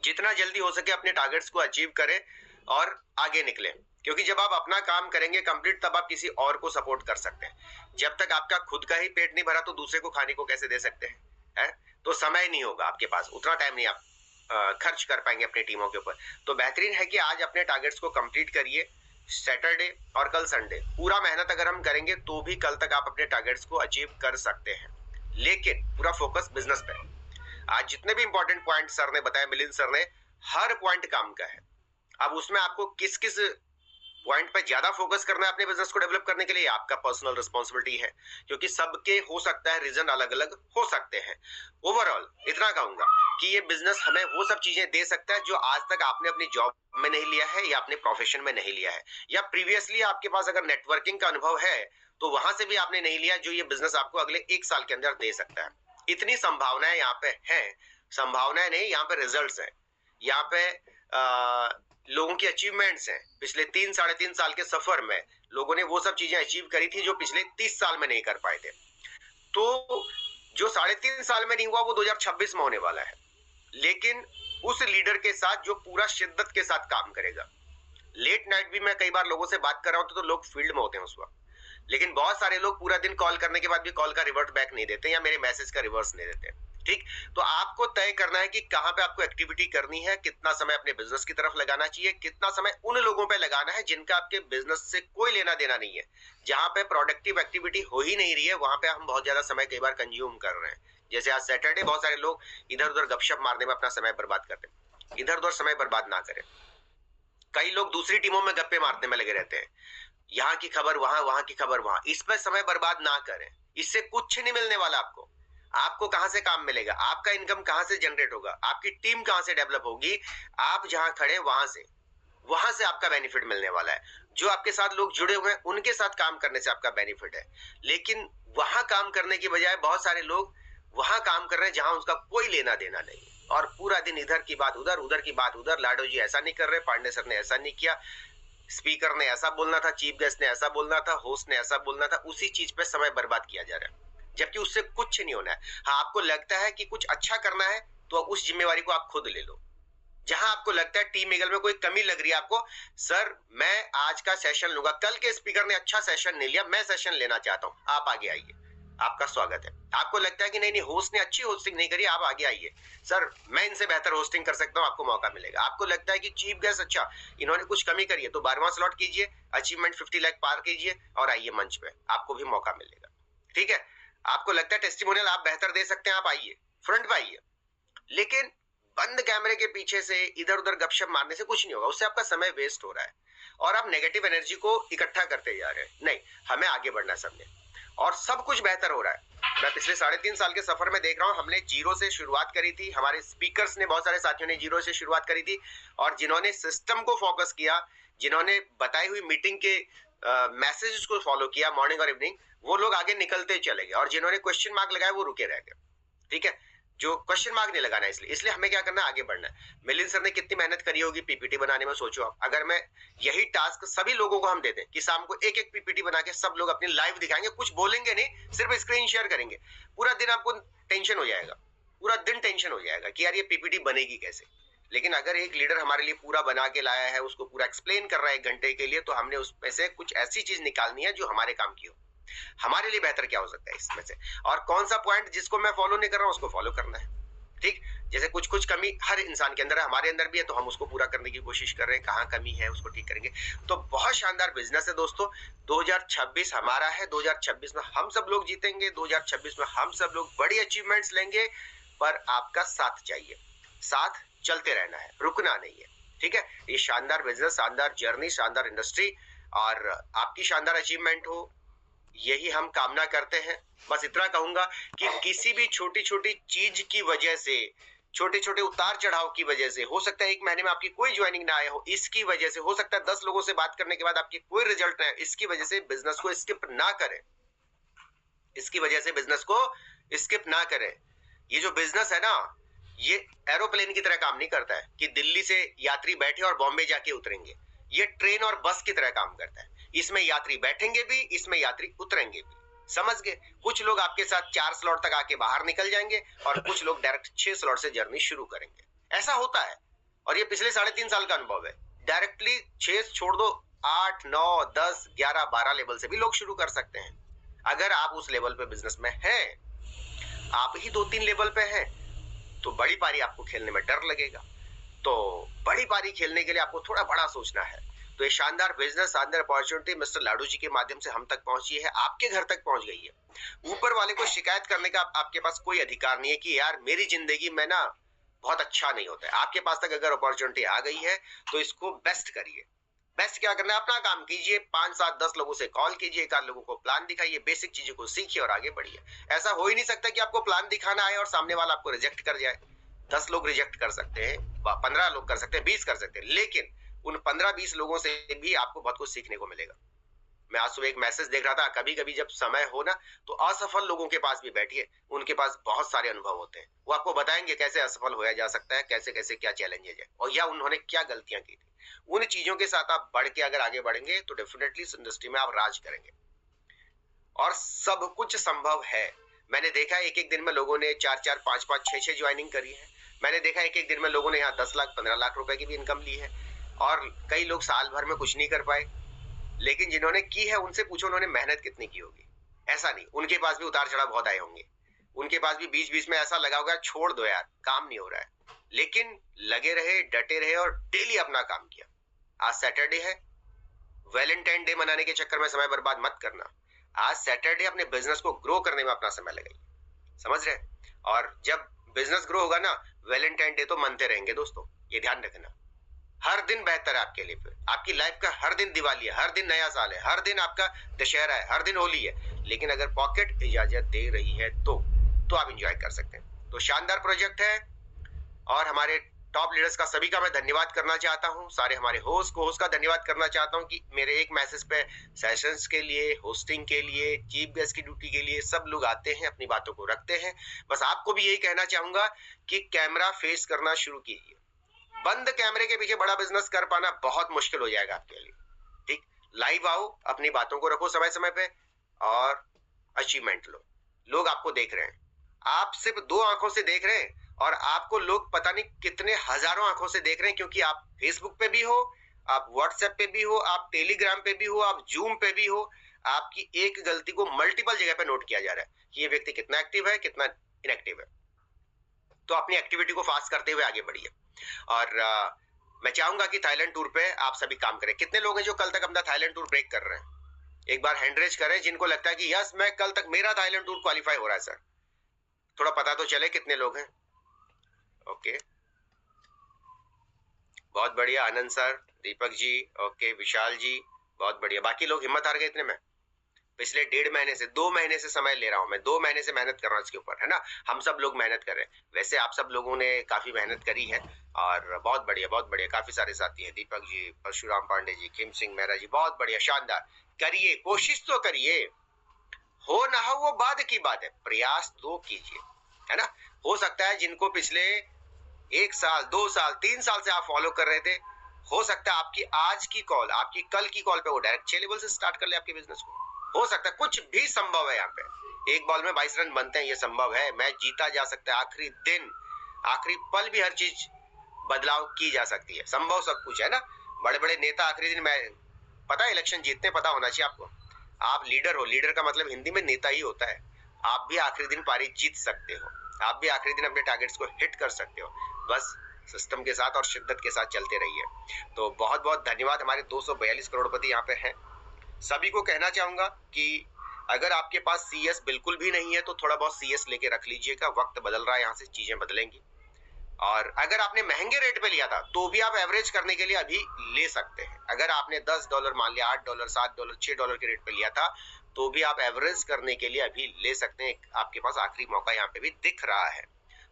जितना जल्दी हो सके अपने टारगेट्स को अचीव करें और आगे निकलें, क्योंकि जब आप अपना काम करेंगे कंप्लीट तब आप किसी और को सपोर्ट कर सकते हैं। जब तक आपका खुद का ही पेट नहीं भरा तो दूसरे को खाने को कैसे दे सकते हैं, है? तो समय नहीं होगा आपके पास, उतना टाइम नहीं आप खर्च कर पाएंगे अपनी टीमों के ऊपर। तो बेहतरीन है कि आज अपने टारगेट्स को कंप्लीट करिए। सैटरडे और कल संडे पूरा मेहनत अगर हम करेंगे तो भी कल तक आप अपने टारगेट्स को अचीव कर सकते हैं, लेकिन पूरा फोकस बिजनेस पे। आज जितने भी इंपॉर्टेंट पॉइंट सर ने बताया, मिलिंद सर ने, हर पॉइंट काम का है। अब उसमें आपको किस किस पॉइंट पे ज्यादा फोकस करना है अपने बिजनेस को डेवलप करने के लिए, आपका पर्सनल रिस्पॉन्सिबिलिटी है, क्योंकि सबके हो सकता है रीजन अलग अलग हो सकते हैं। ओवरऑल इतना कहूंगा कि ये बिजनेस हमें वो सब चीजें दे सकता है जो आज तक आपने अपनी जॉब में नहीं लिया है या अपने प्रोफेशन में नहीं लिया है, या प्रीवियसली आपके पास अगर नेटवर्किंग का अनुभव है तो वहां से भी आपने नहीं लिया, जो ये बिजनेस आपको अगले 1 साल के अंदर दे सकता है। इतनी संभावनाएं यहाँ पे हैं। संभावनाएं नहीं, यहाँ पे रिजल्ट्स हैं। यहाँ पे लोगों की अचीवमेंट्स हैं। पिछले 3-3.5 साल के सफर में लोगों ने वो सब चीजें अचीव करी थी जो पिछले 30 साल में नहीं कर पाए थे। तो जो 3.5 साल में नहीं हुआ वो 2026 में होने वाला है, लेकिन उस लीडर के साथ जो पूरा शिद्दत के साथ काम करेगा। लेट नाइट भी मैं कई बार लोगों से बात कर रहा हूं तो लोग फील्ड में होते हैं उस वक्त, लेकिन बहुत सारे लोग पूरा दिन कॉल करने के बाद भी कॉल का रिवर्ट बैक नहीं देते या मेरे मैसेज का रिवर्स नहीं देते। ठीक, तो आपको तय करना है कि कहां पे आपको एक्टिविटी करनी है, कितना समय अपने बिजनेस की तरफ लगाना चाहिए, कितना समय उन लोगों पे लगाना है जिनका आपके बिजनेस से कोई लेना देना नहीं है। जहां पे प्रोडक्टिव एक्टिविटी हो ही नहीं रही है वहां पे हम बहुत ज्यादा समय कई बार कंज्यूम कर रहे हैं। जैसे आज सैटरडे, बहुत सारे लोग इधर उधर गपशप मारने में अपना समय बर्बाद करते हैं। इधर उधर समय बर्बाद ना करें। कई लोग दूसरी टीमों में गप्पे मारने में लगे रहते हैं, यहाँ की खबर वहां, वहां की खबर वहां। इस पर समय बर्बाद ना करें, इससे कुछ नहीं मिलने वाला आपको। आपको कहां से काम मिलेगा, आपका इनकम कहां से जनरेट होगा, आपकी टीम कहां से डेवलप होगी, आप जहां खड़े वहां से आपका बेनिफिट मिलने वाला है। जो आपके साथ लोग जुड़े हुए हैं उनके साथ काम करने से आपका बेनिफिट है। लेकिन वहां काम करने की बजाय बहुत सारे लोग वहां काम कर रहे हैं जहां उसका कोई लेना देना नहीं, और पूरा दिन इधर की बात उधर, उधर की बात उधर, लाडो जी ऐसा नहीं कर रहे, पांडे सर ने ऐसा नहीं किया, स्पीकर ने ऐसा बोलना था, चीफ गेस्ट ने ऐसा बोलना था, होस्ट ने ऐसा बोलना था, उसी चीज पे समय बर्बाद किया जा रहा है, जबकि उससे कुछ नहीं होना है। हाँ, आपको लगता है कि कुछ अच्छा करना है तो उस जिम्मेवारी को आप खुद ले लो। जहां आपको लगता है टीम ईगल में कोई कमी लग रही है आपको, सर मैं आज का सेशन लूंगा, कल के स्पीकर ने अच्छा सेशन नहीं लिया, मैं सेशन लेना चाहता हूं, आप आगे आइए, आपका स्वागत है। आपको लगता है कि नहीं होस्ट ने अच्छी होस्टिंग नहीं करी, आप आगे आइए, सर मैं इनसे बेहतर होस्टिंग कर सकता हूं, आपको मौका मिलेगा। आपको लगता है कि चीफ गेस्ट अच्छा, इन्होंने कुछ कमी करी है, तो 12वां स्लॉट कीजिए, अचीवमेंट 50 लाख पार कीजिए और आइए मंच पे, आपको भी मौका मिलेगा। ठीक है, आपको लगता है टेस्टिमोनियल आप बेहतर दे सकते हैं, आप आइए, फ्रंट पे आइए। लेकिन बंद कैमरे के पीछे से इधर उधर गपशप मारने से कुछ नहीं होगा, उससे आपका समय वेस्ट हो रहा है और आप नेगेटिव एनर्जी को इकट्ठा करते जा रहे हैं। नहीं, हमें आगे बढ़ना है सबने, और सब कुछ बेहतर हो रहा है। मैं पिछले 3.5 साल के सफर में देख रहा हूं, हमने जीरो से शुरुआत करी थी, हमारे स्पीकर्स ने, बहुत सारे साथियों ने जीरो से शुरुआत करी थी, और जिन्होंने सिस्टम को फोकस किया, जिन्होंने बताई हुई मीटिंग के मैसेजेस को फॉलो किया मॉर्निंग और इवनिंग, वो लोग आगे निकलते चले गए, और जिन्होंने क्वेश्चन मार्क लगाया वो रुके रह गए। ठीक है, जो क्वेश्चन मार्क नहीं लगाना, इसलिए हमें क्या करना है, आगे बढ़ना है। मिलिंद सर ने कितनी मेहनत करी होगी पीपीटी बनाने में, सोचो आप, अगर मैं यही टास्क सभी लोगों को हम दे दें कि शाम को एक एक पीपीटी बना के सब लोग अपनी लाइव दिखाएंगे, कुछ बोलेंगे नहीं, सिर्फ स्क्रीन शेयर करेंगे, पूरा दिन आपको टेंशन हो जाएगा, पूरा दिन टेंशन हो जाएगा कि यार ये पीपीटी बनेगी कैसे। लेकिन अगर एक लीडर हमारे लिए पूरा बना के लाया है, उसको पूरा एक्सप्लेन कर रहा है 1 घंटे के लिए, तो हमने उसमें से कुछ ऐसी चीज निकालनी है जो हमारे काम की हो, हमारे लिए बेहतर क्या हो सकता है इसमें से, और कौन सा पॉइंट जिसको मैं फॉलो नहीं कर रहा हूं उसको फॉलो करना है। ठीक, जैसे कुछ कमी हर इंसान के अंदर है, हमारे अंदर भी है, तो हम उसको पूरा करने की कोशिश कर रहे हैं, कहाँ कमी है उसको ठीक करेंगे। तो बहुत शानदार बिजनेस है दोस्तों, 2026 हमारा है, 2026 में हम सब लोग जीतेंगे, 2026 में हम सब लोग बड़ी अचीवमेंट्स लेंगे, पर आपका साथ चाहिए, साथ चलते रहना है, रुकना नहीं है। ठीक है, ये शानदार बिजनेस, शानदार जर्नी, शानदार इंडस्ट्री, और आपकी शानदार अचीवमेंट हो, यही हम कामना करते हैं। बस इतना कहूंगा कि किसी भी छोटी छोटी चीज की वजह से, छोटे छोटे उतार चढ़ाव की वजह से, हो सकता है 1 महीने में आपकी कोई ज्वाइनिंग ना आए हो, इसकी वजह से हो सकता है 10 लोगों से बात करने के बाद आपकी कोई रिजल्ट ना आए, इसकी वजह से बिजनेस को स्किप ना करें, इसकी वजह से बिजनेस को स्किप ना करें। ये जो बिजनेस है ना, ये एरोप्लेन की तरह काम नहीं करता है कि दिल्ली से यात्री बैठे और बॉम्बे जाके उतरेंगे, ये ट्रेन और बस की तरह काम करता है। इसमें यात्री बैठेंगे भी, इसमें यात्री उतरेंगे भी, समझ गए। कुछ लोग आपके साथ 4 स्लॉट तक आके बाहर निकल जाएंगे, और कुछ लोग डायरेक्ट 6 स्लॉट से जर्नी शुरू करेंगे, ऐसा होता है। और ये पिछले 3.5 साल का अनुभव है। डायरेक्टली 6 छोड़ दो, 8, 9, 10, 11, 12 लेवल से भी लोग शुरू कर सकते हैं। अगर आप उस लेवल पे बिजनेस में हैं, आप ही 2-3 लेवल पे हैं, तो बड़ी पारी आपको खेलने में डर लगेगा। तो बड़ी पारी खेलने के लिए आपको थोड़ा बड़ा सोचना है। तो ये शानदार बिजनेस, शानदार अपॉर्चुनिटी मिस्टर लाडू जी के माध्यम से हम तक पहुंची है, आपके घर तक पहुंच गई है। ऊपर वाले को शिकायत करने का आपके पास कोई अधिकार नहीं है कि यार मेरी जिंदगी में ना बहुत अच्छा नहीं होता है। आपके पास तक अगर अपॉर्चुनिटी आ गई है तो इसको बेस्ट करिए। बेस्ट क्या करना है, अपना काम कीजिए, 5, 7, 10 लोगों से कॉल कीजिए, 1 लोगों को प्लान दिखाइए, बेसिक चीजों को सीखिए और आगे बढ़िए। ऐसा हो ही नहीं सकता कि आपको प्लान दिखाना है और सामने वाला आपको रिजेक्ट कर जाए। 10 लोग रिजेक्ट कर सकते हैं, 15 लोग कर सकते हैं, 20 कर सकते हैं, लेकिन उन 15-20 लोगों से भी आपको बहुत कुछ सीखने को मिलेगा। मैं आज सुबह एक मैसेज देख रहा था, कभी कभी जब समय हो ना तो असफल लोगों के पास भी बैठिए, उनके पास बहुत सारे अनुभव होते हैं, वो आपको बताएंगे कैसे असफल होया जा सकता है, कैसे कैसे क्या चैलेंजेस है और या उन्होंने क्या गलतियां की थी। उन चीजों के साथ आप बढ़ के अगर आगे बढ़ेंगे तो डेफिनेटली इस इंडस्ट्री में आप राज करेंगे और सब कुछ संभव है। मैंने देखा है एक दिन में लोगों ने 4-4, 5-5, 6-6 ज्वाइनिंग करी है। मैंने देखा एक दिन में लोगों ने यहाँ 10 लाख 15 लाख रुपए की भी इनकम ली है और कई लोग साल भर में कुछ नहीं कर पाए, लेकिन जिन्होंने की है उनसे पूछो उन्होंने मेहनत कितनी की होगी। ऐसा नहीं, उनके पास भी उतार चढ़ाव बहुत आए होंगे, उनके पास भी बीच बीच में ऐसा लगा होगा छोड़ दो यार काम नहीं हो रहा है, लेकिन लगे रहे, डटे रहे और डेली अपना काम किया। आज सैटरडे है, वैलेंटाइन डे मनाने के चक्कर में समय बर्बाद मत करना। आज सैटरडे अपने बिजनेस को ग्रो करने में अपना समय लगाइए, समझ रहे। और जब बिजनेस ग्रो होगा ना, वैलेंटाइन डे तो मनते रहेंगे दोस्तों, ये ध्यान रखना। हर दिन बेहतर है आपके लिए, फिर आपकी लाइफ का हर दिन दिवाली है, हर दिन नया साल है, हर दिन आपका दशहरा है, हर दिन होली है। लेकिन अगर पॉकेट इजाजत दे रही है तो तो आप इंजॉय कर सकते हैं। तो शानदार प्रोजेक्ट है और हमारे टॉप लीडर्स का सभी का मैं धन्यवाद करना चाहता हूं। सारे हमारे होस्ट को होस्ट का धन्यवाद करना चाहता हूं कि मेरे एक मैसेज पे सेशंस के लिए, होस्टिंग के लिए, चीफ गेस्ट की ड्यूटी के लिए सब लोग आते हैं, अपनी बातों को रखते हैं। बस आपको भी यही कहना चाहूंगा कि कैमरा फेस करना शुरू कीजिए। बंद कैमरे के पीछे बड़ा बिजनेस कर पाना बहुत मुश्किल हो जाएगा आपके लिए। ठीक, लाइव आओ, अपनी बातों को रखो समय समय पे और अचीवमेंट लो। लोग आपको देख रहे हैं, आप सिर्फ 2 आंखों से देख रहे हैं और आपको लोग पता नहीं कितने हजारों आंखों से देख रहे हैं, क्योंकि आप फेसबुक पे भी हो, आप व्हाट्सएप पे भी हो, आप टेलीग्राम पे भी हो, आप जूम पे भी हो। आपकी एक गलती को मल्टीपल जगह पे नोट किया जा रहा है कि ये व्यक्ति कितना एक्टिव है, कितना इनएक्टिव है। तो अपनी एक्टिविटी को फास्ट करते हुए आगे बढ़िए। और मैं चाहूंगा कि थाईलैंड टूर पे आप सभी काम करें। कितने लोग हैं जो कल तक अपना थाईलैंड टूर ब्रेक कर रहे हैं? एक बार हैंड रेज करें जिनको लगता है कि यस मैं कल तक मेरा थाईलैंड टूर क्वालिफाई हो रहा है। सर थोड़ा पता तो चले कितने लोग हैं। ओके, बहुत बढ़िया। आनंद सर, दीपक जी, ओके, विशाल जी, बहुत बढ़िया। बाकी लोग हिम्मत हार गए इतने में? पिछले 1.5 महीने से 2 महीने से समय ले रहा हूं मैं, 2 महीने से मेहनत कर रहा हूं इसके ऊपर, है ना। हम सब लोग मेहनत कर रहे हैं। वैसे आप सब लोगों ने काफी मेहनत करी है और बहुत बढ़िया, बहुत बढ़िया। काफी सारे साथी हैं, दीपक जी, परशुराम पांडे जी, किम सिंह मेहरा जी, बहुत बढ़िया, शानदार। करिए, कोशिश तो करिए, हो ना हो वो बाद की बात है, प्रयास तो कीजिए, है ना। हो सकता है जिनको पिछले 1 साल, 2 साल, 3 साल से आप फॉलो कर रहे थे, हो सकता है आपकी आज की कॉल, आपकी कल की कॉल पे वो डायरेक्ट 6 लेवल से स्टार्ट कर ले आपके बिजनेस को। हो सकता है, कुछ भी संभव है यहाँ पे। एक बॉल में 22 रन बनते हैं, ये संभव है। मैच जीता जा सकता है, आखिरी दिन, आखिरी पल भी हर चीज बदलाव की जा सकती है, संभव सब कुछ है ना। बड़े बड़े नेता आखिरी दिन में, पता है इलेक्शन जीतने, पता होना चाहिए आपको। आप लीडर हो, लीडर का मतलब हिंदी में नेता ही होता है। आप भी आखिरी दिन पारी जीत सकते हो, आप भी आखिरी दिन अपने टारगेट्स को हिट कर सकते हो। बस सिस्टम के साथ और शिद्दत के साथ चलते रहिए। तो बहुत बहुत धन्यवाद। हमारे 242 करोड़पति यहाँ पे हैं। सभी को कहना चाहूंगा कि अगर आपके पास CS बिल्कुल भी नहीं है तो थोड़ा बहुत CS लेके रख लीजिएगा। वक्त बदल रहा है, यहाँ से चीजें बदलेंगी। और अगर आपने महंगे रेट पे लिया था तो भी आप एवरेज करने के लिए अभी ले सकते हैं। अगर आपने $10 मान लिया, $8, $7, $6 के रेट पे लिया था तो भी आप एवरेज करने के लिए अभी ले सकते हैं। आपके पास आखिरी मौका यहाँ पे भी दिख रहा है।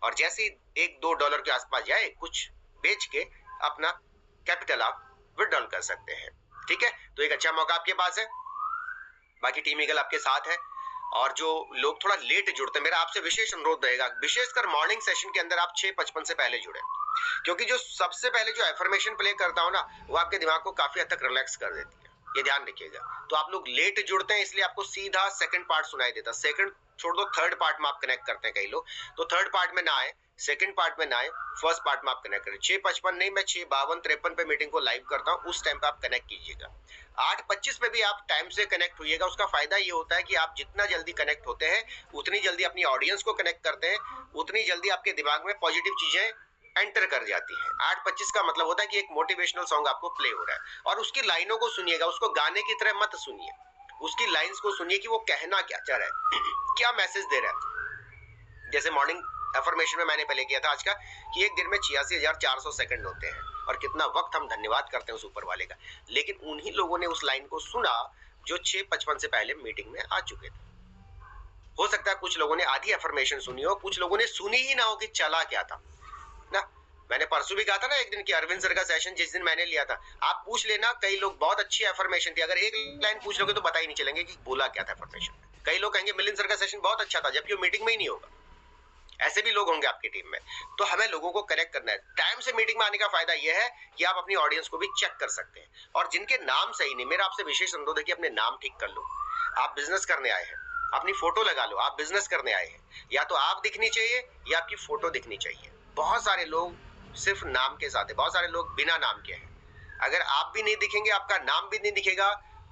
और जैसे ही $1-2 के आसपास जाए, कुछ बेच के अपना कैपिटल आप विड्रॉल कर सकते हैं। ठीक है, तो एक अच्छा मौका आपके पास है। बाकी टीम ईगल आपके साथ है। और जो लोग थोड़ा लेट जुड़ते हैं, मेरा आपसे विशेष अनुरोध रहेगा, विशेषकर मॉर्निंग सेशन के अंदर आप 6:55 से पहले जुड़े, क्योंकि जो सबसे पहले जो एफर्मेशन प्ले करता हूं ना, वो आपके दिमाग को काफी हद तक रिलैक्स कर देती है, ये ध्यान रखिएगा। तो आप लोग लेट जुड़ते हैं इसलिए आपको सीधा सेकंड पार्ट सुनाई देता। सेकंड छोड़ दो, थर्ड पार्ट में आप कनेक्ट करते हैं कई लोग, तो थर्ड पार्ट में ना आए, सेकंड पार्ट में ना आए, फर्स्ट पार्ट में आप कनेक्ट करें। 6:55 नहीं, मैं 6:52-53 पे मीटिंग को लाइव करता हूं, उस टाइम पे आप कनेक्ट कीजिएगा। 8:25 पे भी आप टाइम से कनेक्ट होइएगा। उसका फायदा ये होता है कि आप जितना जल्दी कनेक्ट होते हैं, उतनी जल्दी अपनी ऑडियंस को कनेक्ट करते हैं, उतनी जल्दी आपके दिमाग में पॉजिटिव चीजें एंटर कर जाती हैं। 8:25 का मतलब होता है कि एक मोटिवेशनल सॉन्ग आपको प्ले हो रहा है और उसकी लाइनों को सुनिएगा, उसको गाने की तरह मत सुनिए, उसकी लाइंस को सुनिए कि वो कहना क्या चाह रहा है, क्या मैसेज दे रहा है। जैसे मॉर्निंग अफर्मेशन में मैंने पहले किया था आज का, कि एक दिन में 86,400 सेकंड होते हैं और कितना वक्त हम धन्यवाद करते हैं उस ऊपर वाले का। लेकिन उन्हीं लोगों ने उस लाइन को सुना जो 6:55 से पहले मीटिंग में आ चुके थे। हो सकता है कुछ लोगों ने आधी अफर्मेशन सुनी हो, कुछ लोगों ने सुनी ही ना हो कि चला क्या था ना। मैंने परसों भी कहा था ना एक दिन की, अरविंद सर का सेशन जिस दिन मैंने लिया था, आप पूछ लेना, कई लोग बहुत अच्छी अफर्मेशन थी, अगर एक लाइन पूछ लोगे तो पता ही नहीं चलेंगे कि बोला क्या था अफर्मेशन। कई लोग कहेंगे मिलिंद सर का सेशन बहुत अच्छा था, जबकि वो मीटिंग में ही नहीं होगा। ऐसे भी लोग होंगे आपकी टीम में। तो हमें लोगों को कनेक्ट करना है। टाइम से मीटिंग में आने का फायदा यह है कि आप अपनी ऑडियंस को भी चेक कर सकते हैं। और जिनके नाम सही नहीं, मेरा आपसे विशेष अनुरोध है कि अपने नाम ठीक कर लो। आप बिजनेस करने आए हैं, अपनी फोटो लगा लो, आप बिजनेस करने आए हैं। या तो आप दिखनी चाहिए या आपकी फोटो दिखनी चाहिए। बहुत सारे लोग सिर्फ नाम के साथ है, बहुत सारे लोग बिना नाम के हैं। अगर आप भी नहीं दिखेंगे, आपका नाम भी नहीं दिखेगा,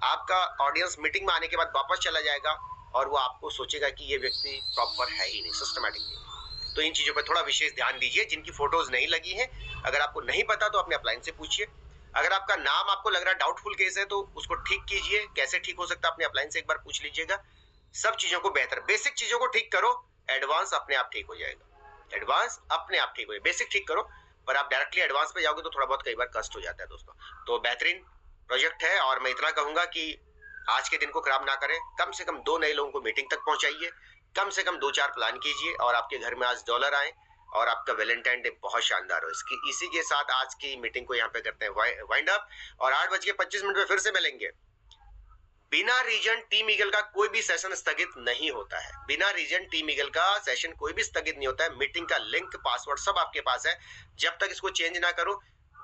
आपका ऑडियंस मीटिंग में आने के बाद वापस चला जाएगा और वो आपको सोचेगा कि ये व्यक्ति प्रॉपर है ही नहीं, सिस्टमैटिक नहीं। तो इन चीजों पर थोड़ा विशेष ध्यान दीजिए। जिनकी फोटोज नहीं लगी हैं, अगर आपको नहीं पता तो अपने अपलाइन से पूछिए। अगर आपका नाम आपको लग रहा है डाउटफुल केस है तो उसको ठीक कीजिए। कैसे ठीक हो सकता है, अपने अपलाइन से एक बार पूछ लीजिएगा। सब चीजों को बेहतर, बेसिक चीजों को ठीक करो, एडवांस अपने आप ठीक हो जाएगा। एडवांस अपने आप ठीक हो जाएगा। बेसिक ठीक करो, पर आप डायरेक्टली एडवांस पे जाओगे तो थोड़ा बहुत कई बार कष्ट हो जाता है दोस्तों। तो बेहतरीन प्रोजेक्ट है और मैं इतना कहूंगा कि आज के दिन को खराब ना करें। कम से कम 2 नए लोगों को मीटिंग तक पहुंचाइए। कम से कम 2-4 प्लान कीजिए और आपके घर में आज डॉलर आए और आपका वैलेंटाइन डे बहुत शानदार हो। इसी के साथ आज की मीटिंग को यहाँ पे करते हैं वाइंड अप और 8:25 पे फिर से मिलेंगे। बिना रीजन टीम ईगल का कोई भी सेशन स्थगित नहीं होता है। बिना रीजन टीम ईगल का सेशन कोई भी स्थगित नहीं होता है। मीटिंग का लिंक, पासवर्ड सब आपके पास है। जब तक इसको चेंज ना करो,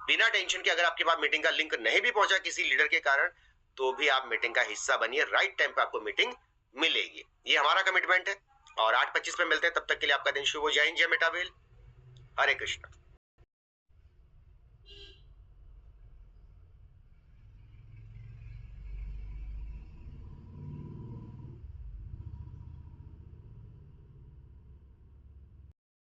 बिना टेंशन के, अगर आपके पास मीटिंग का लिंक नहीं भी पहुंचा किसी लीडर के कारण, तो भी आप मीटिंग का हिस्सा बनिए। राइट टाइम पे आपको मीटिंग मिलेगी, ये हमारा कमिटमेंट है। और 8:25 पे मिलते हैं। तब तक के लिए आपका दिन शुभ हो। जय हिंद, जय मिठाबेल, हरे कृष्ण।